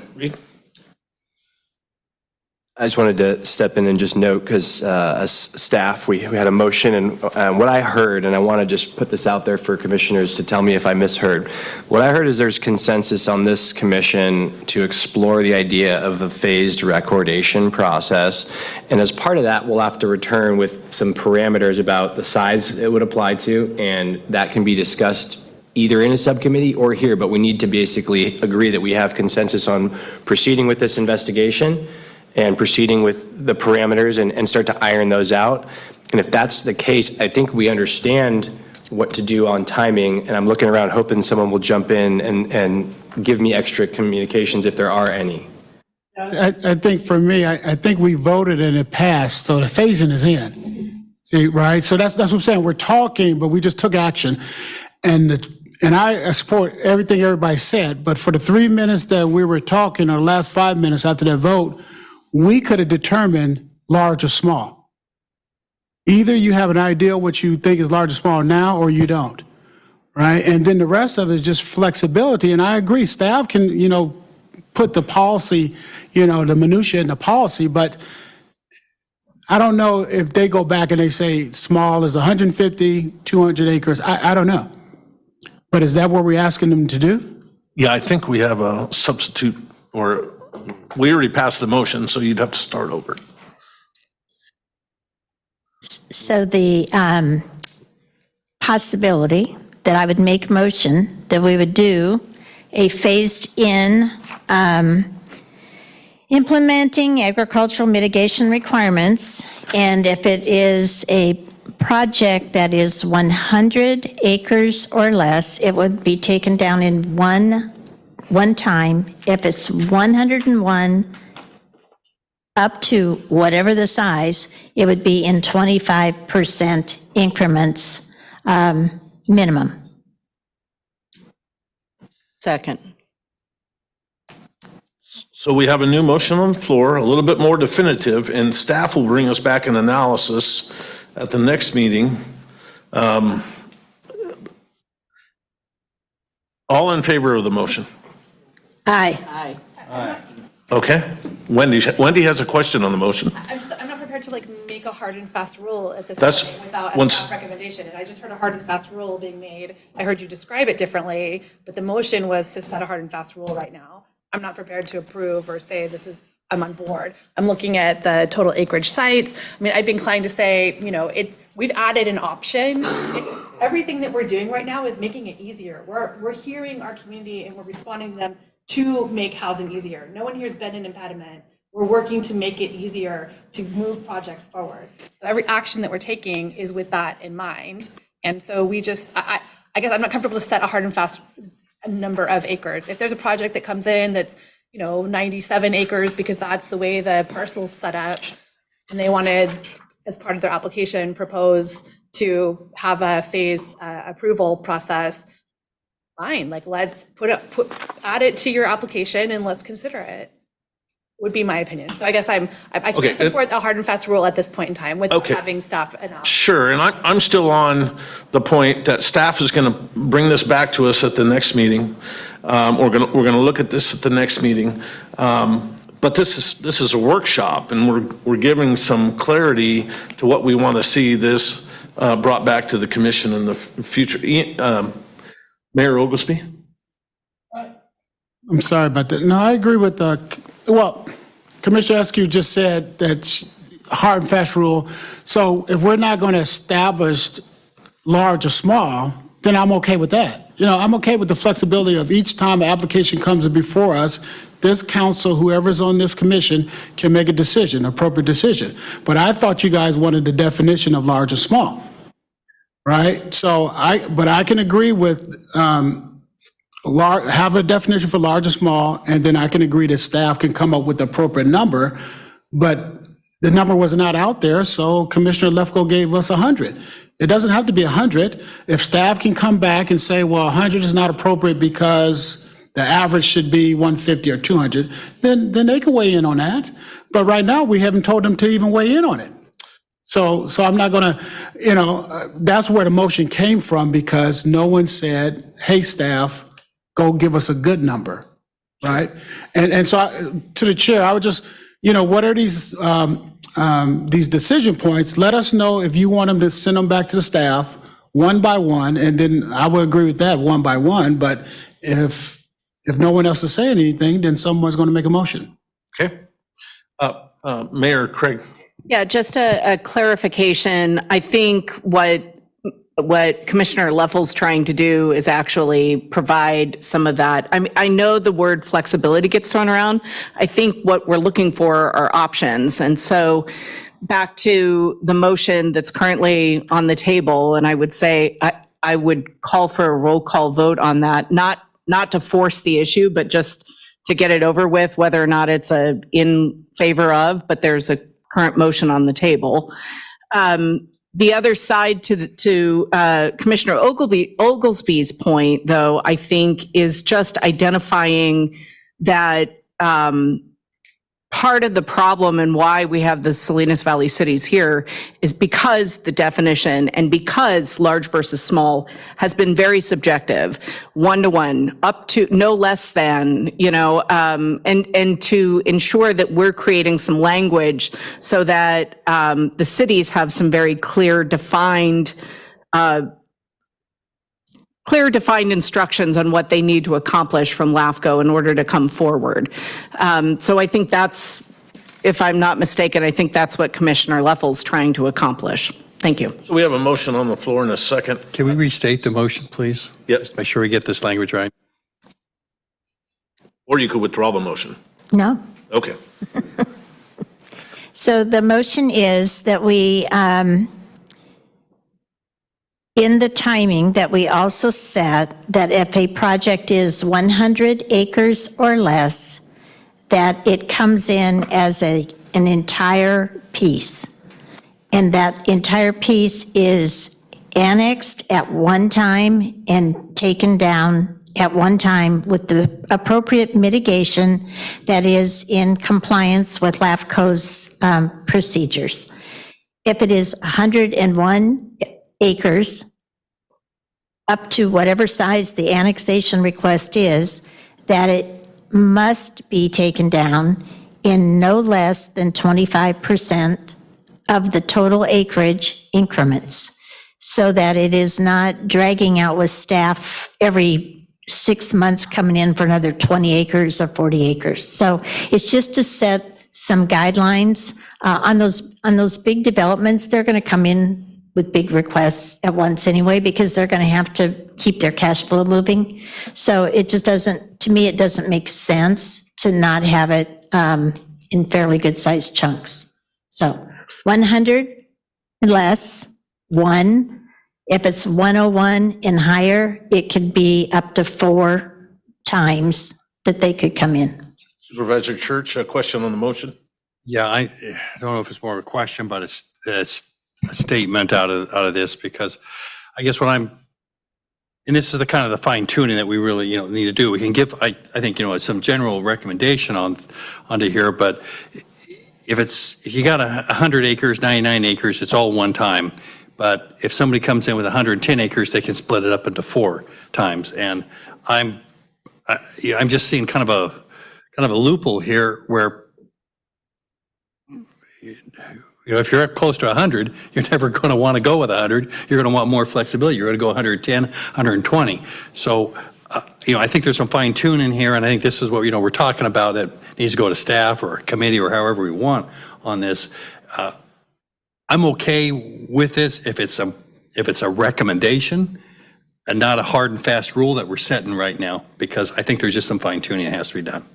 I just wanted to step in and just note, because as staff, we had a motion, and what I heard, and I want to just put this out there for commissioners to tell me if I misheard. What I heard is there's consensus on this commission to explore the idea of a phased recordation process. And as part of that, we'll have to return with some parameters about the size it would apply to, and that can be discussed either in a subcommittee or here, but we need to basically agree that we have consensus on proceeding with this investigation and proceeding with the parameters and start to iron those out. And if that's the case, I think we understand what to do on timing, and I'm looking around hoping someone will jump in and give me extra communications if there are any. I think for me, I think we voted and it passed, so the phasing is in. See, right? So that's what I'm saying. We're talking, but we just took action. And I support everything everybody said, but for the 3 minutes that we were talking, or the last 5 minutes after that vote, we could have determined large or small. Either you have an idea what you think is large or small now, or you don't, right? And then the rest of it is just flexibility. And I agree, staff can, put the policy, the minutia in the policy, but I don't know if they go back and they say small is 150, 200 acres. I don't know. But is that what we're asking them to do? Yeah, I think we have a substitute, or we already passed the motion, so you'd have to start over. So the possibility that I would make a motion that we would do a phased in implementing agricultural mitigation requirements, and if it is a project that is 100 acres or less, it would be taken down in one time. If it's 101 up to whatever the size, it would be in 25% increments minimum. Second. So we have a new motion on the floor, a little bit more definitive, and staff will bring us back an analysis at the next meeting. All in favor of the motion? Aye. Aye. Okay. Wendy has a question on the motion. I'm not prepared to make a hard and fast rule at this That's point without a once- staff recommendation. And I just heard a hard and fast rule being made. I heard you describe it differently, but the motion was to set a hard and fast rule right now. I'm not prepared to approve or say I'm on board. I'm looking at the total acreage sites. I mean, I'd be inclined to say, we've added an option. Everything that we're doing right now is making it easier. We're hearing our community and we're responding to them to make housing easier. No one here has been an impediment. We're working to make it easier to move projects forward. So every action that we're taking is with that in mind. And so we just, I guess I'm not comfortable to set a hard and fast number of acres. If there's a project that comes in that's 97 acres because that's the way the parcel's set up, and they wanted, as part of their application, propose to have a phased approval process, fine, let's add it to your application and let's consider it, would be my opinion. So I guess I can't support a hard and fast rule at this point in time without having staff enough. Sure, and I'm still on the point that staff is going to bring this back to us at the next meeting. We're going to look at this at the next meeting. But this is a workshop, and we're giving some clarity to what we want to see this brought back to the commission in the future. Mayor Oglesby? I'm sorry about that. No, I agree with Commissioner Askew just said that hard and fast rule. So if we're not going to establish large or small, then I'm okay with that. You know, I'm okay with the flexibility of each time an application comes before us, this council, whoever's on this commission, can make a decision, appropriate decision. But I thought you guys wanted the definition of large or small, right? So but I can agree with, have a definition for large or small, and then I can agree that staff can come up with the appropriate number, but the number was not out there, so Commissioner LAFCO gave us 100. It doesn't have to be 100. If staff can come back and say, well, 100 is not appropriate because the average should be 150 or 200, then they can weigh in on that. But right now, we haven't told them to even weigh in on it. So I'm not gonna, that's where the motion came from, because no one said, hey, staff, go give us a good number, right? And so to the chair, I would just, what are these decision points? Let us know if you want them to send them back to the staff one by one, and then I would agree with that one by one. But if no one else is saying anything, then someone's going to make a motion. Okay. Mayor Craig. Yeah, just a clarification. I think what Commissioner Leffel's trying to do is actually provide some of that. I know the word flexibility gets thrown around. I think what we're looking for are options. And so back to the motion that's currently on the table, and I would say I would call for a roll call vote on that, not to force the issue, but just to get it over with, whether or not it's in favor of, but there's a current motion on the table. The other side to Commissioner Oglesby's point, though, I think is just identifying that part of the problem and why we have the Salinas Valley cities here is because the definition and because large versus small has been very subjective, 1-to-1, up to no less than, and to ensure that we're creating some language so that the cities have some very clear defined instructions on what they need to accomplish from LAFCO in order to come forward. So I think that's, if I'm not mistaken, I think that's what Commissioner Leffel's trying to accomplish. Thank you. So we have a motion on the floor in a second. Can we restate the motion, please? Yep. Just make sure we get this language right. Or you could withdraw the motion. No. Okay. So the motion is that we, in the timing, that we also set that if a project is 100 acres or less, that it comes in as an entire piece. And that entire piece is annexed at one time and taken down at one time with the appropriate mitigation that is in compliance with LAFCO's procedures. If it is 101 acres, up to whatever size the annexation request is, that it must be taken down in no less than 25% of the total acreage increments, so that it is not dragging out with staff every 6 months coming in for another 20 acres or 40 acres. So it's just to set some guidelines on those big developments. They're going to come in with big requests at once anyway, because they're going to have to keep their cash flow moving. So it just doesn't, to me, it doesn't make sense to not have it in fairly good sized chunks. So 100 and less, 1. If it's 101 and higher, it could be up to 4 times that they could come in. Supervisor Church, a question on the motion? Yeah, I don't know if it's more of a question, but it's a statement out of this, because I guess what I'm, and this is the kind of the fine tuning that we really, need to do. We can give, I think, some general recommendation onto here, but if you got 100 acres, 99 acres, it's all one time. But if somebody comes in with 110 acres, they can split it up into 4 times. And I'm just seeing kind of a loophole here where, if you're up close to 100, you're never going to want to go with 100. You're going to want more flexibility. You're going to go 110, 120. So, I think there's some fine tuning here, and I think this is what, we're talking about that needs to go to staff or a committee or however we want on this. I'm okay with this if it's a recommendation and not a hard and fast rule that we're setting right now, because I think there's just some fine tuning that has to be done.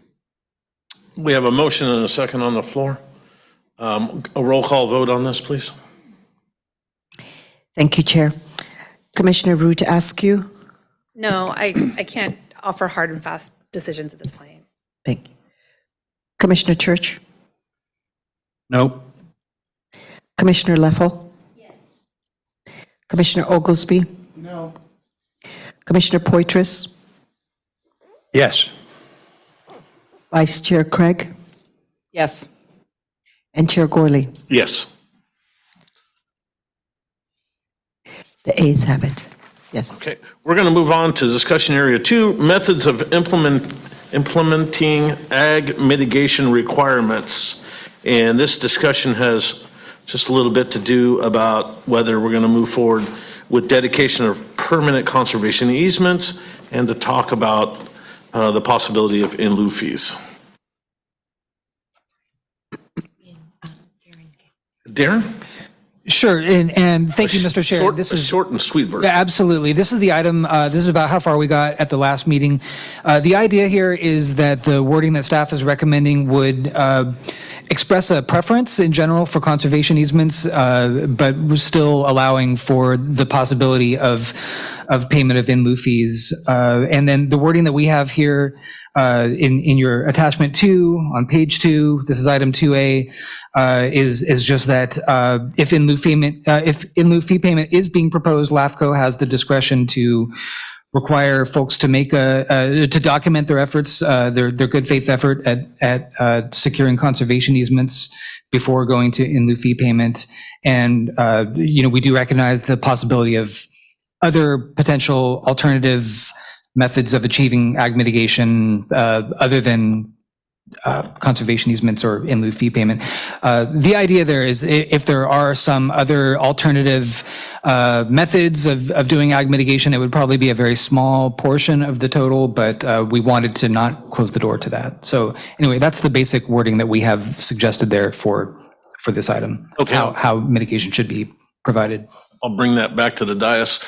We have a motion and a second on the floor. A roll call vote on this, please. Thank you, Chair. Commissioner Root Askew? No, I can't offer hard and fast decisions at this point. Thank you. Commissioner Church? No. Commissioner Leffel? Yes. Commissioner Oglesby? No. Commissioner Poitras? Yes. Vice Chair Craig? Yes. And Chair Gorley? Yes. The ayes have it. Yes. Okay, we're going to move on to discussion area 2, methods of implementing ag mitigation requirements. And this discussion has just a little bit to do about whether we're going to move forward with dedication of permanent conservation easements and to talk about the possibility of in lieu fees. Darren? Sure, and thank you, Mr. Chair. This is short and sweet version. Yeah, absolutely. This is the item, this is about how far we got at the last meeting. The idea here is that the wording that staff is recommending would express a preference in general for conservation easements, but was still allowing for the possibility of payment of in lieu fees. And then the wording that we have here in your attachment 2 on page 2, this is item 2A, is just that if in lieu fee payment is being proposed, LAFCO has the discretion to require folks to make to document their efforts, their good faith effort at securing conservation easements before going to in lieu fee payment. And we do recognize the possibility of other potential alternative methods of achieving ag mitigation other than conservation easements or in lieu fee payment. The idea there is if there are some other alternative methods of doing ag mitigation, it would probably be a very small portion of the total, but we wanted to not close the door to that. So anyway, that's the basic wording that we have suggested there for this item, okay. How mitigation should be provided. I'll bring that back to the dais.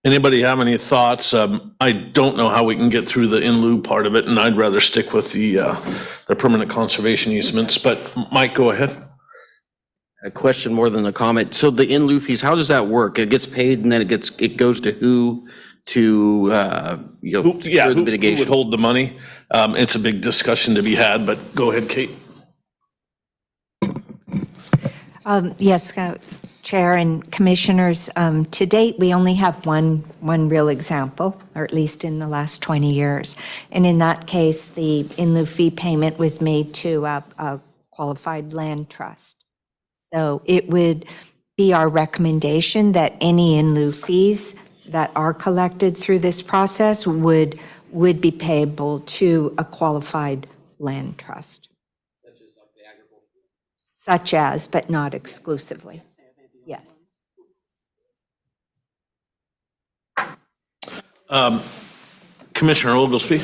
Anybody have any thoughts? I don't know how we can get through the in lieu part of it, and I'd rather stick with the permanent conservation easements, but Mike, go ahead. A question more than a comment. So the in lieu fees, how does that work? It gets paid and then it goes to who to, who would hold the money? It's a big discussion to be had, but go ahead, Kate. Yes, Chair and Commissioners, to date, we only have one real example, or at least in the last 20 years. And in that case, the in lieu fee payment was made to a qualified land trust. So it would be our recommendation that any in lieu fees that are collected through this process would be payable to a qualified land trust. Such as, but not exclusively. Yes. Commissioner Oglesby.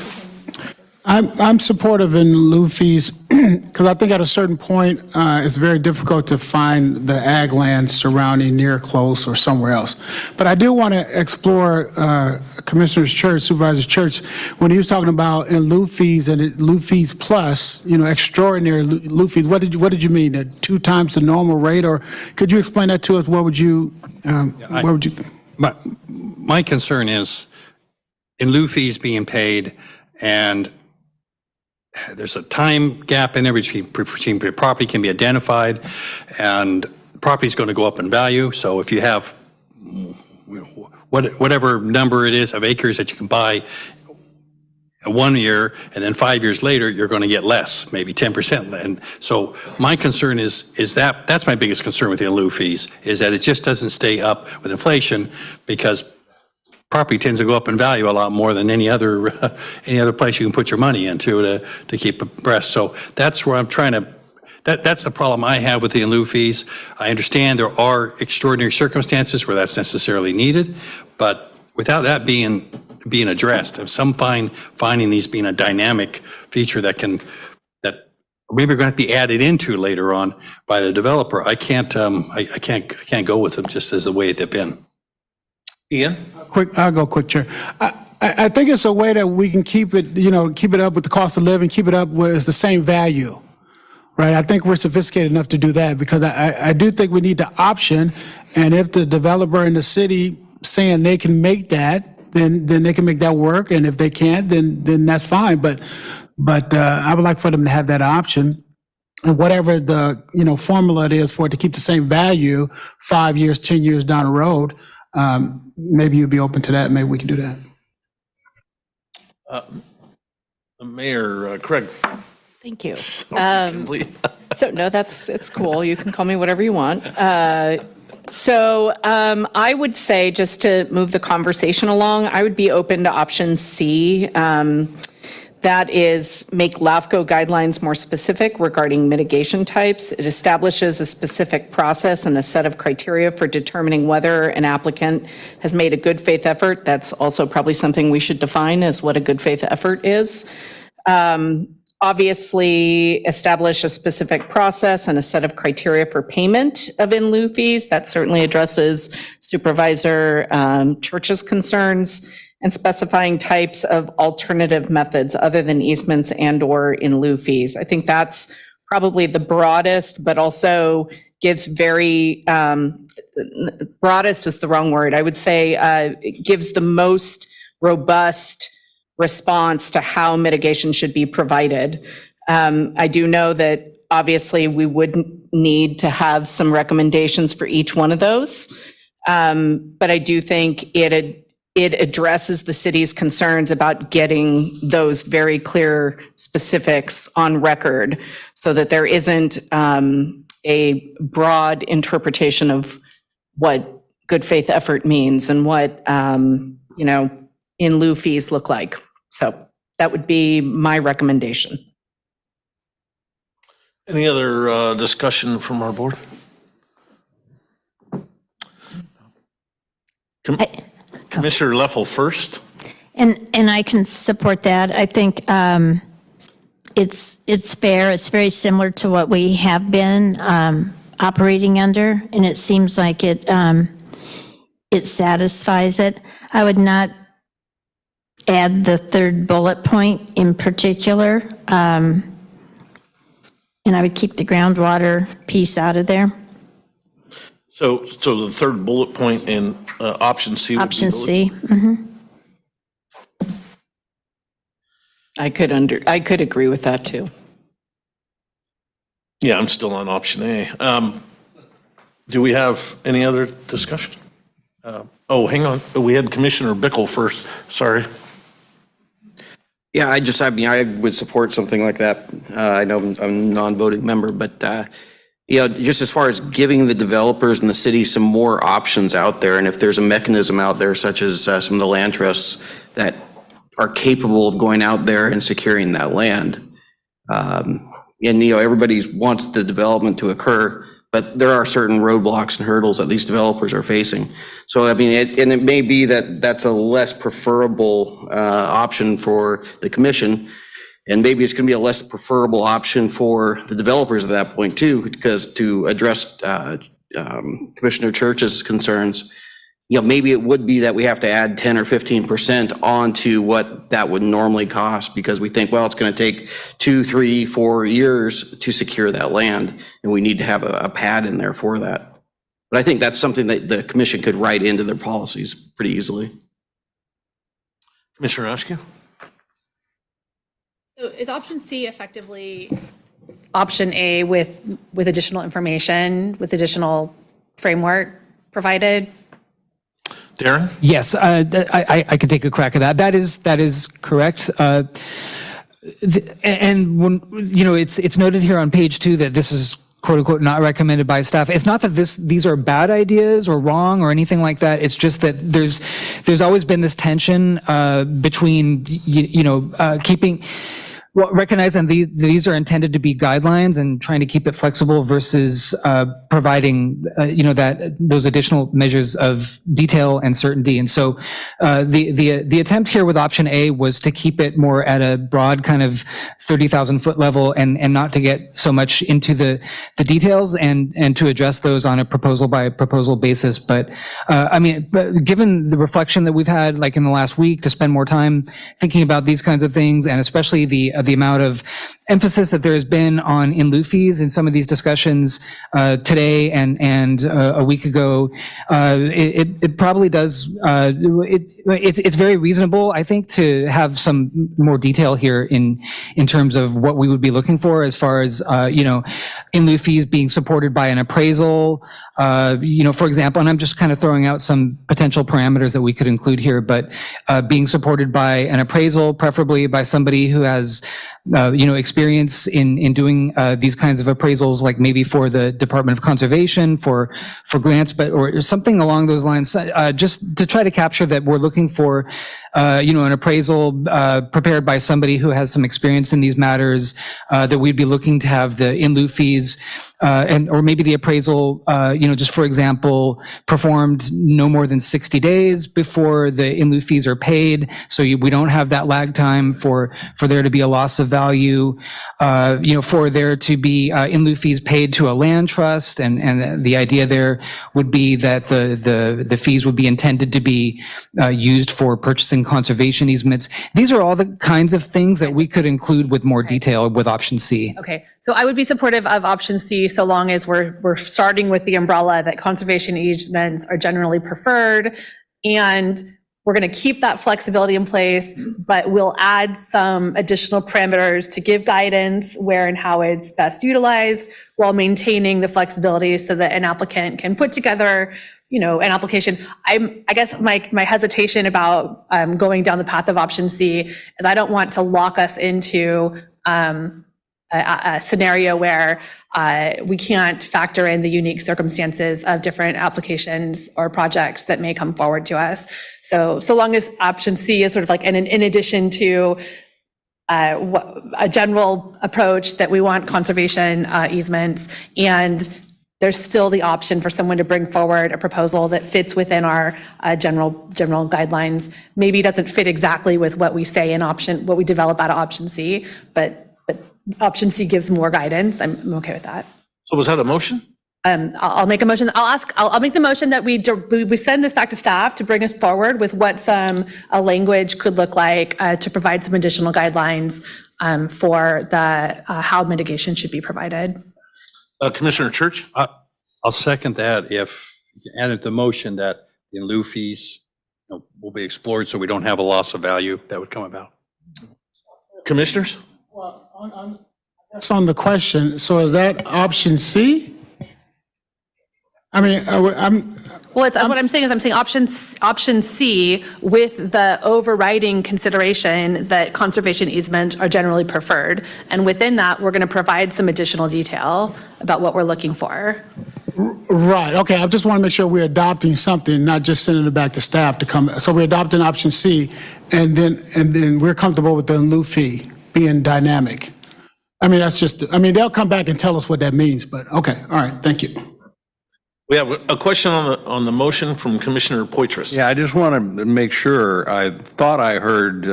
I'm supportive in lieu fees because I think at a certain point it's very difficult to find the ag land surrounding near, close, or somewhere else. But I do want to explore Commissioner's Church, Supervisor Church, when he was talking about in lieu fees and lieu fees plus, extraordinary lieu fees. What did you mean? That 2 times the normal rate, or could you explain that to us? What would you think? My concern is in lieu fees being paid, and there's a time gap in there between property can be identified, and property is going to go up in value. So if you have whatever number it is of acres that you can buy 1 year, and then 5 years later, you're going to get less, maybe 10%. And so my concern is that's my biggest concern with the in lieu fees, is that it just doesn't stay up with inflation, because property tends to go up in value a lot more than any other place you can put your money into to keep abreast. So that's where I'm trying to, that's the problem I have with the in lieu fees. I understand there are extraordinary circumstances where that's necessarily needed, but without that being addressed, of some finding these being a dynamic feature that or maybe we're going to have to be added into later on by the developer. I can't go with them just as the way they've been. Ian? I'll go quick, Chair. I think it's a way that we can keep it, keep it up with the cost of living, keep it up where it's the same value, right? I think we're sophisticated enough to do that because I do think we need the option, and if the developer in the city saying they can make that, then they can make that work, and if they can't, then that's fine. But I would like for them to have that option, and whatever the formula it is for it to keep the same value 5 years, 10 years down the road. Maybe you'd be open to that. Maybe we can do that. Mayor Craig. Thank you. So no, it's cool. You can call me whatever you want. So I would say, just to move the conversation along, I would be open to option C. That is, make LAFCO guidelines more specific regarding mitigation types. It establishes a specific process and a set of criteria for determining whether an applicant has made a good faith effort. That's also probably something we should define as what a good faith effort is. Obviously, establish a specific process and a set of criteria for payment of in lieu fees. That certainly addresses Supervisor Church's concerns, and specifying types of alternative methods other than easements and/or in lieu fees. I think that's probably the broadest, but also gives very, broadest is the wrong word. I would say it gives the most robust response to how mitigation should be provided. I do know that obviously we would need to have some recommendations for each one of those, but I do think it addresses the city's concerns about getting those very clear specifics on record so that there isn't a broad interpretation of what good faith effort means and what, in lieu fees look like. So that would be my recommendation. Any other discussion from our board? Commissioner Leffel first. And I can support that. I think it's fair. It's very similar to what we have been operating under, and it seems like it satisfies it. I would not add the third bullet point in particular, and I would keep the groundwater piece out of there. So the third bullet point in option C would be Option C. Mm-hmm. I could agree with that too. Yeah, I'm still on option A. Do we have any other discussion? Hang on. We had Commissioner Bickle first. Sorry. Yeah, I would support something like that. I know I'm a non-voting member, but just as far as giving the developers and the city some more options out there, and if there's a mechanism out there such as some of the land trusts that are capable of going out there and securing that land. Everybody wants the development to occur, but there are certain roadblocks and hurdles that these developers are facing. So, it may be that that's a less preferable option for the commission, and maybe it's going to be a less preferable option for the developers at that point too, because to address Commissioner Church's concerns, maybe it would be that we have to add 10 or 15% onto what that would normally cost, because we think, well, it's going to take 2, 3, 4 years to secure that land, and we need to have a pad in there for that. But I think that's something that the commission could write into their policies pretty easily. Commissioner Askew? So is option C effectively option A with additional information, with additional framework provided? Darren? Yes, I can take a crack at that. That is correct. And when, it's noted here on page 2 that this is quote unquote not recommended by staff. It's not that these are bad ideas or wrong or anything like that. It's just that there's always been this tension between keeping. Well, recognizing these are intended to be guidelines and trying to keep it flexible versus providing, those additional measures of detail and certainty. And so the attempt here with option A was to keep it more at a broad kind of 30,000 foot level and not to get so much into the details and to address those on a proposal by proposal basis. But but given the reflection that we've had like in the last week to spend more time thinking about these kinds of things, and especially the amount of emphasis that there has been on in lieu fees in some of these discussions today and a week ago, it probably does. It's very reasonable, I think, to have some more detail here in terms of what we would be looking for as far as in lieu fees being supported by an appraisal, for example. And I'm just kind of throwing out some potential parameters that we could include here, but being supported by an appraisal, preferably by somebody who has experience in doing these kinds of appraisals, like maybe for the Department of Conservation, for grants, or something along those lines, just to try to capture that we're looking for, an appraisal prepared by somebody who has some experience in these matters, that we'd be looking to have the in lieu fees, or maybe the appraisal, just for example, performed no more than 60 days before the in lieu fees are paid, so we don't have that lag time for there to be a loss of value, for there to be in lieu fees paid to a land trust, and the idea there would be that the fees would be intended to be used for purchasing conservation easements. These are all the kinds of things that we could include with more detail with option C. Okay, so I would be supportive of option C so long as we're starting with the umbrella that conservation easements are generally preferred, and we're going to keep that flexibility in place, but we'll add some additional parameters to give guidance where and how it's best utilized while maintaining the flexibility so that an applicant can put together an application. I guess my hesitation about going down the path of option C is I don't want to lock us into a scenario where we can't factor in the unique circumstances of different applications or projects that may come forward to us. So long as option C is sort of like in addition to a general approach that we want conservation easements, and there's still the option for someone to bring forward a proposal that fits within our general guidelines. Maybe doesn't fit exactly with what we say in what we develop out of option C, but option C gives more guidance. I'm okay with that. So was that a motion? I'll make a motion. I'll make the motion that we send this back to staff to bring us forward with what a language could look like to provide some additional guidelines for how mitigation should be provided. Commissioner Church? I'll second that if you added the motion that in lieu fees will be explored so we don't have a loss of value that would come about. Commissioners? Well, that's on the question. So is that option C? I mean, what I'm saying is I'm saying option C with the overriding consideration that conservation easements are generally preferred. And within that, we're going to provide some additional detail about what we're looking for. Right, okay, I just want to make sure we're adopting something, not just sending it back to staff to come. So we're adopting option C, and then we're comfortable with the in lieu fee being dynamic. I mean, they'll come back and tell us what that means, but okay, all right, thank you. We have a question on the motion from Commissioner Poitras. Yeah, I just want to make sure. I thought I heard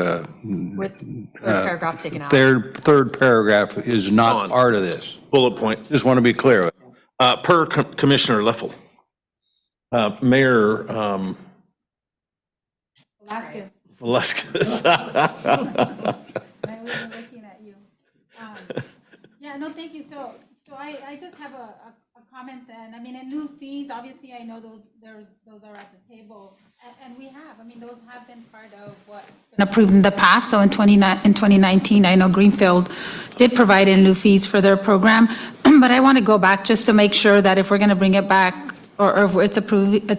with third paragraph taken out. Third paragraph is not part of this. Bullet point. Just want to be clear. Per Commissioner Leffel. Mayor Velasquez. Yeah, no, thank you. So I just have a comment then. I mean, in lieu fees, obviously, I know those are at the table, and we have. I mean, those have been part of what been approved in the past. So in 2019, I know Greenfield did provide in lieu fees for their program, but I want to go back just to make sure that if we're going to bring it back, or if it's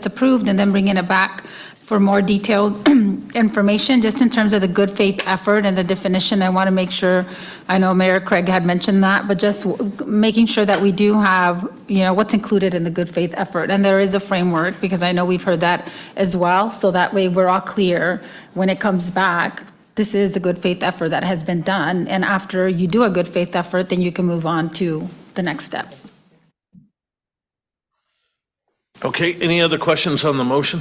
approved, and then bringing it back for more detailed information, just in terms of the good faith effort and the definition. I want to make sure, I know Mayor Craig had mentioned that, but just making sure that we do have, what's included in the good faith effort. And there is a framework, because I know we've heard that as well. So that way we're all clear when it comes back, this is a good faith effort that has been done. And after you do a good faith effort, then you can move on to the next steps. Okay, any other questions on the motion?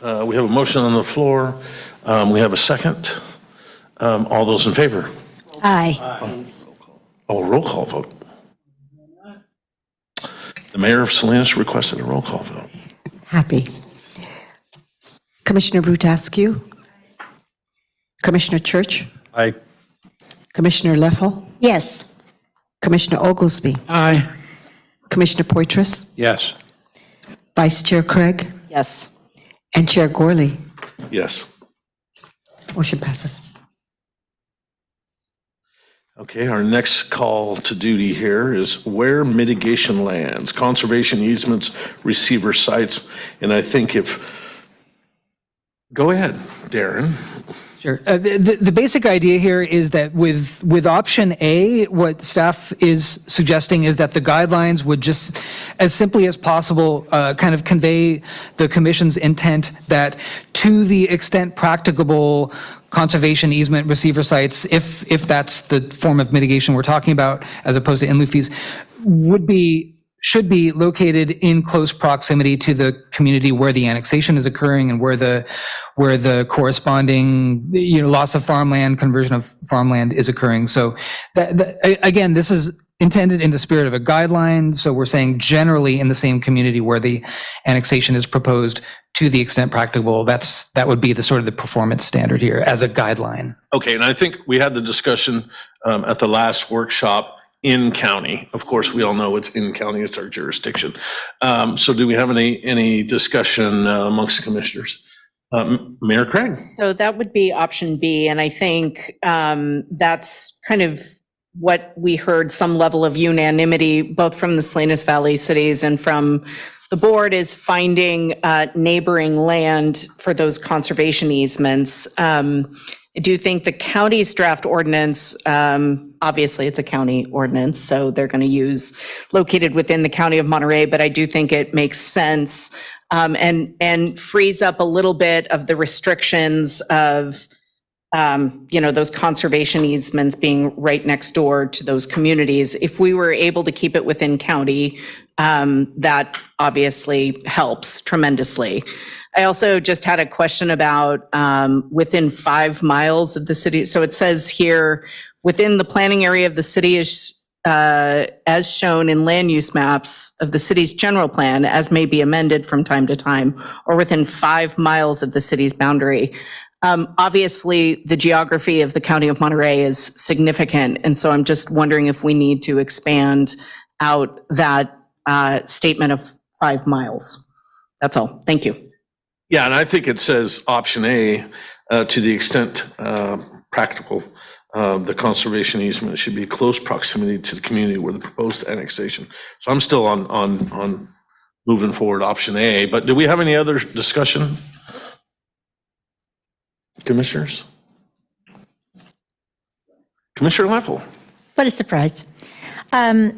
We have a motion on the floor. We have a second. All those in favor? Aye. Oh, roll call vote. The mayor of Salinas requested a roll call vote. Happy. Commissioner Brutascu? Commissioner Church? Aye. Commissioner Leffel? Yes. Commissioner Oglesby? Aye. Commissioner Poitras? Yes. Vice Chair Craig? Yes. And Chair Gorley? Yes. Motion passes. Okay, our next call to duty here is where mitigation lands, conservation easements, receiver sites, and I think go ahead, Darren. Sure. The basic idea here is that with option A, what staff is suggesting is that the guidelines would just, as simply as possible, kind of convey the commission's intent that to the extent practicable, conservation easement receiver sites, if that's the form of mitigation we're talking about, as opposed to in lieu fees, should be located in close proximity to the community where the annexation is occurring and where the corresponding loss of farmland, conversion of farmland is occurring. So again, this is intended in the spirit of a guideline. So we're saying generally in the same community where the annexation is proposed to the extent practicable. That would be the sort of the performance standard here as a guideline. Okay, and I think we had the discussion at the last workshop in county. Of course, we all know it's in county, it's our jurisdiction. So do we have any discussion amongst the commissioners? Mayor Craig? So that would be option B, and I think that's kind of what we heard, some level of unanimity, both from the Salinas Valley cities and from the board, is finding neighboring land for those conservation easements. I do think the county's draft ordinance, obviously it's a county ordinance, so they're going to use located within the county of Monterey, but I do think it makes sense and frees up a little bit of the restrictions of those conservation easements being right next door to those communities. If we were able to keep it within county, that obviously helps tremendously. I also just had a question about within 5 miles of the city. So it says here, within the planning area of the city is as shown in land use maps of the city's general plan, as may be amended from time to time, or within 5 miles of the city's boundary. Obviously, the geography of the county of Monterey is significant, and so I'm just wondering if we need to expand out that statement of 5 miles. That's all. Thank you. Yeah, and I think it says option A, to the extent practical, the conservation easement should be close proximity to the community where the proposed annexation. So I'm still on moving forward option A, but do we have any other discussion? Commissioners? Commissioner Leffel? What a surprise. I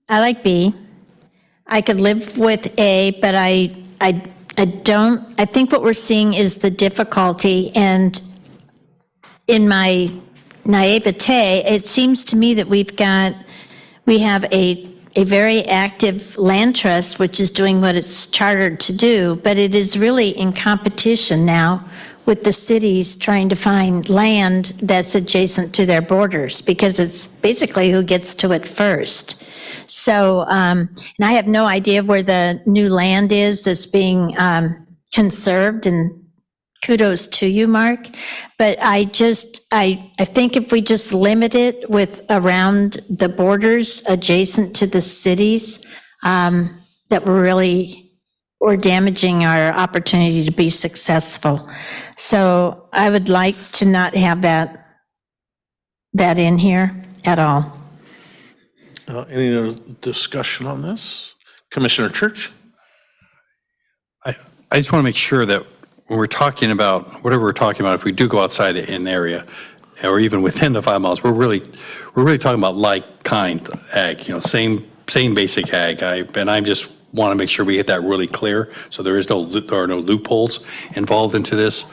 like B. I could live with A, but I think what we're seeing is the difficulty, and in my naivete, it seems to me that we have a very active land trust, which is doing what it's chartered to do, but it is really in competition now with the cities trying to find land that's adjacent to their borders, because it's basically who gets to it first. So, and I have no idea where the new land is that's being conserved, and kudos to you, Mark. But I think if we just limit it with around the borders adjacent to the cities, that we're damaging our opportunity to be successful. So I would like to not have that in here at all. Any other discussion on this? Commissioner Church? I just want to make sure that when we're talking about, whatever we're talking about, if we do go outside an area, or even within the 5 miles, we're really talking about like kind ag, same basic ag. And I just want to make sure we get that really clear, so there are no loopholes involved into this.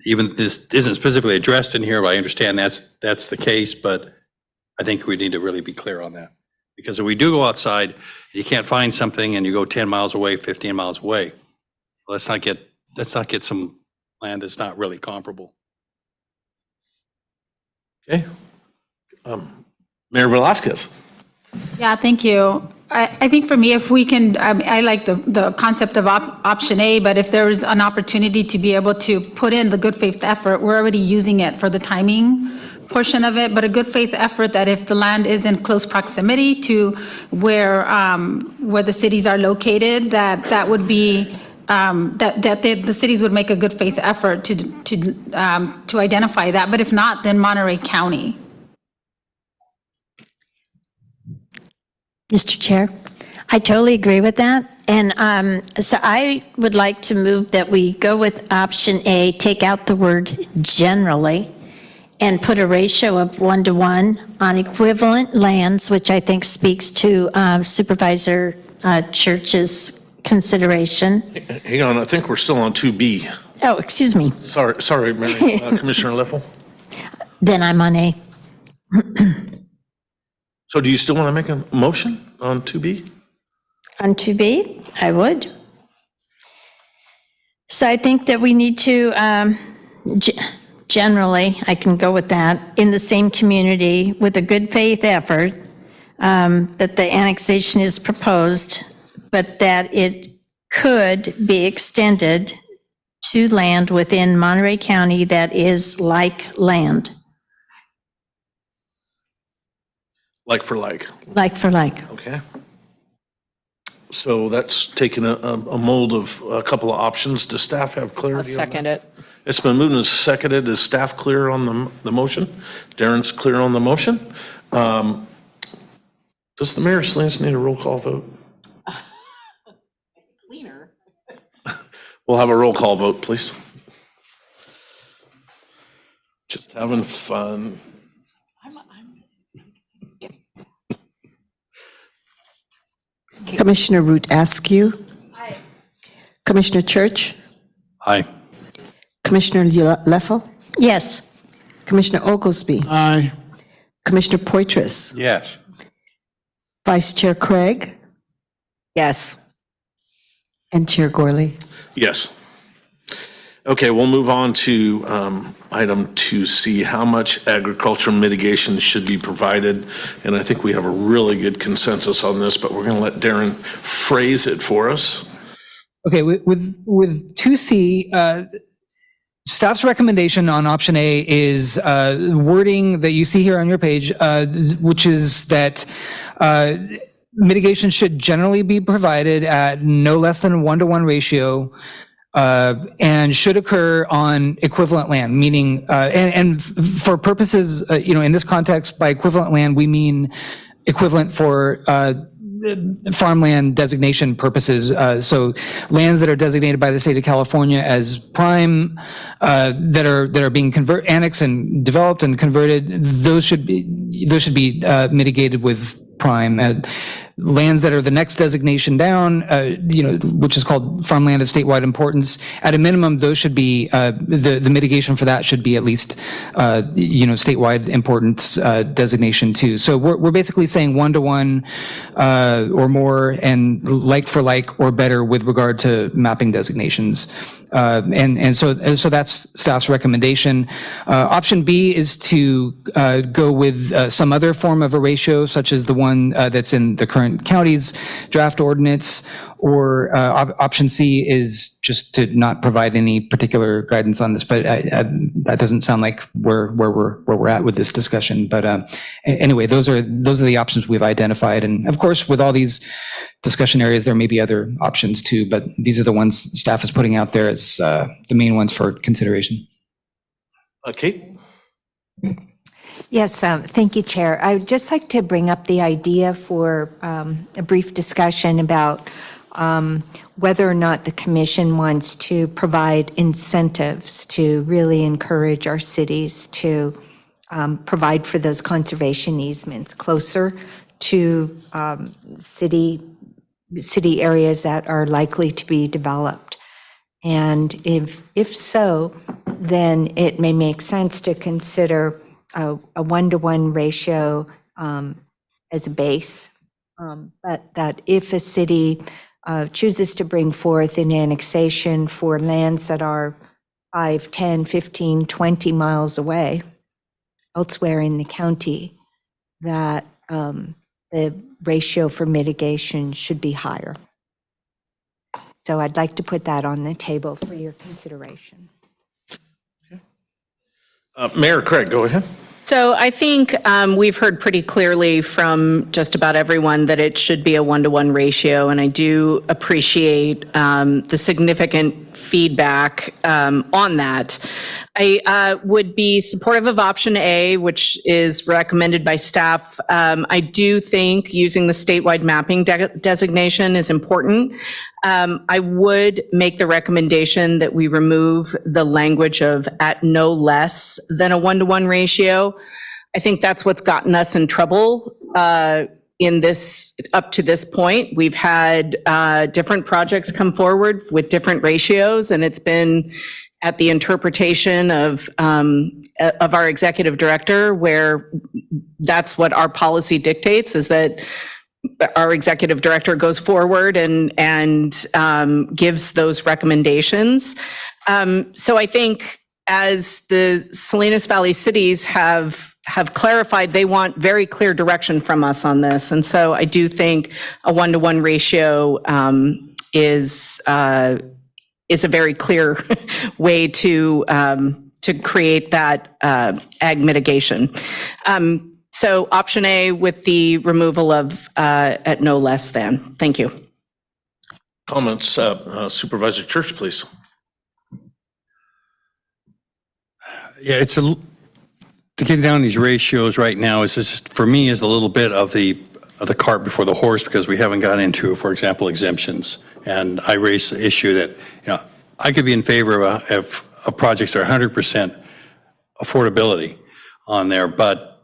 even this isn't specifically addressed in here, but I understand that's the case, but I think we need to really be clear on that. Because if we do go outside, you can't find something and you go 10 miles away, 15 miles away, let's not get some land that's not really comparable. Okay. Mayor Velazquez. Yeah, thank you. I think for me, if we can, I like the concept of option A, but if there's an opportunity to be able to put in the good faith effort, we're already using it for the timing portion of it, but a good faith effort that if the land is in close proximity to where the cities are located, that would be, that the cities would make a good faith effort to identify that. But if not, then Monterey County. Mr. Chair, I totally agree with that. And so I would like to move that we go with option A, take out the word generally, and put a ratio of 1-to-1 on equivalent lands, which I think speaks to Supervisor Church's consideration. Hang on, I think we're still on 2B. Oh, excuse me. Sorry, Mary, Commissioner Leffel. Then I'm on A. So do you still want to make a motion on 2B? On 2B, I would. So I think that we need to, generally, I can go with that, in the same community with a good faith effort, that the annexation is proposed, but that it could be extended to land within Monterey County that is like land. Like for like. Like for like. Okay. So that's taken a mold of a couple of options. Does staff have clarity I'll on second that? it. It's been moved and seconded. Is staff clear on the motion? Darren's clear on the motion. Does the mayor of Salinas need a roll call vote? Cleaner. We'll have a roll call vote, please. Just having fun. Commissioner Root Askew. Aye. Commissioner Church. Aye. Commissioner Leffel. Yes. Commissioner Oglesby. Aye. Commissioner Poitras. Yes. Vice Chair Craig. Yes. And Chair Gorley. Yes. Okay, we'll move on to item 2C, how much agricultural mitigation should be provided. And I think we have a really good consensus on this, but we're going to let Darren phrase it for us. Okay, with 2C, staff's recommendation on option A is wording that you see here on your page, which is that mitigation should generally be provided at no less than a 1-to-1 ratio and should occur on equivalent land, meaning, and for purposes, in this context, by equivalent land, we mean equivalent for farmland designation purposes. So lands that are designated by the state of California as prime, that are being annexed and developed and converted, those should be mitigated with prime. Lands that are the next designation down, which is called farmland of statewide importance, at a minimum, those should be, the mitigation for that should be at least, statewide importance designation too. So we're basically saying 1-to-1 or more, and like for like or better with regard to mapping designations. And so that's staff's recommendation. Option B is to go with some other form of a ratio, such as the one that's in the current county's draft ordinance, or option C is just to not provide any particular guidance on this. But that doesn't sound like where we're at with this discussion. But anyway, those are the options we've identified. And of course, with all these discussion areas, there may be other options too, but these are the ones staff is putting out there as the main ones for consideration. Kate? Yes, thank you, Chair. I would just like to bring up the idea for a brief discussion about whether or not the commission wants to provide incentives to really encourage our cities to provide for those conservation easements closer to city areas that are likely to be developed. And if so, then it may make sense to consider a 1-to-1 ratio as a base. But that if a city chooses to bring forth an annexation for lands that are 5, 10, 15, 20 miles away, elsewhere in the county, that the ratio for mitigation should be higher. So I'd like to put that on the table for your consideration. Mayor Craig, go ahead. So I think we've heard pretty clearly from just about everyone that it should be a 1-to-1 ratio, and I do appreciate the significant feedback on that. I would be supportive of option A, which is recommended by staff. I do think using the statewide mapping designation is important. I would make the recommendation that we remove the language of at no less than a 1-to-1 ratio. I think that's what's gotten us in trouble in this, up to this point. We've had different projects come forward with different ratios, and it's been at the interpretation of our executive director, where that's what our policy dictates, is that our executive director goes forward and gives those recommendations. So I think as the Salinas Valley cities have clarified, they want very clear direction from us on this. And so I do think a 1-to-1 ratio is a very clear way to create that ag mitigation. So option A with the removal of at no less than. Thank you. Comments, Supervisor Church, please. Yeah, it's to get down these ratios right now is just, for me, is a little bit of the cart before the horse, because we haven't gotten into, for example, exemptions. And I raised the issue that, I could be in favor of projects that are 100% affordability on there, but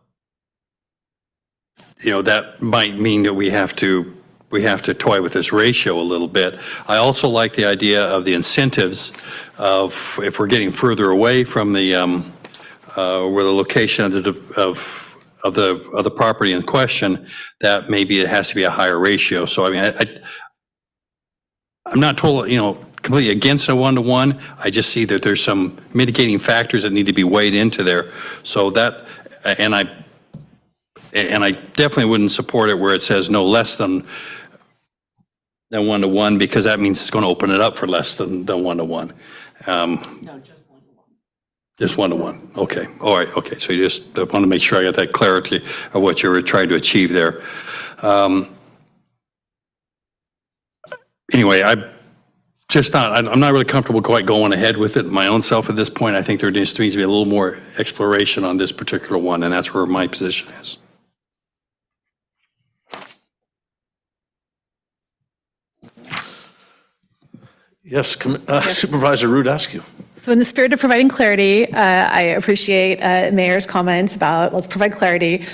that might mean that we have to toy with this ratio a little bit. I also like the idea of the incentives of, if we're getting further away from the where the location of the property in question, that maybe it has to be a higher ratio. So I mean, I'm not totally, completely against a 1-to-1. I just see that there's some mitigating factors that need to be weighed into there. So that, and I definitely wouldn't support it where it says no less than 1-to-1, because that means it's going to open it up for less than 1-to-1. No, just 1-to-1. Just 1-to-1. Okay. All right. Okay. So you just want to make sure I got that clarity of what you were trying to achieve there. Anyway, I'm not really comfortable quite going ahead with it my own self at this point. I think there needs to be a little more exploration on this particular one, and that's where my position is. Yes, Supervisor Rudescu. So in the spirit of providing clarity, I appreciate Mayor's comments about let's provide clarity.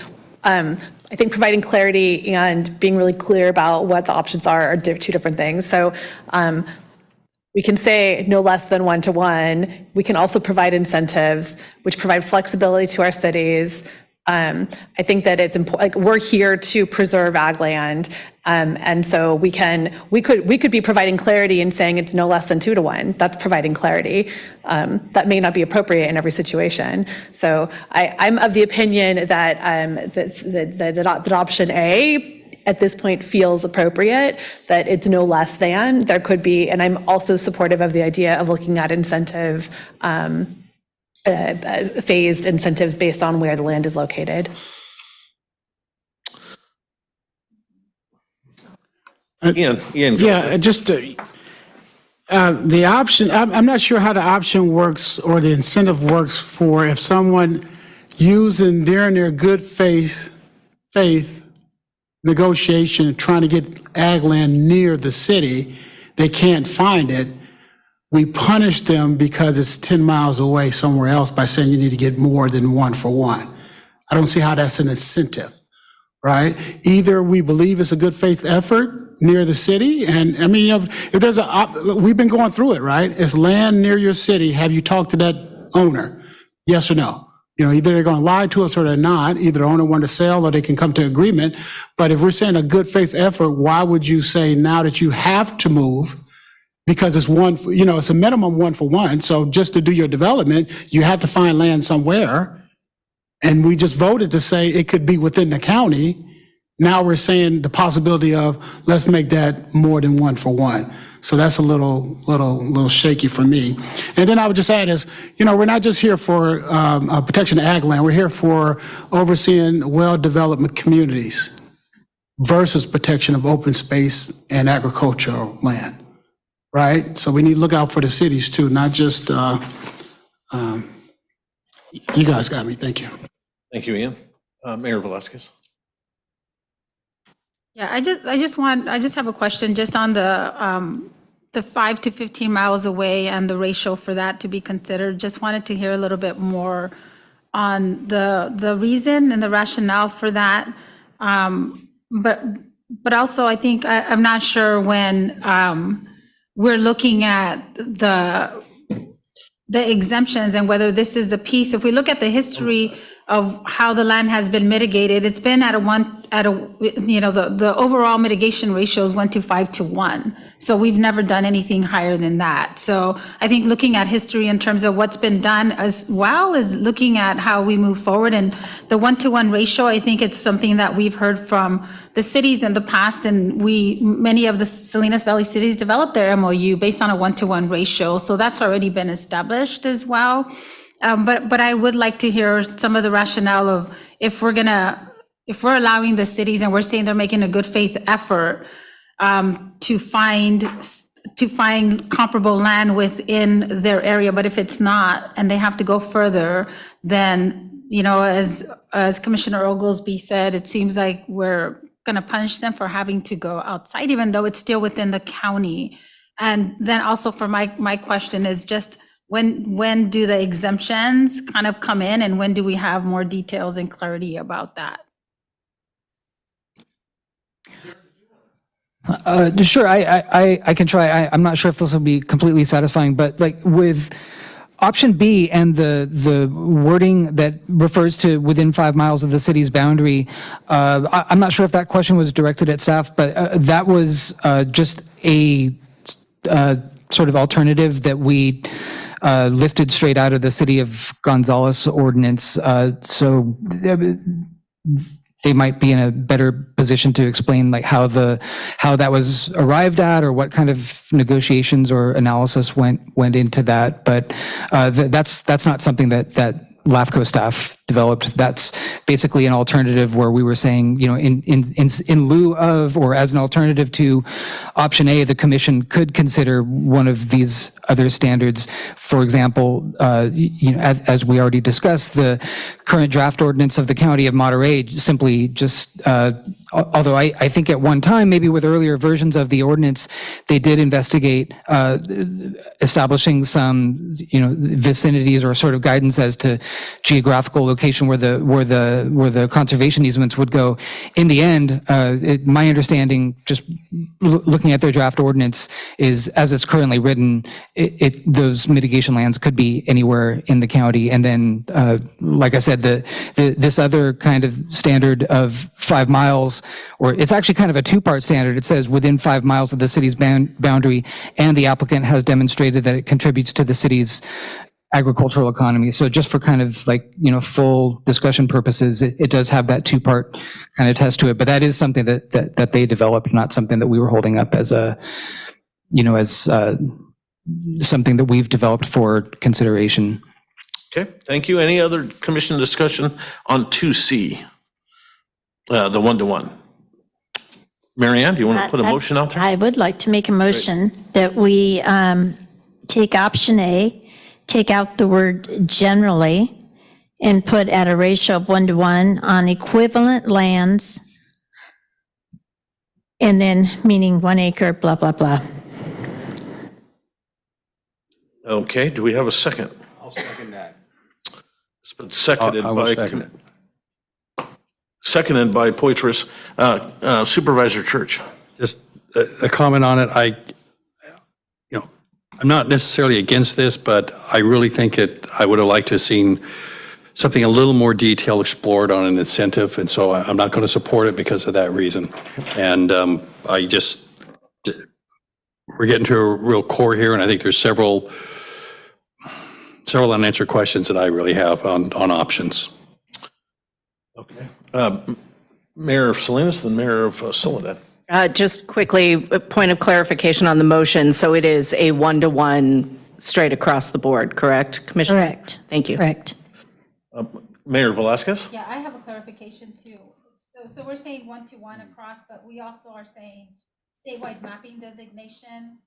I think providing clarity and being really clear about what the options are two different things. So we can say no less than 1-to-1. We can also provide incentives, which provide flexibility to our cities. I think that it's important. Like, we're here to preserve ag land, and so we could be providing clarity and saying it's no less than 2-to-1. That's providing clarity. That may not be appropriate in every situation. So I'm of the opinion that that option A at this point feels appropriate, that it's no less than. There could be, and I'm also supportive of the idea of looking at incentive. Phased incentives based on where the land is located. Ian. Yeah, just the option, I'm not sure how the option works or the incentive works for if someone using during their good faith negotiation, trying to get ag land near the city, they can't find it. We punish them because it's 10 miles away somewhere else by saying you need to get more than 1-for-1. I don't see how that's an incentive, right? Either we believe it's a good faith effort, near the city? And I mean, if there's we've been going through it, right? It's land near your city. Have you talked to that owner? Yes or no? Either they're going to lie to us or they're not. Either the owner wants to sell or they can come to agreement. But if we're saying a good faith effort, why would you say now that you have to move? Because it's it's a minimum 1-for-1. So just to do your development, you have to find land somewhere. And we just voted to say it could be within the county. Now we're saying the possibility of let's make that more than 1-for-1. So that's a little shaky for me. And then I would just add is, we're not just here for protection of ag land. We're here for overseeing well-developed communities versus protection of open space and agricultural land, right? So we need to look out for the cities too, not just, you guys got me. Thank you. Thank you, Ian. Mayor Velasquez. Yeah, I just have a question just on the 5 to 15 miles away and the ratio for that to be considered. Just wanted to hear a little bit more on the reason and the rationale for that. But also I think I'm not sure when we're looking at the exemptions and whether this is a piece. If we look at the history of how the land has been mitigated, it's been the overall mitigation ratios went to 5 to 1. So we've never done anything higher than that. So I think looking at history in terms of what's been done as well as looking at how we move forward, and the 1-to-1 ratio, I think it's something that we've heard from the cities in the past, and many of the Salinas Valley cities developed their MOU based on a 1-to-1 ratio. So that's already been established as well. But I would like to hear some of the rationale of if we're allowing the cities and we're saying they're making a good faith effort to find comparable land within their area, but if it's not and they have to go further, then as Commissioner Oglesby said, it seems like we're going to punish them for having to go outside, even though it's still within the county. And then also for my question is just, when do the exemptions kind of come in, and when do we have more details and clarity about that? Sure, I can try. I'm not sure if this will be completely satisfying, but like with option B and the wording that refers to within 5 miles of the city's boundary, I'm not sure if that question was directed at staff, but that was just a sort of alternative that we lifted straight out of the City of Gonzales ordinance. So they might be in a better position to explain like how that was arrived at, or what kind of negotiations or analysis went into that. But that's not something that LAFCO staff developed. That's basically an alternative where we were saying, in lieu of, or as an alternative to option A, the commission could consider one of these other standards. For example, as we already discussed, the current draft ordinance of the County of Monterey simply just, although I think at one time, maybe with earlier versions of the ordinance, they did investigate establishing some, vicinities or sort of guidance as to geographical location where the conservation easements would go. In the end, my understanding, just looking at their draft ordinance, is as it's currently written, those mitigation lands could be anywhere in the county. And then, like I said, this other kind of standard of 5 miles, or it's actually kind of a two-part standard. It says within 5 miles of the city's boundary, and the applicant has demonstrated that it contributes to the city's agricultural economy. So just for kind of like, full discussion purposes, it does have that two-part kind of test to it. But that is something that they developed, not something that we were holding up as something that we've developed for consideration. Okay, thank you. Any other commission discussion on 2C, the 1-to-1? Marianne, do you want to put a motion out there? I would like to make a motion that we take option A, take out the word generally, and put at a ratio of 1-to-1 on equivalent lands, and then meaning 1 acre, blah, blah, blah. Okay, do we have a second? I'll second that. It's been seconded I will by second it. seconded by Poitras. Supervisor Church. Just a comment on it. I'm not necessarily against this, but I really think I would have liked to have seen something a little more detailed explored on an incentive, and so I'm not going to support it because of that reason. And we're getting to a real core here, and I think there's several unanswered questions that I really have on options. Okay. Mayor of Salinas, then Mayor of Soledad. Just quickly, a point of clarification on the motion. So it is a 1-to-1 straight across the board, correct, Commissioner? Correct. Thank you. Correct. Mayor Velasquez? Yeah, I have a clarification too. So we're saying 1-to-1 across, but we also are saying statewide mapping designation.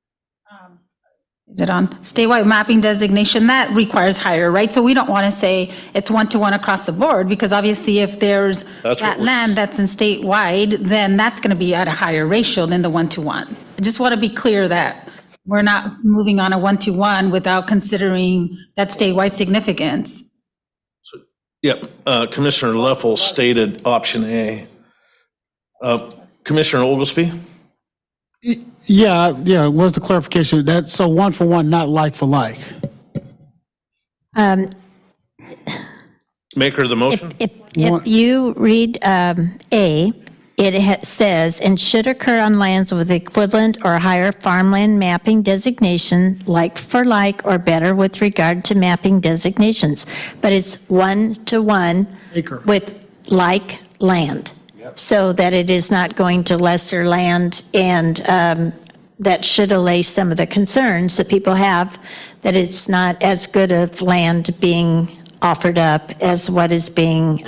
Is it on? Statewide mapping designation, that requires higher, right? So we don't want to say it's 1-to-1 across the board, because obviously if there's that land that's in statewide, then that's going to be at a higher ratio than the 1-to-1. I just want to be clear that we're not moving on a 1-to-1 without considering that statewide significance. Yep. Commissioner Leffel stated option A. Commissioner Oglesby? Yeah, what's the clarification? That's so 1-for-1, not like for like. Maker of the motion? If you read A, it says, and should occur on lands with equivalent or higher farmland mapping designation, like for like or better with regard to mapping designations. But it's 1-to-1 with like land. So that it is not going to lesser land, and that should allay some of the concerns that people have, that it's not as good of land being offered up as what is being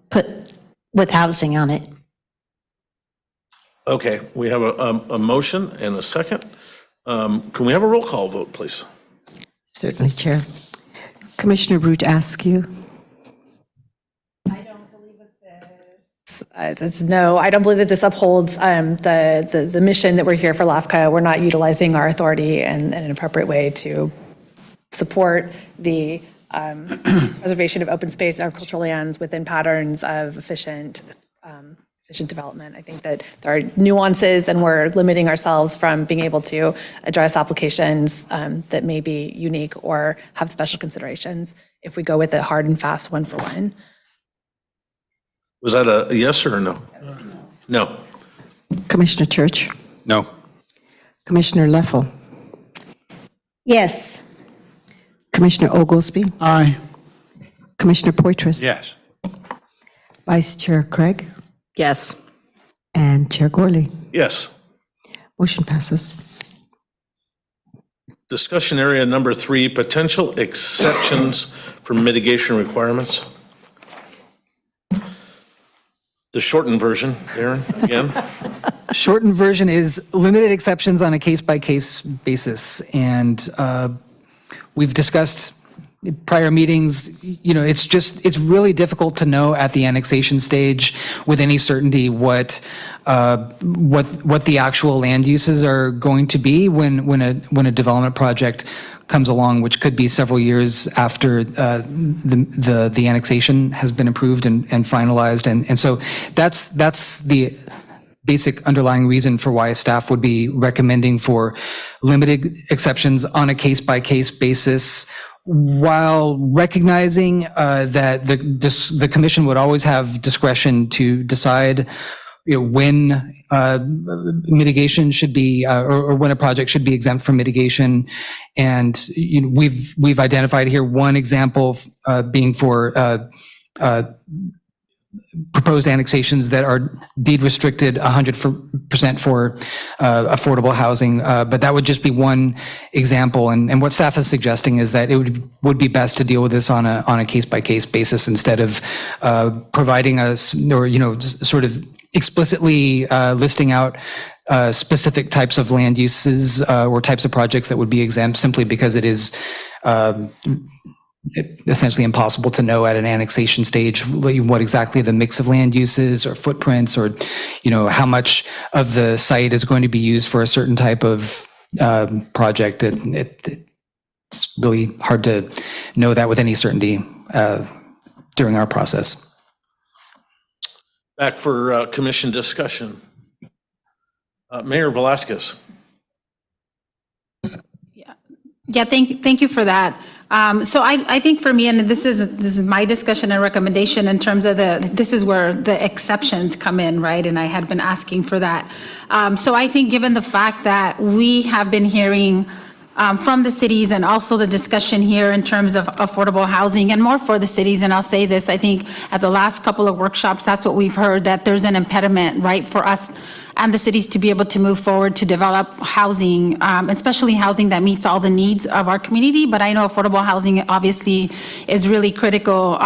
put with housing on it. Okay, we have a motion and a second. Can we have a roll call vote, please? Certainly, Chair. Commissioner Root asks you. It's no, I don't believe that this upholds the mission that we're here for LAFCO. We're not utilizing our authority in an appropriate way to support the preservation of open space, agricultural lands within patterns of efficient development. I think that there are nuances, and we're limiting ourselves from being able to address applications that may be unique or have special considerations if we go with a hard and fast 1-for-1. Was that a yes or a no? No. Commissioner Church? No. Commissioner Leffel? Yes. Commissioner Oglesby? Aye. Commissioner Poitras? Yes. Vice Chair Craig? Yes. And Chair Gorley? Yes. Motion passes. Discussion area number 3, potential exceptions for mitigation requirements. The shortened version, Aaron, again. Shortened version is limited exceptions on a case-by-case basis. And we've discussed in prior meetings, it's really difficult to know at the annexation stage with any certainty what the actual land uses are going to be when a development project comes along, which could be several years after the annexation has been approved and finalized. And so that's the basic underlying reason for why staff would be recommending for limited exceptions on a case-by-case basis, while recognizing that the commission would always have discretion to decide when mitigation should be, or when a project should be exempt from mitigation. And we've identified here one example being for proposed annexations that are deed restricted 100% for affordable housing, but that would just be one example. And what staff is suggesting is that it would be best to deal with this on a case-by-case basis instead of providing us, or sort of explicitly listing out specific types of land uses or types of projects that would be exempt, simply because it is essentially impossible to know at an annexation stage what exactly the mix of land uses or footprints, or how much of the site is going to be used for a certain type of project. It's really hard to know that with any certainty during our process. Back for commission discussion. Mayor Velazquez. Yeah, thank you for that. So I think for me, and this is my discussion and recommendation in terms of this is where the exceptions come in, right? And I had been asking for that. So I think given the fact that we have been hearing from the cities and also the discussion here in terms of affordable housing and more for the cities, and I'll say this, I think at the last couple of workshops, that's what we've heard, that there's an impediment, right, for us and the cities to be able to move forward to develop housing, especially housing that meets all the needs of our community. But I know affordable housing obviously is really critical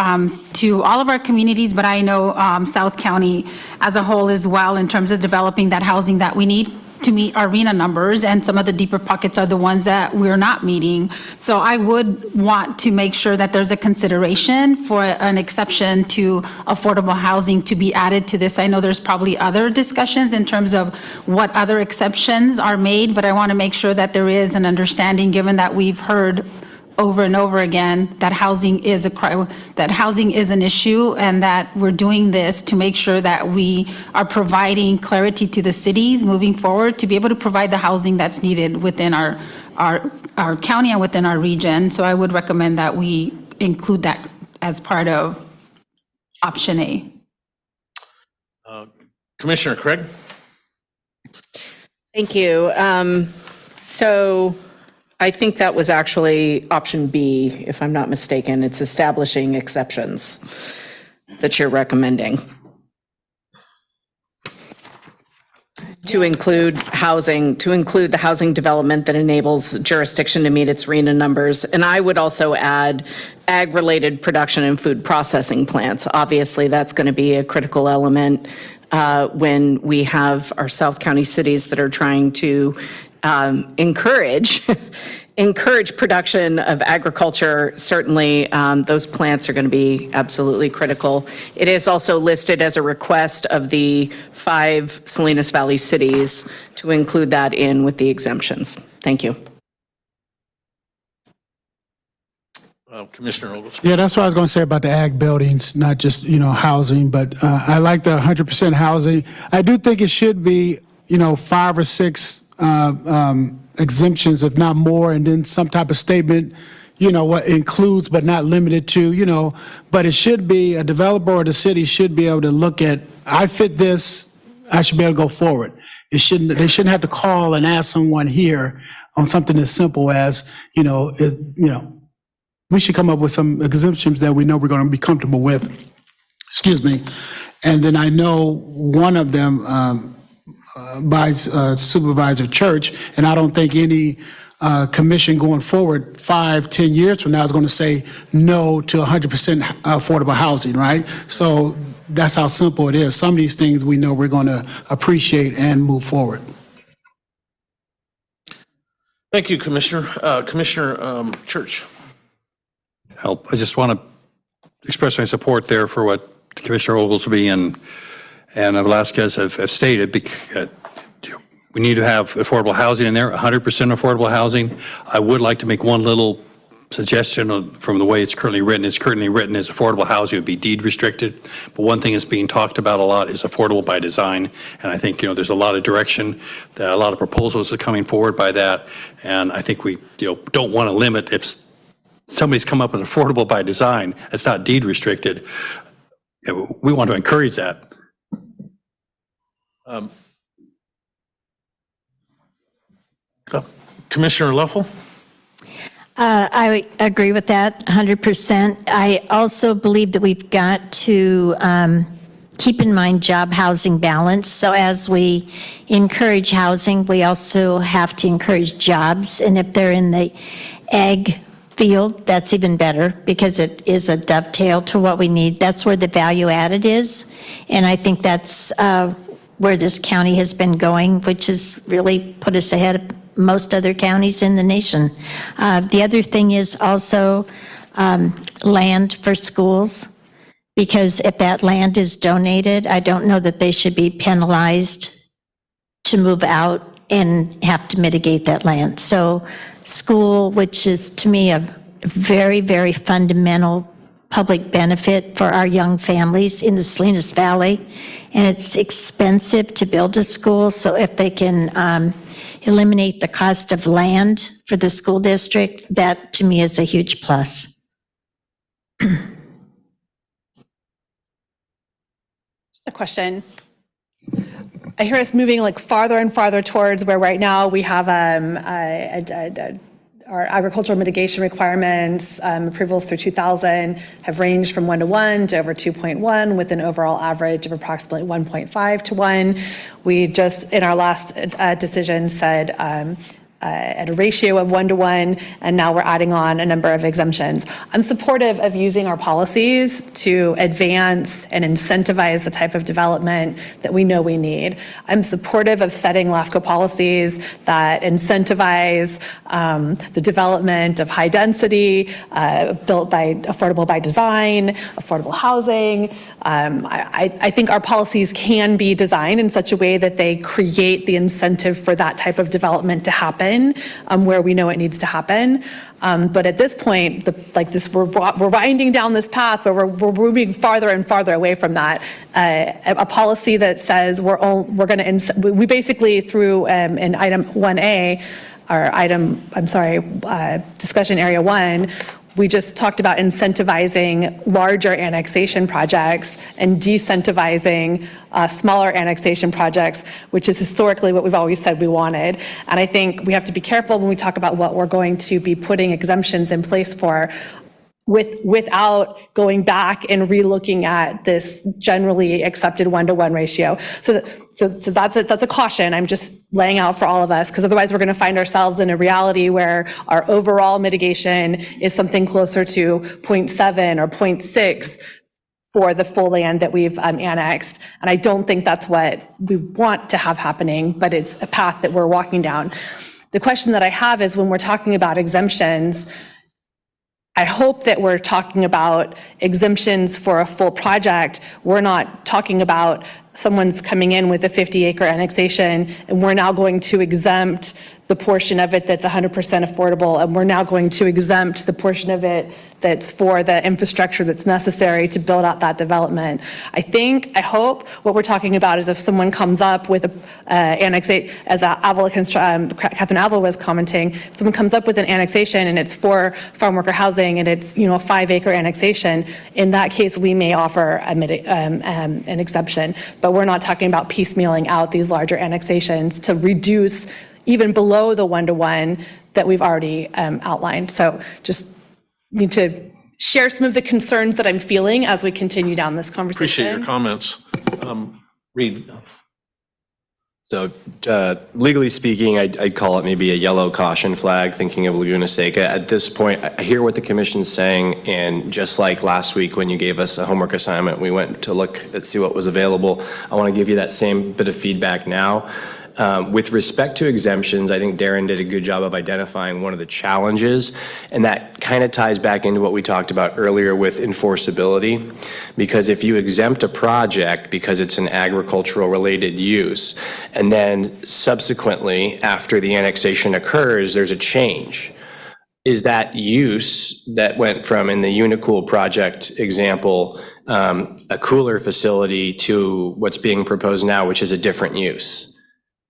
to all of our communities, but I know South County as a whole as well in terms of developing that housing that we need to meet our RENA numbers, and some of the deeper pockets are the ones that we're not meeting. So I would want to make sure that there's a consideration for an exception to affordable housing to be added to this. I know there's probably other discussions in terms of what other exceptions are made, but I want to make sure that there is an understanding, given that we've heard over and over again that housing is an issue, and that we're doing this to make sure that we are providing clarity to the cities moving forward to be able to provide the housing that's needed within our county and within our region. So I would recommend that we include that as part of option A. Commissioner Craig? Thank you. So I think that was actually option B, if I'm not mistaken. It's establishing exceptions that you're recommending to include housing, to include the housing development that enables jurisdiction to meet its RENA numbers. And I would also add ag-related production and food processing plants. Obviously, that's going to be a critical element when we have our South County cities that are trying to encourage production of agriculture. Certainly, those plants are going to be absolutely critical. It is also listed as a request of the 5 Salinas Valley cities to include that in with the exemptions. Thank you. Commissioner Oglesby. Yeah, that's what I was going to say about the ag buildings, not just, housing, but I like the 100% housing. I do think it should be, 5 or 6 exemptions, if not more, and then some type of statement, what includes but not limited to, but it should be, a developer or the city should be able to look at, I fit this, I should be able to go forward. They shouldn't have to call and ask someone here on something as simple as, we should come up with some exemptions that we know we're going to be comfortable with. Excuse me. And then I know one of them by Supervisor Church, and I don't think any commission going forward 5-10 years from now is going to say no to 100% affordable housing, right? So that's how simple it is. Some of these things we know we're going to appreciate and move forward. Thank you, Commissioner. Commissioner Church. I just want to express my support there for what Commissioner Oglesby and Velazquez have stated. Because we need to have affordable housing in there, 100% affordable housing. I would like to make one little suggestion from the way it's currently written. It's currently written as affordable housing would be deed restricted. But one thing that's being talked about a lot is affordable by design. And I think, there's a lot of direction, a lot of proposals are coming forward by that. And I think we don't want to limit if somebody's come up with affordable by design, it's not deed restricted. We want to encourage that. Commissioner Luffel? I agree with that 100%. I also believe that we've got to keep in mind job housing balance. So as we encourage housing, we also have to encourage jobs. And if they're in the ag field, that's even better, because it is a dovetail to what we need. That's where the value added is. And I think that's where this county has been going, which has really put us ahead of most other counties in the nation. The other thing is also land for schools, because if that land is donated, I don't know that they should be penalized to move out and have to mitigate that land. So school, which is to me a very, very fundamental public benefit for our young families in the Salinas Valley, and it's expensive to build a school, so if they can eliminate the cost of land for the school district, that to me is a huge plus. A question. I hear us moving like farther and farther towards where right now we have our agricultural mitigation requirements, approvals through 2000 have ranged from 1 to 1 to over 2.1 with an overall average of approximately 1.5 to 1. We just, in our last decision, said at a ratio of 1 to 1, and now we're adding on a number of exemptions. I'm supportive of using our policies to advance and incentivize the type of development that we know we need. I'm supportive of setting LAFCO policies that incentivize the development of high density, built by affordable by design, affordable housing. I think our policies can be designed in such a way that they create the incentive for that type of development to happen where we know it needs to happen. But at this point, we're winding down this path where we're moving farther and farther away from that. A policy that says we basically through in item 1A, discussion area 1, we just talked about incentivizing larger annexation projects and decentivizing smaller annexation projects, which is historically what we've always said we wanted. And I think we have to be careful when we talk about what we're going to be putting exemptions in place for, without going back and relooking at this generally accepted 1-to-1 ratio. So that's a caution I'm just laying out for all of us, because otherwise we're going to find ourselves in a reality where our overall mitigation is something closer to 0.7 or 0.6 for the full land that we've annexed. And I don't think that's what we want to have happening, but it's a path that we're walking down. The question that I have is when we're talking about exemptions, I hope that we're talking about exemptions for a full project. We're not talking about someone's coming in with a 50-acre annexation and we're now going to exempt the portion of it that's 100% affordable, and we're now going to exempt the portion of it that's for the infrastructure that's necessary to build out that development. I hope what we're talking about is if someone comes up with annexate, as Catherine Avila was commenting, if someone comes up with an annexation and it's for farm worker housing and it's a 5-acre annexation, in that case we may offer an exception. But we're not talking about piecemealing out these larger annexations to reduce even below the 1-to-1 that we've already outlined. So just need to share some of the concerns that I'm feeling as we continue down this conversation. Appreciate your comments. Reed. So legally speaking, I'd call it maybe a yellow caution flag, thinking of Laguna Seca. At this point, I hear what the commission's saying, and just like last week when you gave us a homework assignment, we went to look and see what was available. I want to give you that same bit of feedback now. With respect to exemptions, I think Darren did a good job of identifying one of the challenges, and that kind of ties back into what we talked about earlier with enforceability. Because if you exempt a project because it's an agricultural related use, and then subsequently after the annexation occurs, there's a change. Is that use that went from, in the Unicool project example, a cooler facility to what's being proposed now, which is a different use?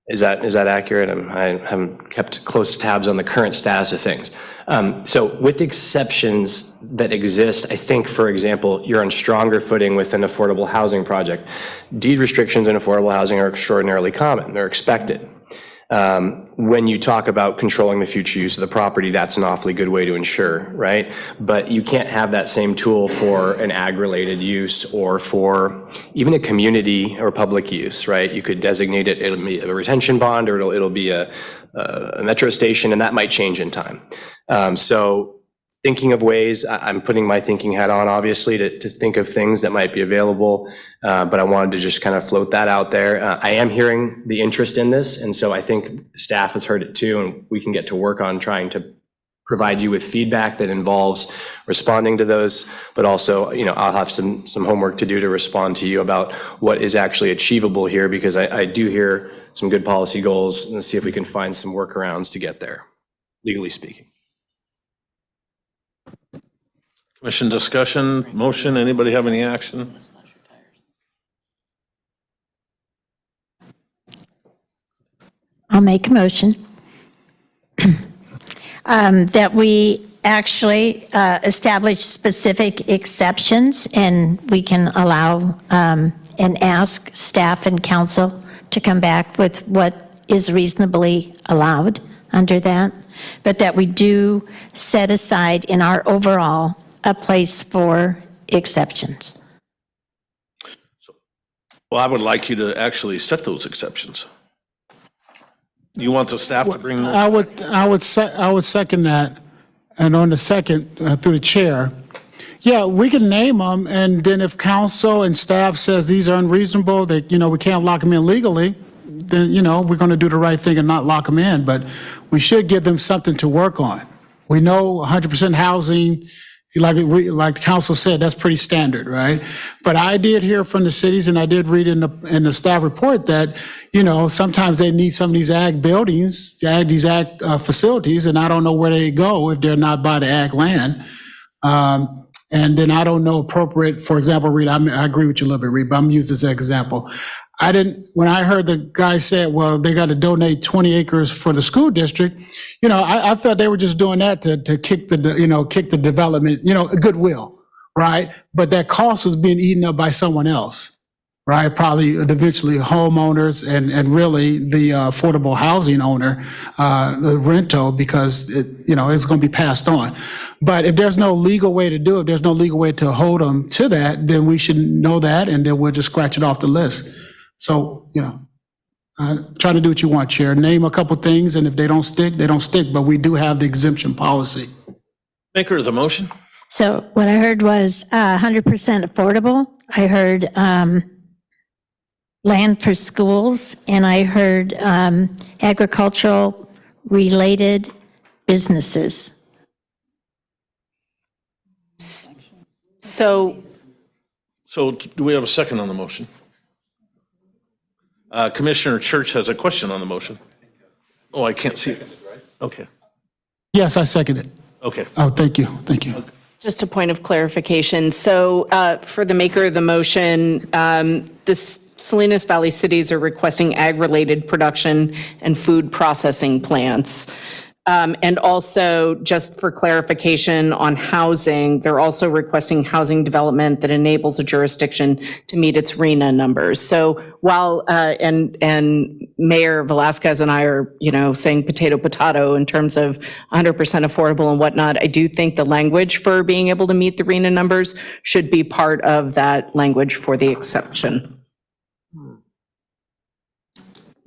Is that accurate? I haven't kept close tabs on the current status of things. So with exceptions that exist, I think, for example, you're on stronger footing with an affordable housing project. Deed restrictions in affordable housing are extraordinarily common. They're expected. When you talk about controlling the future use of the property, that's an awfully good way to ensure, right? But you can't have that same tool for an ag-related use or for even a community or public use, right? You could designate it, it'll be a retention bond, or it'll be a metro station, and that might change in time. So thinking of ways, I'm putting my thinking hat on, obviously, to think of things that might be available, but I wanted to just kind of float that out there. I am hearing the interest in this, and so I think staff has heard it too, and we can get to work on trying to provide you with feedback that involves responding to those, but also, I'll have some homework to do to respond to you about what is actually achievable here, because I do hear some good policy goals, and see if we can find some workarounds to get there, legally speaking. Commission discussion, motion, anybody have any action? I'll make a motion that we actually establish specific exceptions, and we can allow and ask staff and council to come back with what is reasonably allowed under that, but that we do set aside in our overall a place for exceptions. Well, I would like you to actually set those exceptions. You want the staff to bring those? I would second that. And on the second, through the chair, yeah, we can name them, and then if council and staff says these are unreasonable, that, we can't lock them in legally, then, we're going to do the right thing and not lock them in, but we should give them something to work on. We know 100% housing, like the council said, that's pretty standard, right? But I did hear from the cities, and I did read in the staff report that, sometimes they need some of these ag buildings, these ag facilities, and I don't know where they go if they're not by the ag land. And then I don't know appropriate, for example, Reed, I agree with you a little bit, Reed, but I'm using this as an example. When I heard the guy say, well, they got to donate 20 acres for the school district, I felt they were just doing that to kick the development, goodwill, right? But that cost was being eaten up by someone else, right? Probably eventually homeowners and really the affordable housing owner, the rental, because it's going to be passed on. But if there's no legal way to do it, there's no legal way to hold them to that, then we should know that, and then we'll just scratch it off the list. So, try to do what you want, Chair. Name a couple things, and if they don't stick, they don't stick, but we do have the exemption policy. Maker of the motion? So what I heard was 100% affordable. I heard land for schools, and I heard agricultural related businesses. So do we have a second on the motion? Commissioner Church has a question on the motion. Oh, I can't see it. Okay. Yes, I second it. Okay. Oh, thank you. Thank you. just a point of clarification. So for the maker of the motion, the Salinas Valley cities are requesting ag-related production and food processing plants. And also, just for clarification on housing, they're also requesting housing development that enables a jurisdiction to meet its RENA numbers. So while, and Mayor Velasquez and I are, saying potato in terms of 100% affordable and whatnot, I do think the language for being able to meet the RENA numbers should be part of that language for the exception.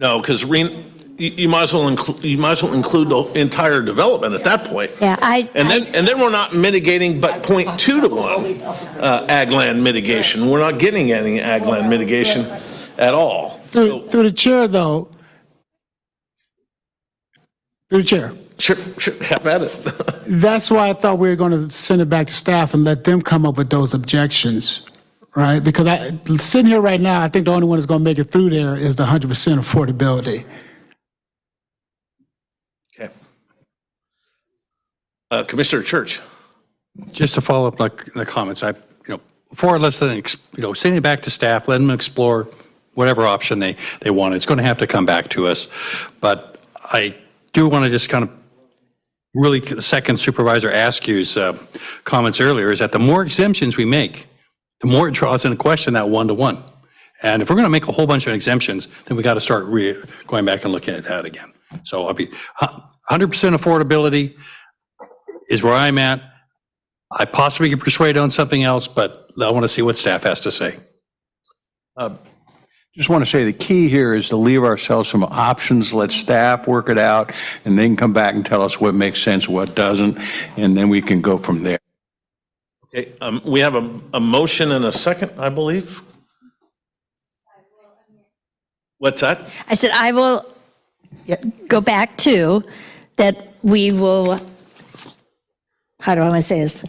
No, because you might as well include the entire development at that point. Yeah, and then we're not mitigating but 0.2 to 1 ag land mitigation. We're not getting any ag land mitigation at all. Through the chair, though. Through the chair. Sure, have at it. That's why I thought we were going to send it back to staff and let them come up with those objections, right? Because sitting here right now, I think the only one that's going to make it through there is the 100% affordability. Commissioner Church. Just to follow up like the comments, before let's then, sending it back to staff, let them explore whatever option they want. It's going to have to come back to us. But I do want to just kind of really second Supervisor Askew's comments earlier, is that the more exemptions we make, the more it draws into question that one-to-one. And if we're going to make a whole bunch of exemptions, then we got to start going back and looking at that again. So I'll be 100% affordability is where I'm at. I possibly get persuaded on something else, but I want to see what staff has to say. Just want to say the key here is to leave ourselves some options, let staff work it out, and then come back and tell us what makes sense, what doesn't, and then we can go from there. Okay, we have a motion and a second, I believe. What's that? I said I will go back to that we will how do I want to say this?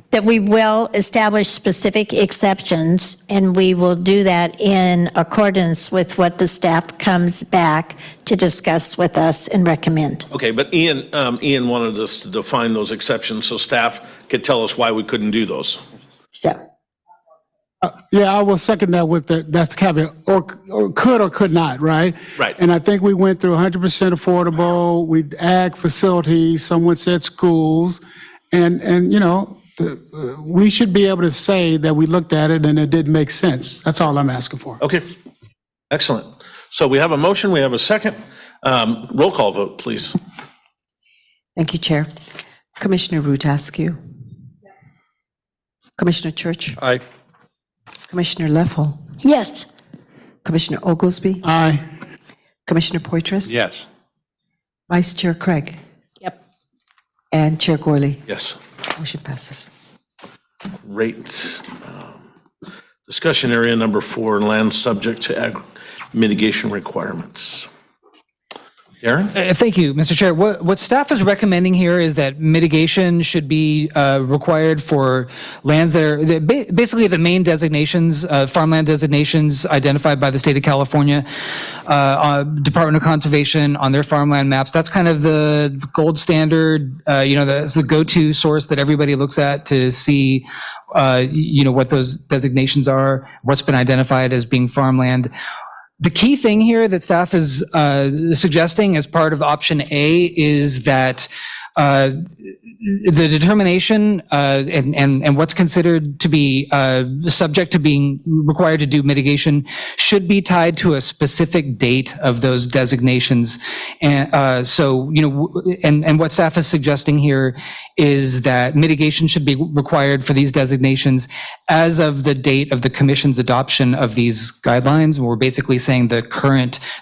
That we will establish specific exceptions, and we will do that in accordance with what the staff comes back to discuss with us and recommend. Okay, but Ian wanted us to define those exceptions so staff could tell us why we couldn't do those. So. Yeah, I will second that with that's the caveat, or could not, right? Right. And I think we went through 100% affordable, we ag facilities, someone said schools, and you know, we should be able to say that we looked at it and it didn't make sense. That's all I'm asking for. Okay, excellent. So we have a motion, we have a second. Roll call vote, please. Thank you, Chair. Commissioner Root Askew. Commissioner Church. Aye. Commissioner Leffel. Yes. Commissioner Oglesby. Aye. Commissioner Poitras. Yes. Vice Chair Craig. Yep. And Chair Gorley. Yes. Motion passes. Great. Discussion area number 4, land subject to mitigation requirements. Aaron? Thank you, Mr. Chair. What staff is recommending here is that mitigation should be required for lands that are basically the main designations, farmland designations identified by the state of California, Department of Conservation on their farmland maps. That's kind of the gold standard, that's the go-to source that everybody looks at to see, what those designations are, what's been identified as being farmland. The key thing here that staff is suggesting as part of option A is that the determination and what's considered to be subject to being required to do mitigation should be tied to a specific date of those designations. And and what staff is suggesting here is that mitigation should be required for these designations as of the date of the commission's adoption of these guidelines. We're basically saying the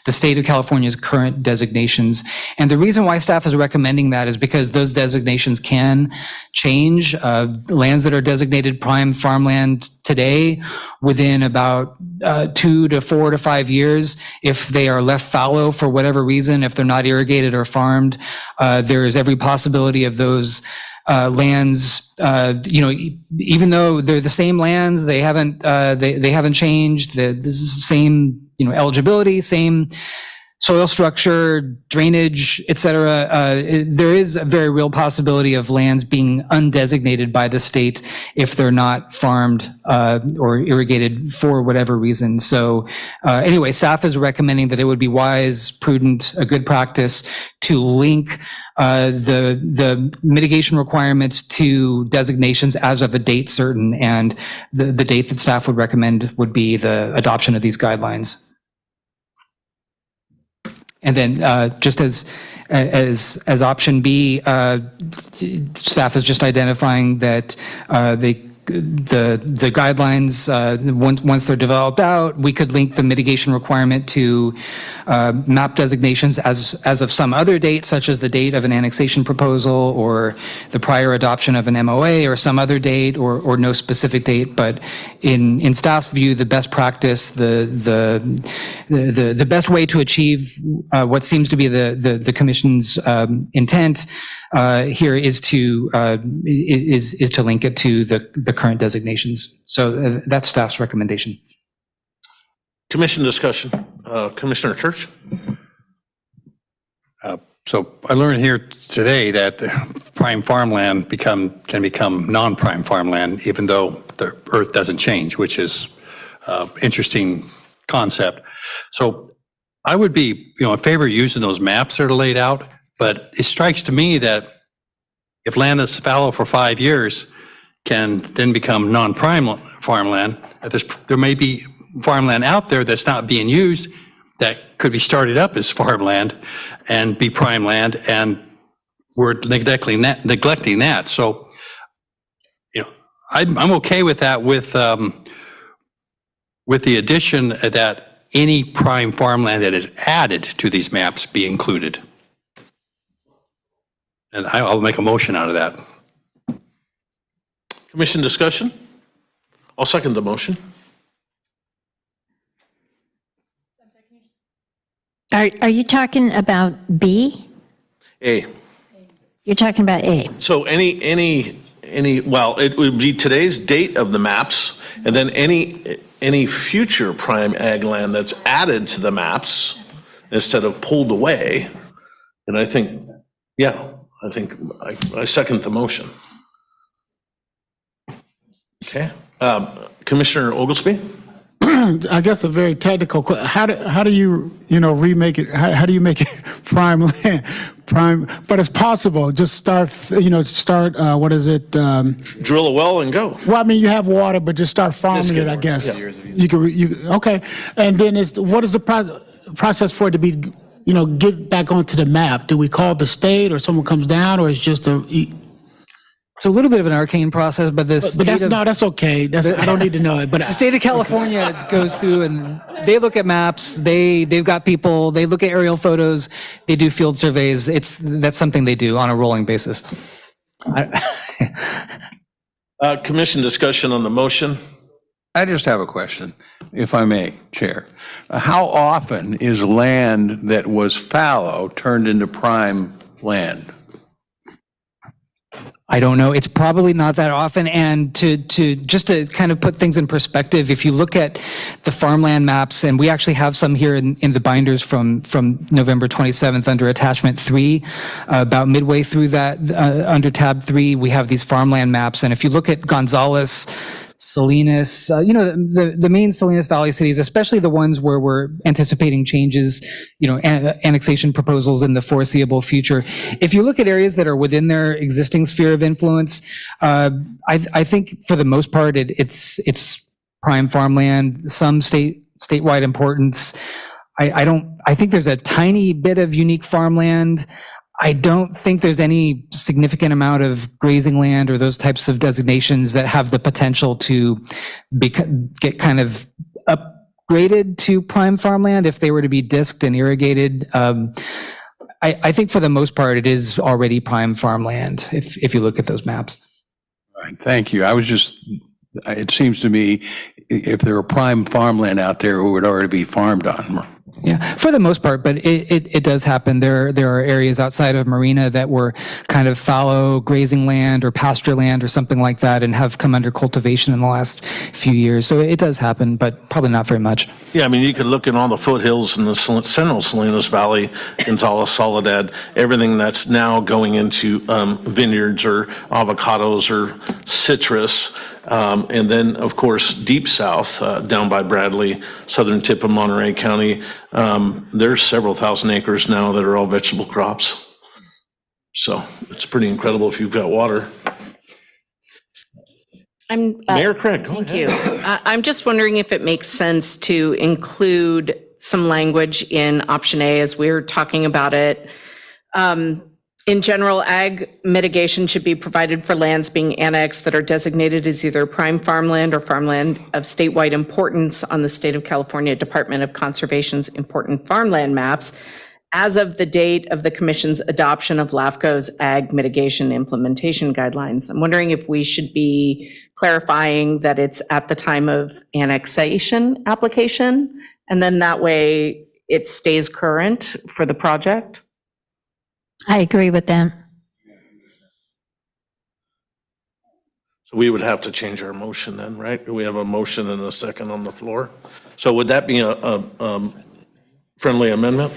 state of California's current designations. And the reason why staff is recommending that is because those designations can change. Lands that are designated prime farmland today, within about 2 to 4 to 5 years, if they are left fallow for whatever reason, if they're not irrigated or farmed, there is every possibility of those lands, even though they're the same lands, they haven't changed. This is the same, eligibility, same soil structure, drainage, et cetera. There is a very real possibility of lands being undesignated by the state if they're not farmed or irrigated for whatever reason. So anyway, staff is recommending that it would be wise, prudent, a good practice to link the mitigation requirements to designations as of a date certain, and the date that staff would recommend would be the adoption of these guidelines. And then just as option B, staff is just identifying that the guidelines, once they're developed out, we could link the mitigation requirement to map designations as of some other date, such as the date of an annexation proposal or the prior adoption of an MOA or some other date or no specific date. But in staff's view, the best practice, the best way to achieve what seems to be the commission's intent here is to link it to the current designations. So that's staff's recommendation. Commission discussion. Commissioner Church? So I learned here today that prime farmland can become non-prime farmland, even though the earth doesn't change, which is interesting concept. So I would be, in favor of using those maps that are laid out, but it strikes to me that if land is fallow for 5 years, can then become non-prime farmland. There may be farmland out there that's not being used that could be started up as farmland and be prime land, and we're neglecting that. So, I'm okay with that, with the addition that any prime farmland that is added to these maps be included. And I'll make a motion out of that. Commission discussion? I'll second the motion. Are you talking about B? A. You're talking about A. So any well, it would be today's date of the maps, and then any future prime ag land that's added to the maps instead of pulled away. And I think, I second the motion. Okay. Commissioner Oglesby? I guess a very technical question. How do you remake it? How do you make it prime land? Prime, but it's possible. Just start, what is it? Drill a well and go. Well, I mean, you have water, but just start farming it, I guess. Okay. And then what is the process for it to be, get back onto the map? Do we call the state, or someone comes down, or it's just It's a little bit of an arcane process, but that's okay. I don't need to know it. But the state of California goes through and they look at maps. They've got people. They look at aerial photos. They do field surveys. That's something they do on a rolling basis. Commission discussion on the motion. I just have a question, if I may, Chair. How often is land that was fallow turned into prime land? I don't know. It's probably not that often. And to kind of put things in perspective, if you look at the farmland maps, and we actually have some here in the binders from November 27th under attachment 3, about midway through that, under tab 3, we have these farmland maps. And if you look at Gonzales, Salinas, the main Salinas Valley cities, especially the ones where we're anticipating changes, annexation proposals in the foreseeable future. If you look at areas that are within their existing sphere of influence, I think for the most part, it's prime farmland, some statewide importance. I think there's a tiny bit of unique farmland. I don't think there's any significant amount of grazing land or those types of designations that have the potential to get kind of upgraded to prime farmland if they were to be disked and irrigated. I think for the most part, it is already prime farmland if you look at those maps. All right, thank you. It seems to me if there were prime farmland out there, it would already be farmed on. Yeah, for the most part, but it does happen. There are areas outside of Marina that were kind of fallow grazing land or pasture land or something like that and have come under cultivation in the last few years. So it does happen, but probably not very much. Yeah, I mean, you could look at all the foothills in the central Salinas Valley, Gonzales, Soledad, everything that's now going into vineyards or avocados or citrus. And then, of course, deep south, down by Bradley, southern tip of Monterey County, there's several thousand acres now that are all vegetable crops. So it's pretty incredible if you've got water. Mayor Craig, go Thank ahead. you. I'm just wondering if it makes sense to include some language in option A as we're talking about it. In general, ag mitigation should be provided for lands being annexed that are designated as either prime farmland or farmland of statewide importance on the State of California Department of Conservation's important farmland maps as of the date of the Commission's adoption of LAFCO's ag mitigation implementation guidelines. I'm wondering if we should be clarifying that it's at the time of annexation application, and then that way it stays current for the project. I agree with that. So we would have to change our motion then, right? We have a motion and a second on the floor. So would that be a friendly amendment?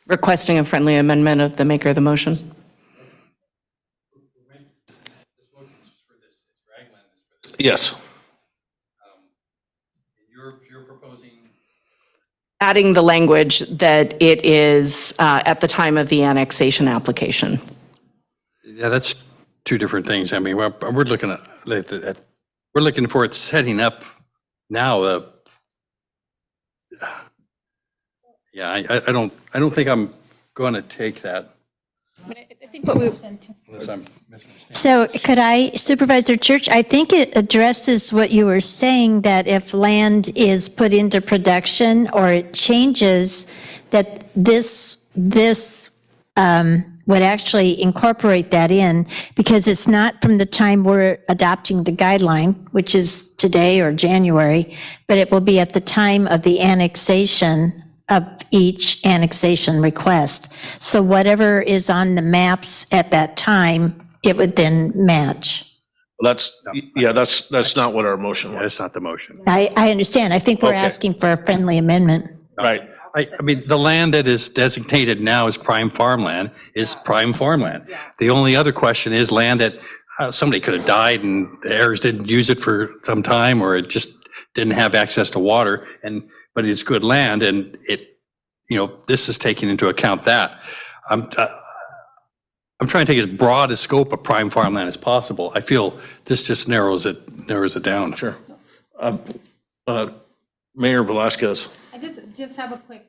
Requesting a friendly amendment of the maker of the motion. Yes. You're proposing? Adding the language that it is at the time of the annexation application. Yeah, that's two different things. I mean, we're looking at, we're looking for it setting up now. Yeah, I don't think I'm going to take that. I think what we Unless I'm So could I, Supervisor Church, I think it addresses what you were saying, that if land is put into production or it changes, that this would actually incorporate that in, because it's not from the time we're adopting the guideline, which is today or January, but it will be at the time of the annexation of each annexation request. So whatever is on the maps at that time it would then match. That's not what our motion was. That's not the motion. I understand. I think we're Okay. asking for a friendly amendment. Right. I mean, the land that is designated now as prime farmland is prime farmland. The only other question is land that somebody could have died and the heirs didn't use it for some time, or it just didn't have access to water, but it's good land, and this is taking into account that. I'm trying to take as broad a scope of prime farmland as possible. I feel this just narrows it down. Sure. Mayor Velasquez. I just have a quick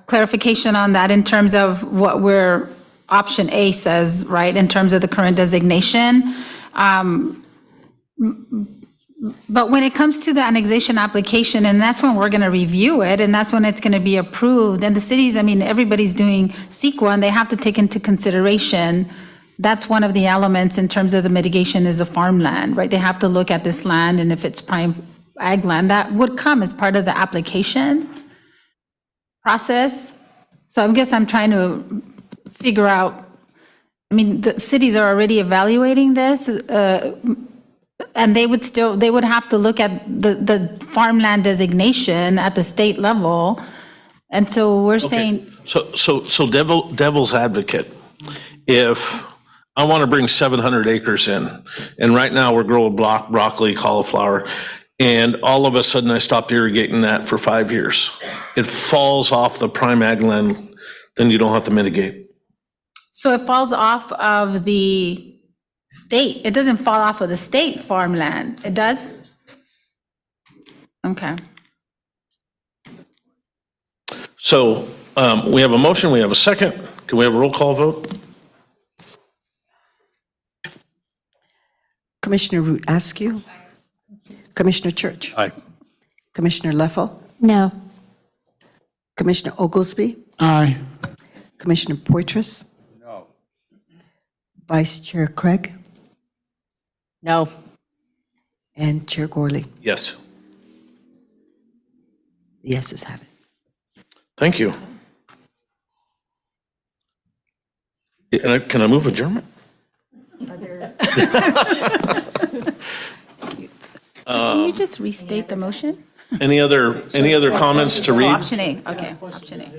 clarification on that in terms of what option A says, right, in terms of the current designation. But when it comes to the annexation application, and that's when we're going to review it, and that's when it's going to be approved, and the cities, I mean, everybody's doing CEQA, and they have to take into consideration, that's one of the elements in terms of the mitigation is the farmland, right? They have to look at this land, and if it's prime ag land, that would come as part of the application process. So I guess I'm trying to figure out, I mean, the cities are already evaluating this, and they would have to look at the farmland designation at the state level. And so we're saying, So devil's advocate, if I want to bring 700 acres in, and right now we're growing broccoli, cauliflower, and all of a sudden I stopped irrigating that for 5 years, it falls off the prime ag land, then you don't have to mitigate. so it falls off of the state. It doesn't fall off of the state farmland. It does? Okay. So we have a motion, we have a second. Can we have a roll call vote? Commissioner Root Askew. Commissioner Church. Aye. Commissioner Leffel. No. Commissioner Oglesby. Aye. Commissioner Poitras. No. Vice Chair Craig. No. And Chair Gorley. Yes. The yeses have it. Thank you. Can I move adjournment? Can you just restate the motion? Any other comments to Oh, read? option A, okay, option A.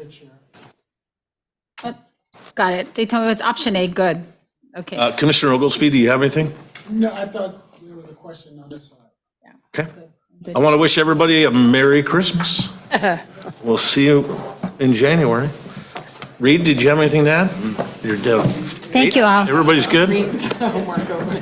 Got it. They told me it's option A, good. Okay. Commissioner Oglesby, do you have anything? No, I thought there was a question on this side. Okay. I want to wish everybody a Merry Christmas. We'll see you in January. Reed, did you have anything to add? You're dead. Thank you all. Everybody's good?